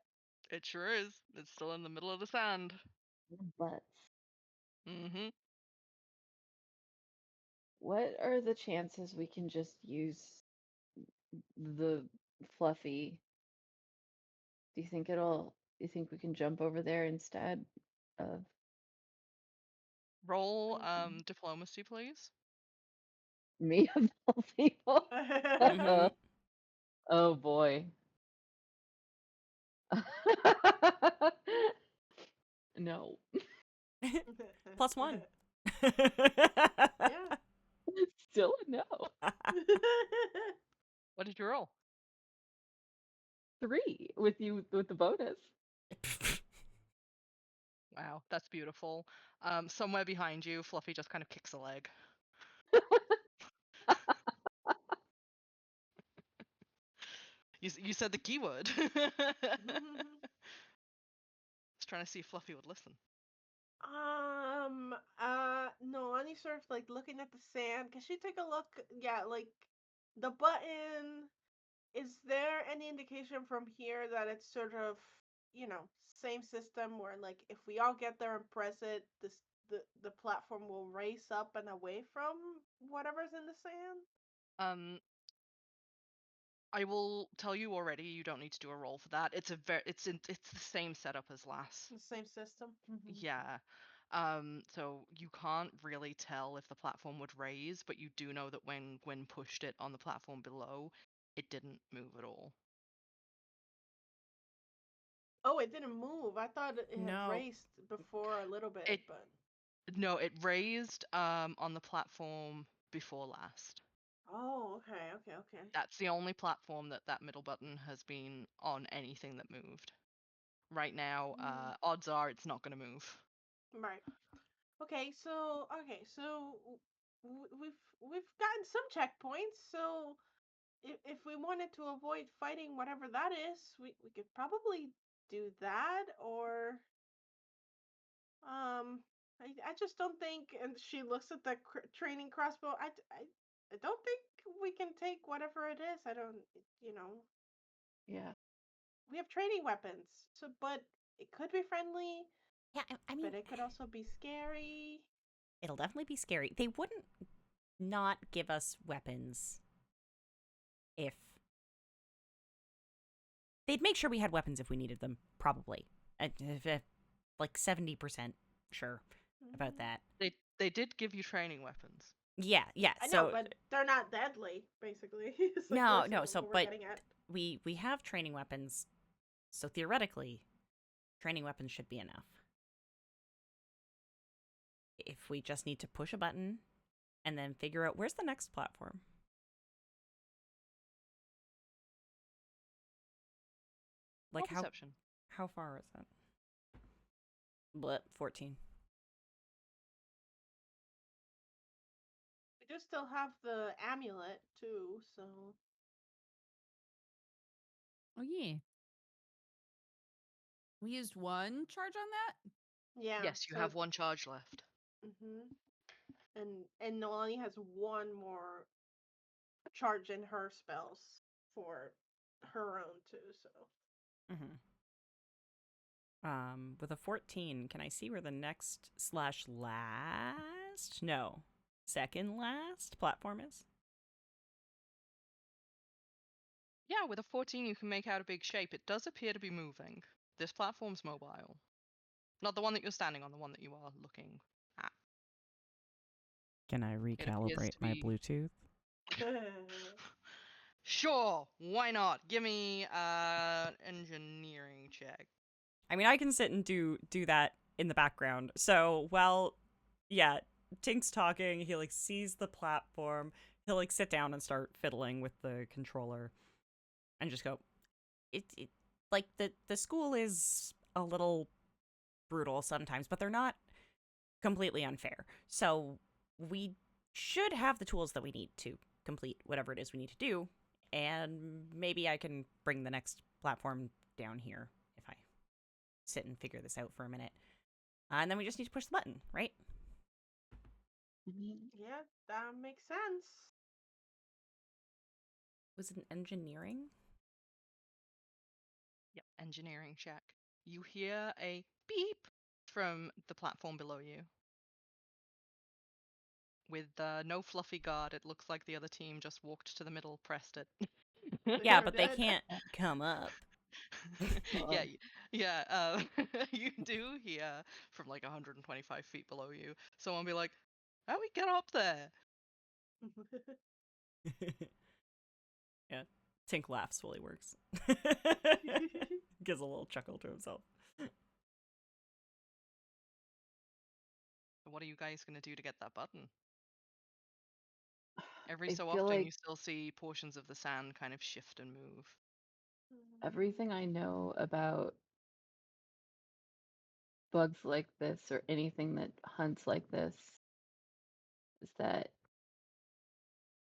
It sure is. It's still in the middle of the sand. Butts. Mm-hmm. What are the chances we can just use the fluffy? Do you think we can jump over there instead of Roll diplomacy, please. me of all people? Mhm. Oh boy. No. +1. Yeah. Still a no. What did you roll? 3 with the bonus. Wow, that's beautiful. Somewhere behind you, Fluffy just kind of kicks a leg. You said the keyword. Just trying to see if Fluffy would listen. Noelani sort of like looking at the sand. Can she take a look? Yeah, like the button. Is there any indication from here that it's sort of, same system where like if we all get there and press it, the platform will race up and away from whatever's in the sand? I will tell you already. You don't need to do a roll for that. It's the same setup as last. The same system. Yeah. So you can't really tell if the platform would raise, but you do know that when Gwyn pushed it on the platform below, it didn't move at all. Oh, it didn't move. I thought it had No. raced before a little bit, It- but No, it raised on the platform before last. oh, okay. That's the only platform that middle button has been on anything that moved. Right now, odds are it's not going to move. Right. Okay, so we've gotten some checkpoints. So if we wanted to avoid fighting whatever that is, we could probably do that, or I just don't think. And she looks at the training crossbow. I don't think we can take whatever it is. I don't. You know, Yeah. we have training weapons. So, but it could be friendly. Yeah, I mean, But it could also be scary. it'll definitely be scary. They wouldn't not give us weapons if they'd make sure we had weapons if we needed them, probably. Like 70% sure about that. They did give you training weapons. Yeah, yeah. I know, So but they're not deadly, basically. It's like no, we're no. saying So, what we're but getting at. we have training weapons. So theoretically, training weapons should be enough. If we just need to push a button and then figure out where's the next platform. Like Roll perception. how far is that? What, 14. We do still have the amulet too, so Oh yeah. We used one charge on that? yeah. Yes, you so, have one charge left. And Noelani has one more charge in her spells for her own too. So With a 14, can I see where the next / last? No. Second last platform is? Yeah, with a 14 you can make out a big shape. It does appear to be moving. This platform's mobile. Not the one that you're standing on, the one that you are looking at. Can I appears recalibrate to my be- Bluetooth? Sure, why not? Give me an engineering check. I mean, I can sit and do that in the background. So while, yeah, Tink's talking, he like sees the platform. He'll like sit down and start fiddling with the controller, and just go. It like the school is a little brutal sometimes, but they're not completely unfair. So we should have the tools that we need to complete whatever it is we need to do, and maybe I can bring the next platform down here if I sit and figure this out for a minute. And then we just need to push the button, right? I mean, yeah, that makes sense. Was it engineering? Yep, engineering check. You hear a beep from the platform below you. With no fluffy guard, it looks like the other team just walked to the middle, pressed it. Yeah, sure but they did. can't come up. yeah, yeah. You do hear from like 125 feet below you someone be like, "How do we get up there?" Yeah. Tink laughs while he works. Gives a little chuckle to himself. What are you guys gonna do to get that button? Every I so feel often, like you still see portions of the sand kind of shift and move. everything I know about bugs like this or anything that hunts like this is that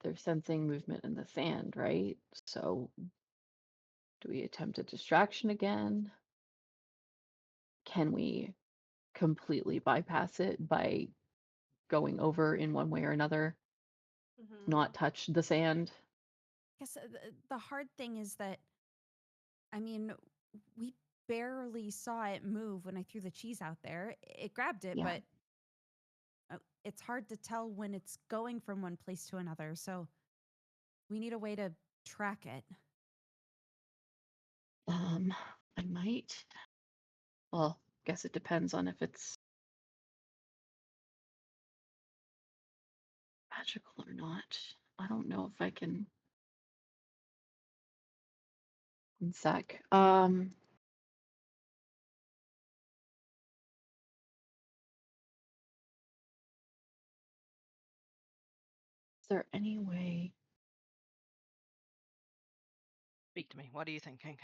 they're sensing movement in the sand, right? So do we attempt a distraction again? Can we completely bypass it by going over in one way or another, not touch the sand? I guess the hard thing is that, I mean, we barely saw it move when I threw the cheese out there. It grabbed it, Yeah. but it's hard to tell when it's going from one place to another. So we need a way to track it. I might. Well, guess it depends on if it's magical or not. I don't know if I can. One sec. Is there any way? Speak to me. What are you thinking?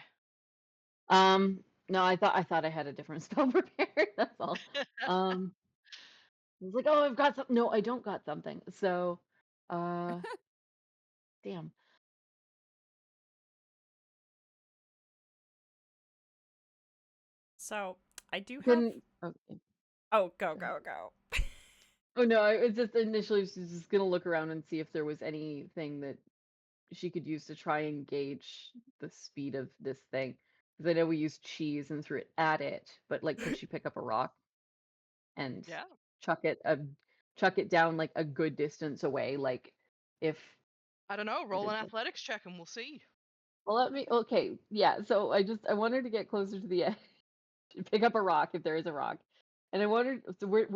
No, I thought I had a different spell prepared. That's all. I was like, oh, I've got something. No, I don't got something. So, damn. So I do have Couldn't. Okay. Oh, go, go, go. Oh no, I was just initially she was just gonna look around and see if there was anything that she could use to try and gauge the speed of this thing. Because I know we used cheese and threw it at it, but like, could she pick up a rock and Yeah. chuck it down like a good distance away? Like, if I don't know. what Roll is an it? athletics check and we'll see. Well, okay, yeah. So I want her to get closer to the edge, pick up a rock if there is a rock, and I wondered, so where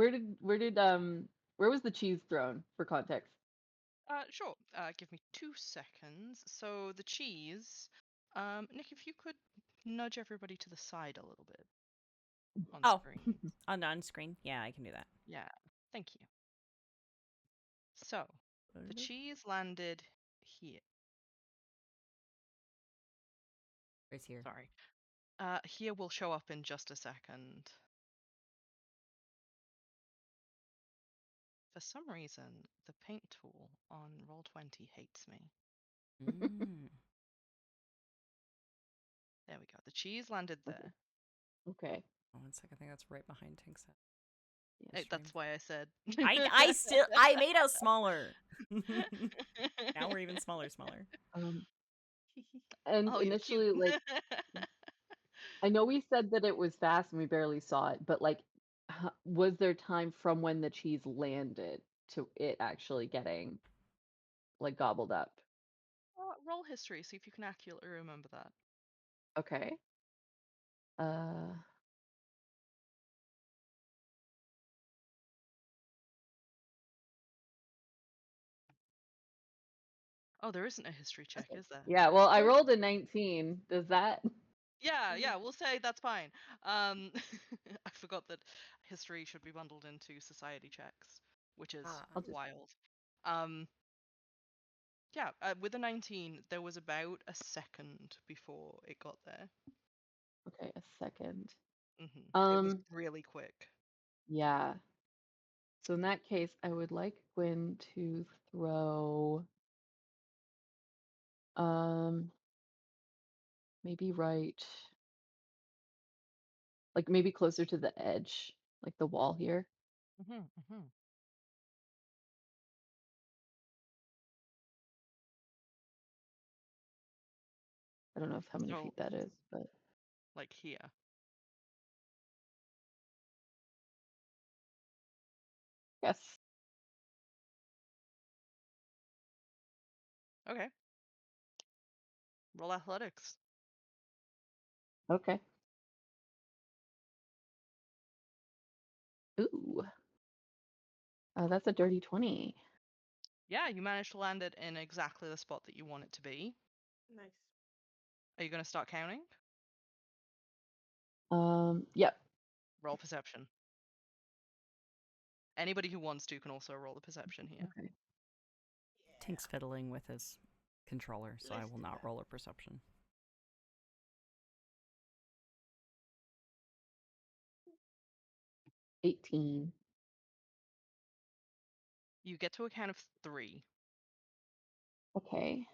was the cheese thrown for context? Sure. Give me 2 seconds. So the cheese. Nick, if you could nudge everybody to the side a little bit on Oh. screen. On screen? Yeah, I can do that. Yeah. Thank you. So the cheese landed here. Right here. Sorry. Here will show up in just a second. For some reason, the paint tool on Roll20 hates me. Mm. There we go. The cheese landed there. Okay. Oh, 1 second. I think that's right behind Tink's head. Yeah. That's why I said. I made us smaller. Now we're even smaller. And Oh, you're cute. initially, like, I know we said that it was fast and we barely saw it, but like, was there time from when the cheese landed to it actually getting like gobbled up? Roll history, see if you can accurately remember that. Okay. Oh, there isn't a history check, is there? Yeah, well, I rolled a 19. Does that? Yeah, we'll say that's fine. I forgot that history should be bundled into society checks, which is Ah. wild. Yeah, with a 19, there was about a second before it got there. Okay, a second. It was really quick. Yeah. So in that case, I would like Gwyn to throw maybe like maybe closer to the edge, like the wall here. I don't know how many So, feet that is, but like here. yes. Okay. Roll athletics. Okay. Ooh. That's a dirty 20. Yeah, you managed to land it in exactly the spot that you want it to be. Nice. Are you going to start counting? Yep. Roll perception. Anybody who wants to can also roll the perception here. Okay. Tink's fiddling with his controller, so I Let's will do not that. roll a perception. 18. You get to a count of 3. Okay.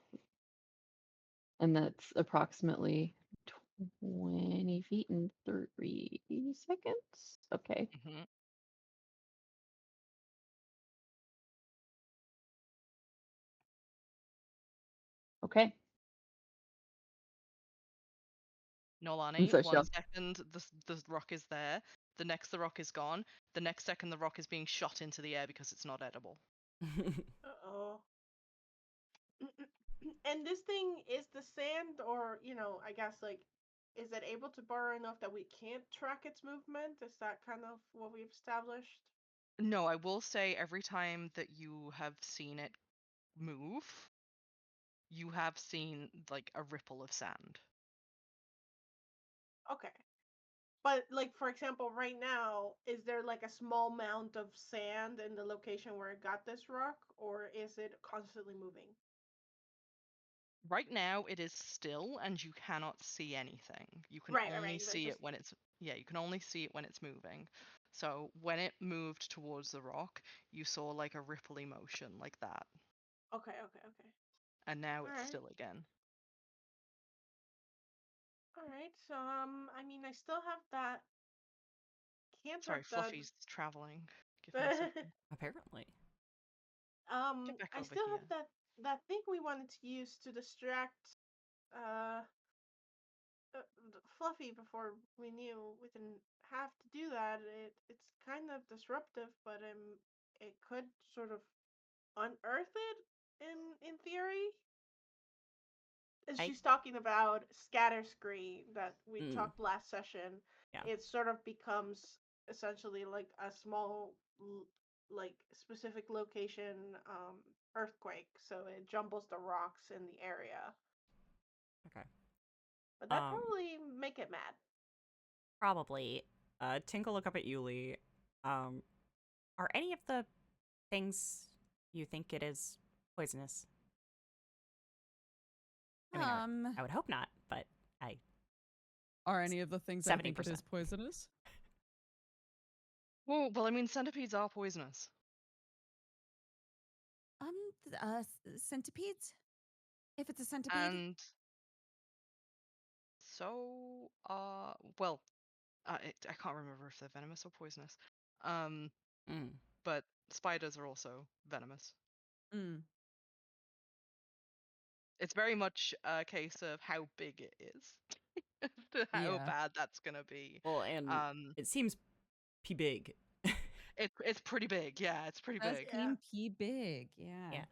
And that's approximately 20 feet in 3 seconds. Okay. Okay. Noelani, So 1 second the rock is there. The next the rock is gone. The next second the rock is being shot into the air because it's not edible. Uh-oh. And this thing is the sand, or, I guess, like, is it able to burrow enough that we can't track its movement? Is that kind of what we've established? No, I will say every time that you have seen it move, you have seen like a ripple of sand. Okay. But, like, for example, right now, is there, like, a small amount of sand in the location where it got this rock, or is it constantly moving? Right now it is still and you cannot see anything. You can Right, only right. But see just it when it's you can only see it when it's moving. So when it moved towards the rock, you saw like a ripply motion like that. okay. And now All it's right. still again. All right. So, I mean, I still have that cantrip Sorry, that Fluffy's traveling. Give me a second. Apparently. Get back I over still here. have that thing we wanted to use to distract uh Fluffy before we knew we didn't have to do that. It's kind of disruptive, but it could sort of unearth it in theory. And I- she's talking about scatter screen that we Mm. talked last session. Yeah. It sort of becomes essentially like a small like specific location earthquake, so it jumbles the rocks in the area. Okay. But that probably make it mad. Probably. Tink will look up at Yulie. Are any of the things you think it is poisonous? I mean, I would hope not, but Are any of the things I think it 70%. is poisonous? Oh, well, I mean, centipedes are poisonous. Centipedes? If it's a centipede? And so, well, I can't remember if they're venomous or poisonous. But spiders are also venomous. Mm. It's very much a case of how big it is, to how Yeah. bad that's gonna be. well, and it seems big. It's pretty big. Yeah, it's pretty Does big. Yeah. seem P big. Yeah. Yeah.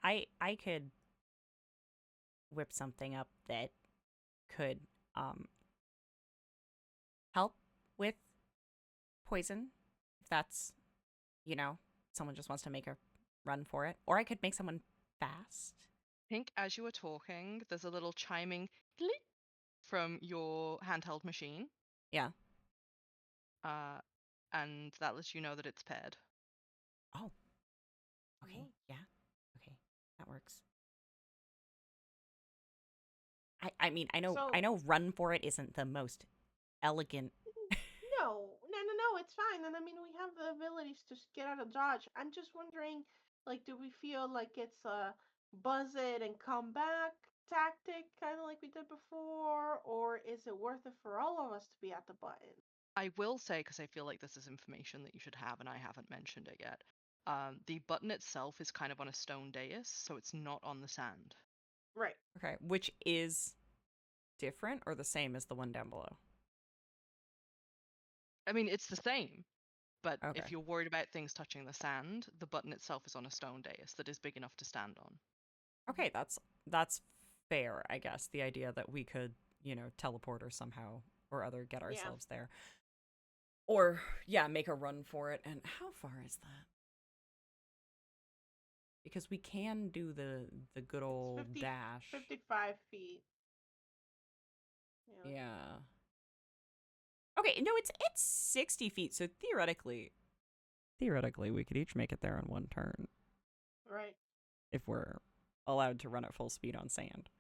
I could whip something up that could help with poison, if that's, someone just wants to make a run for it, or I could make someone fast. I think as you were talking, there's a little chiming click from your handheld machine. Yeah. And that lets you know that it's paired. Oh. Okay. Oh. Yeah. Okay. That works. I mean, I know run for it isn't the most elegant. No, it's fine. And I mean, we have the abilities to get out of dodge. I'm just wondering, like, do we feel like it's a buzz it and come back tactic, kind of like we did before, or is it worth it for all of us to be at the button? I will say, because I feel like this is information that you should have, and I haven't mentioned it yet. The button itself is kind of on a stone dais, so it's not on the sand. Right. Okay, which is different or the same as the one down below? I mean, it's the same, but Okay. if you're worried about things touching the sand, the button itself is on a stone dais that is big enough to stand on. Okay, that's fair, I guess. The idea that we could, teleport or somehow or other get ourselves there. Or, yeah, make a run for it. And how far is that? Because we can do the good old 50, dash. 55 feet. Yeah. Okay, no, it's 60 feet, so theoretically we could each make it there in one turn. Right. If we're allowed to run at full speed on sand.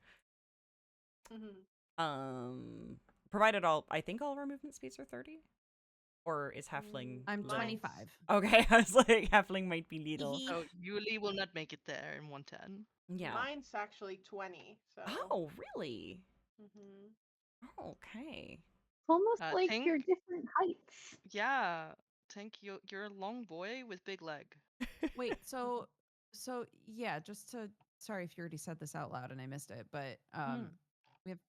Mm-hmm. Provided I think all of our movement speeds are 30? Or is Halfling... I'm little? 25. Okay, I was like, Halfling might be little. So Yulie will not make it there in 110. Yeah. Mine's actually 20. So. Oh, really? Mm-hmm. Oh, okay. It's almost like Tink? you're different heights. Yeah, Tink, you're a long boy with big leg. Wait, so yeah, sorry if you already said this out loud and I missed it, but we have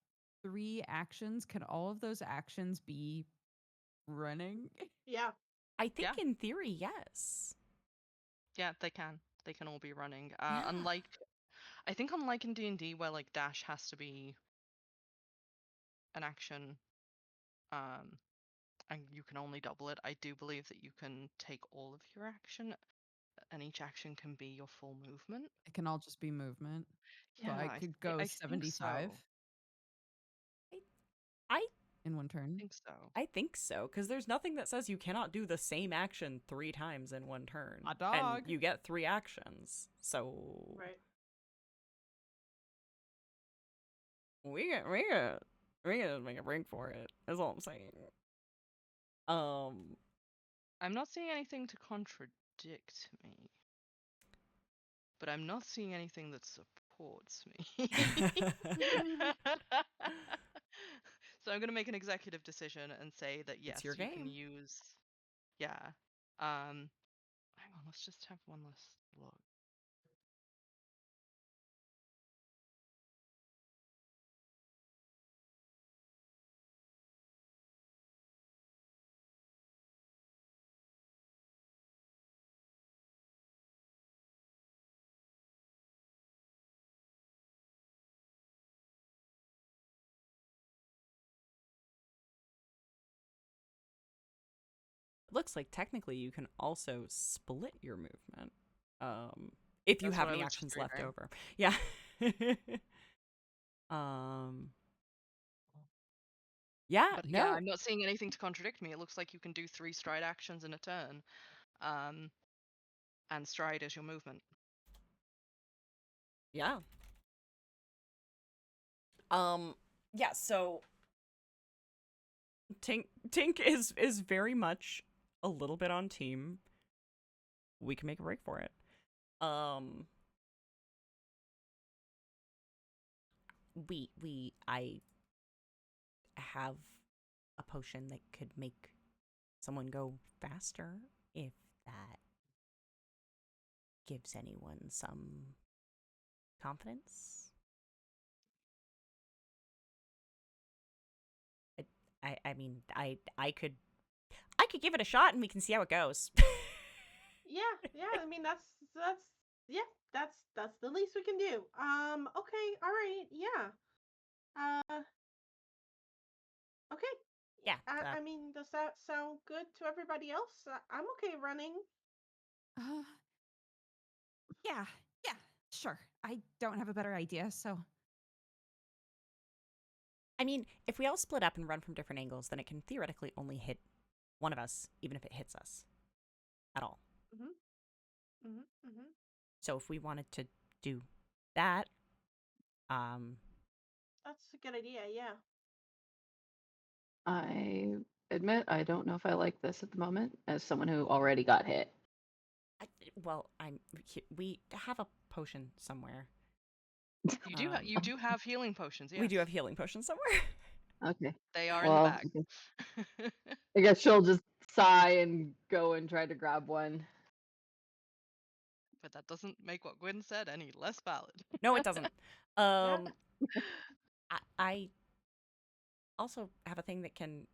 3 actions. Can all of those actions be running? Yeah. I think Yeah. in theory, yes. Yeah, they can. They can all be running. Yeah. Unlike in D&D where like dash has to be an action, and you can only double it. I do believe that you can take all of your action, and each action can be your full movement. It can all just be movement. Yeah, So I could go I 75 I in one turn. think so. I think so, because there's nothing that says you cannot do the same action 3 times in one turn. Hot dog. And you get 3 actions. So Right. we can make a break for it. That's all I'm saying. I'm not seeing anything to contradict me, but I'm not seeing anything that supports me. So I'm going to make an executive decision and say that yes, your you can game. use. Yeah. Hang on, let's just have one last look. It looks like technically you can also split your movement. If you That's have what I any was just actions left reading. over. Yeah. um Yeah, But no. yeah, I'm not seeing anything to contradict me. It looks like you can do 3 stride actions in a turn. And stride is your movement. Yeah. Yeah, so Tink is very much a little bit on team. We can make a break for it. I have a potion that could make someone go faster if that gives anyone some confidence. I mean, I could give it a shot and we can see how it goes. Yeah. I mean, that's yeah. That's the least we can do. Okay. All right. Yeah. Okay. Yeah. I mean, does that sound good to everybody else? I'm okay running. Uh, yeah, yeah, sure. I don't have a better idea, so I mean, if we all split up and run from different angles, then it can theoretically only hit one of us, even if it hits us at all. Mm-hmm. So if we wanted to do that, That's a good idea. Yeah. I admit I don't know if I like this at the moment as someone who already got hit. we have a potion somewhere. You do have healing potions, yes. We do have healing potions somewhere. Okay. They are Well, in the bag. I guess she'll just sigh and go and try to grab one. But that doesn't make what Gwynn said any less valid. No, it doesn't. I also have a thing that can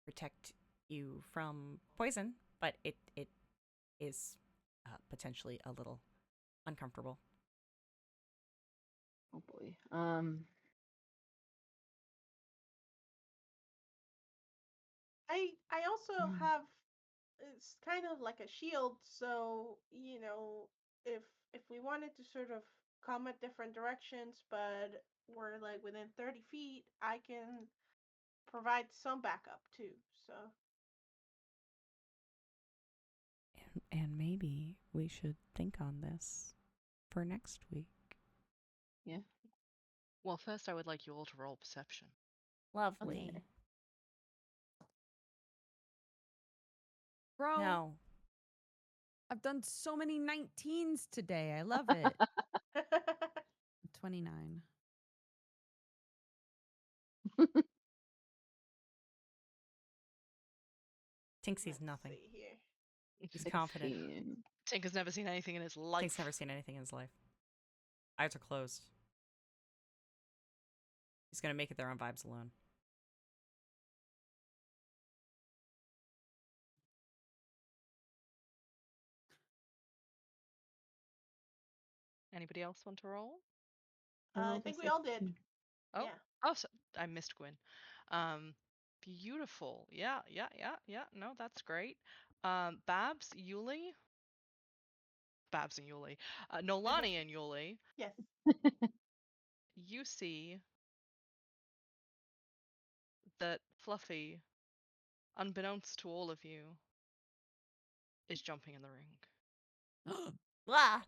protect you from poison, but it is potentially a little uncomfortable. Oh boy. I also have, it's kind of like a shield, so if we wanted to sort of come at different directions, but we're like within 30 feet, I can provide some backup too. So And maybe we should think on this for next week. Yeah. Well, first I would like you all to roll perception. Lovely. Okay. bro, No. I've done so many 19s today. I love it. 29. Tink sees let's nothing. see here. He's confident. 16. Tink has never seen anything in his life. Tink's never seen anything in his life. Eyes are closed. He's gonna make it there on vibes alone. Anybody else want to roll? I think we all did. Oh, Yeah. oh, so I missed Gwynn. Beautiful. Yeah. No, that's great. Babs, Yulie. Babs and Yulie. Noelani and Yulie. Yes. You see that Fluffy, unbeknownst to all of you, is jumping in the ring. Blah.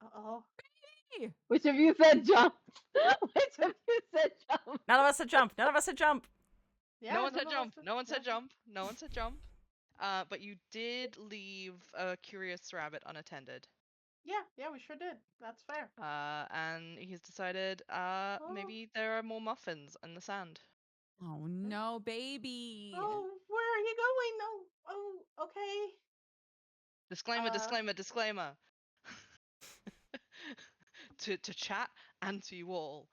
Uh-oh. Which of you said jump? Which of you said jump? None of us said jump. None of us said jump. Yeah, no one none said of jump. us- No one said yeah. jump. No one said jump. But you did leave a curious rabbit unattended. Yeah, we sure did. That's fair. And he's decided maybe there are more muffins in the sand. Oh no, baby. Oh, where are you going? No. Oh, okay. Disclaimer, Uh. disclaimer, disclaimer. to chat and to you all,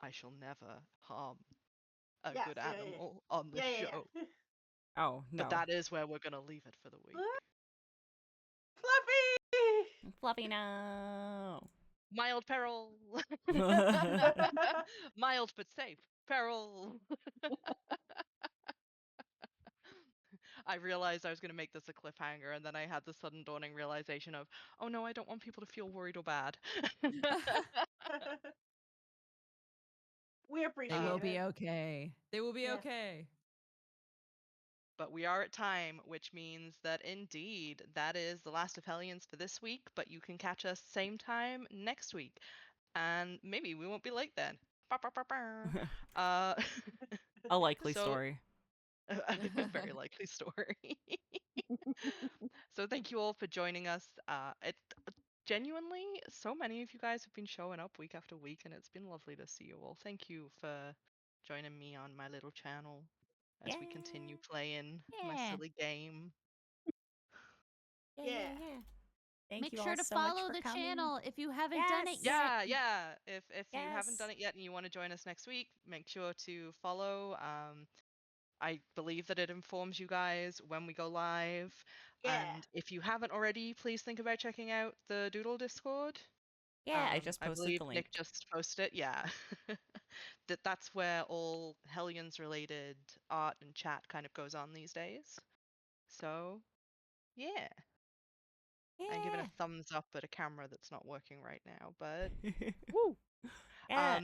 I shall never harm a Yes, good yeah, animal on this yeah. show. Oh, no. But that is where we're gonna leave it for the week. Fluffy! Fluffy, no. Mild peril. Mild but safe peril. I realized I was going to make this a cliffhanger, and then I had the sudden dawning realization of, oh no, I don't want people to feel worried or bad. We appreciate They will it. be okay. They will be Yes. okay. But we are at time, which means that indeed that is the last of Hellions for this week, but you can catch us same time next week. And maybe we won't be late then. A likely so- story. A very likely story. So thank you all for joining us. Genuinely, so many of you guys have been showing up week after week, and it's been lovely to see you all. Thank you for joining me on my little channel as we continue playing my Yeah. silly game. Yeah. Thank Make you sure all to so much follow for the coming. channel if you haven't done it Yes. yet. Yeah. If you haven't Yes. done it yet and you want to join us next week, make sure to follow. I believe that it informs you guys when we go live. Yeah. And if you haven't already, please think about checking out the Doodle Discord. Yeah, I just I posted believe the link. Nick just posted it. Yeah. That's where all Hellions related art and chat kind of goes on these days. So, yeah. I'm giving a thumbs up at a camera that's not working right now, but woo. Yeah.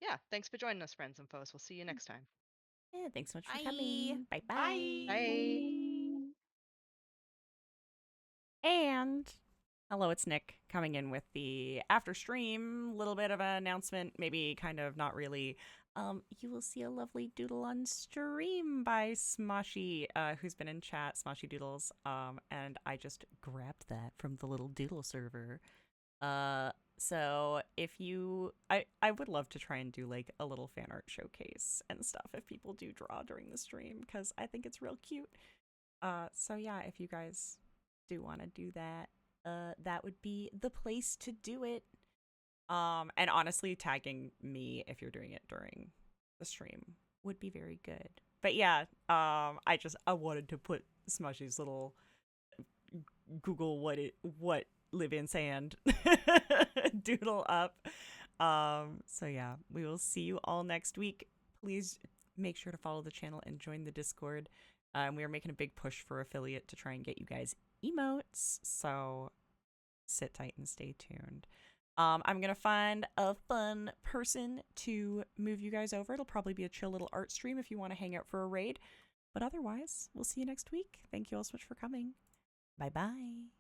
Yeah, thanks for joining us, friends and foes. We'll see you next time. Yeah, thanks so much for Bye. coming. Bye bye. Bye. And hello, it's Nick coming in with the after stream little bit of an announcement, maybe kind of not really. You will see a lovely doodle on stream by Smoshy, who's been in chat, Smoshy Doodles. And I just grabbed that from the little doodle server. So if you, I would love to try and do like a little fan art showcase and stuff if people do draw during the stream, because I think it's real cute. So yeah, if you guys do want to do that, that would be the place to do it. And honestly, tagging me if you're doing it during the stream would be very good. But yeah, I wanted to put Smushy's little Google what live in sand doodle up. So yeah, we will see you all next week. Please make sure to follow the channel and join the Discord. We are making a big push for affiliate to try and get you guys emotes, so sit tight and stay tuned. I'm gonna find a fun person to move you guys over. It'll probably be a chill little art stream if you want to hang out for a raid. But otherwise, we'll see you next week. Thank you all so much for coming. Bye bye.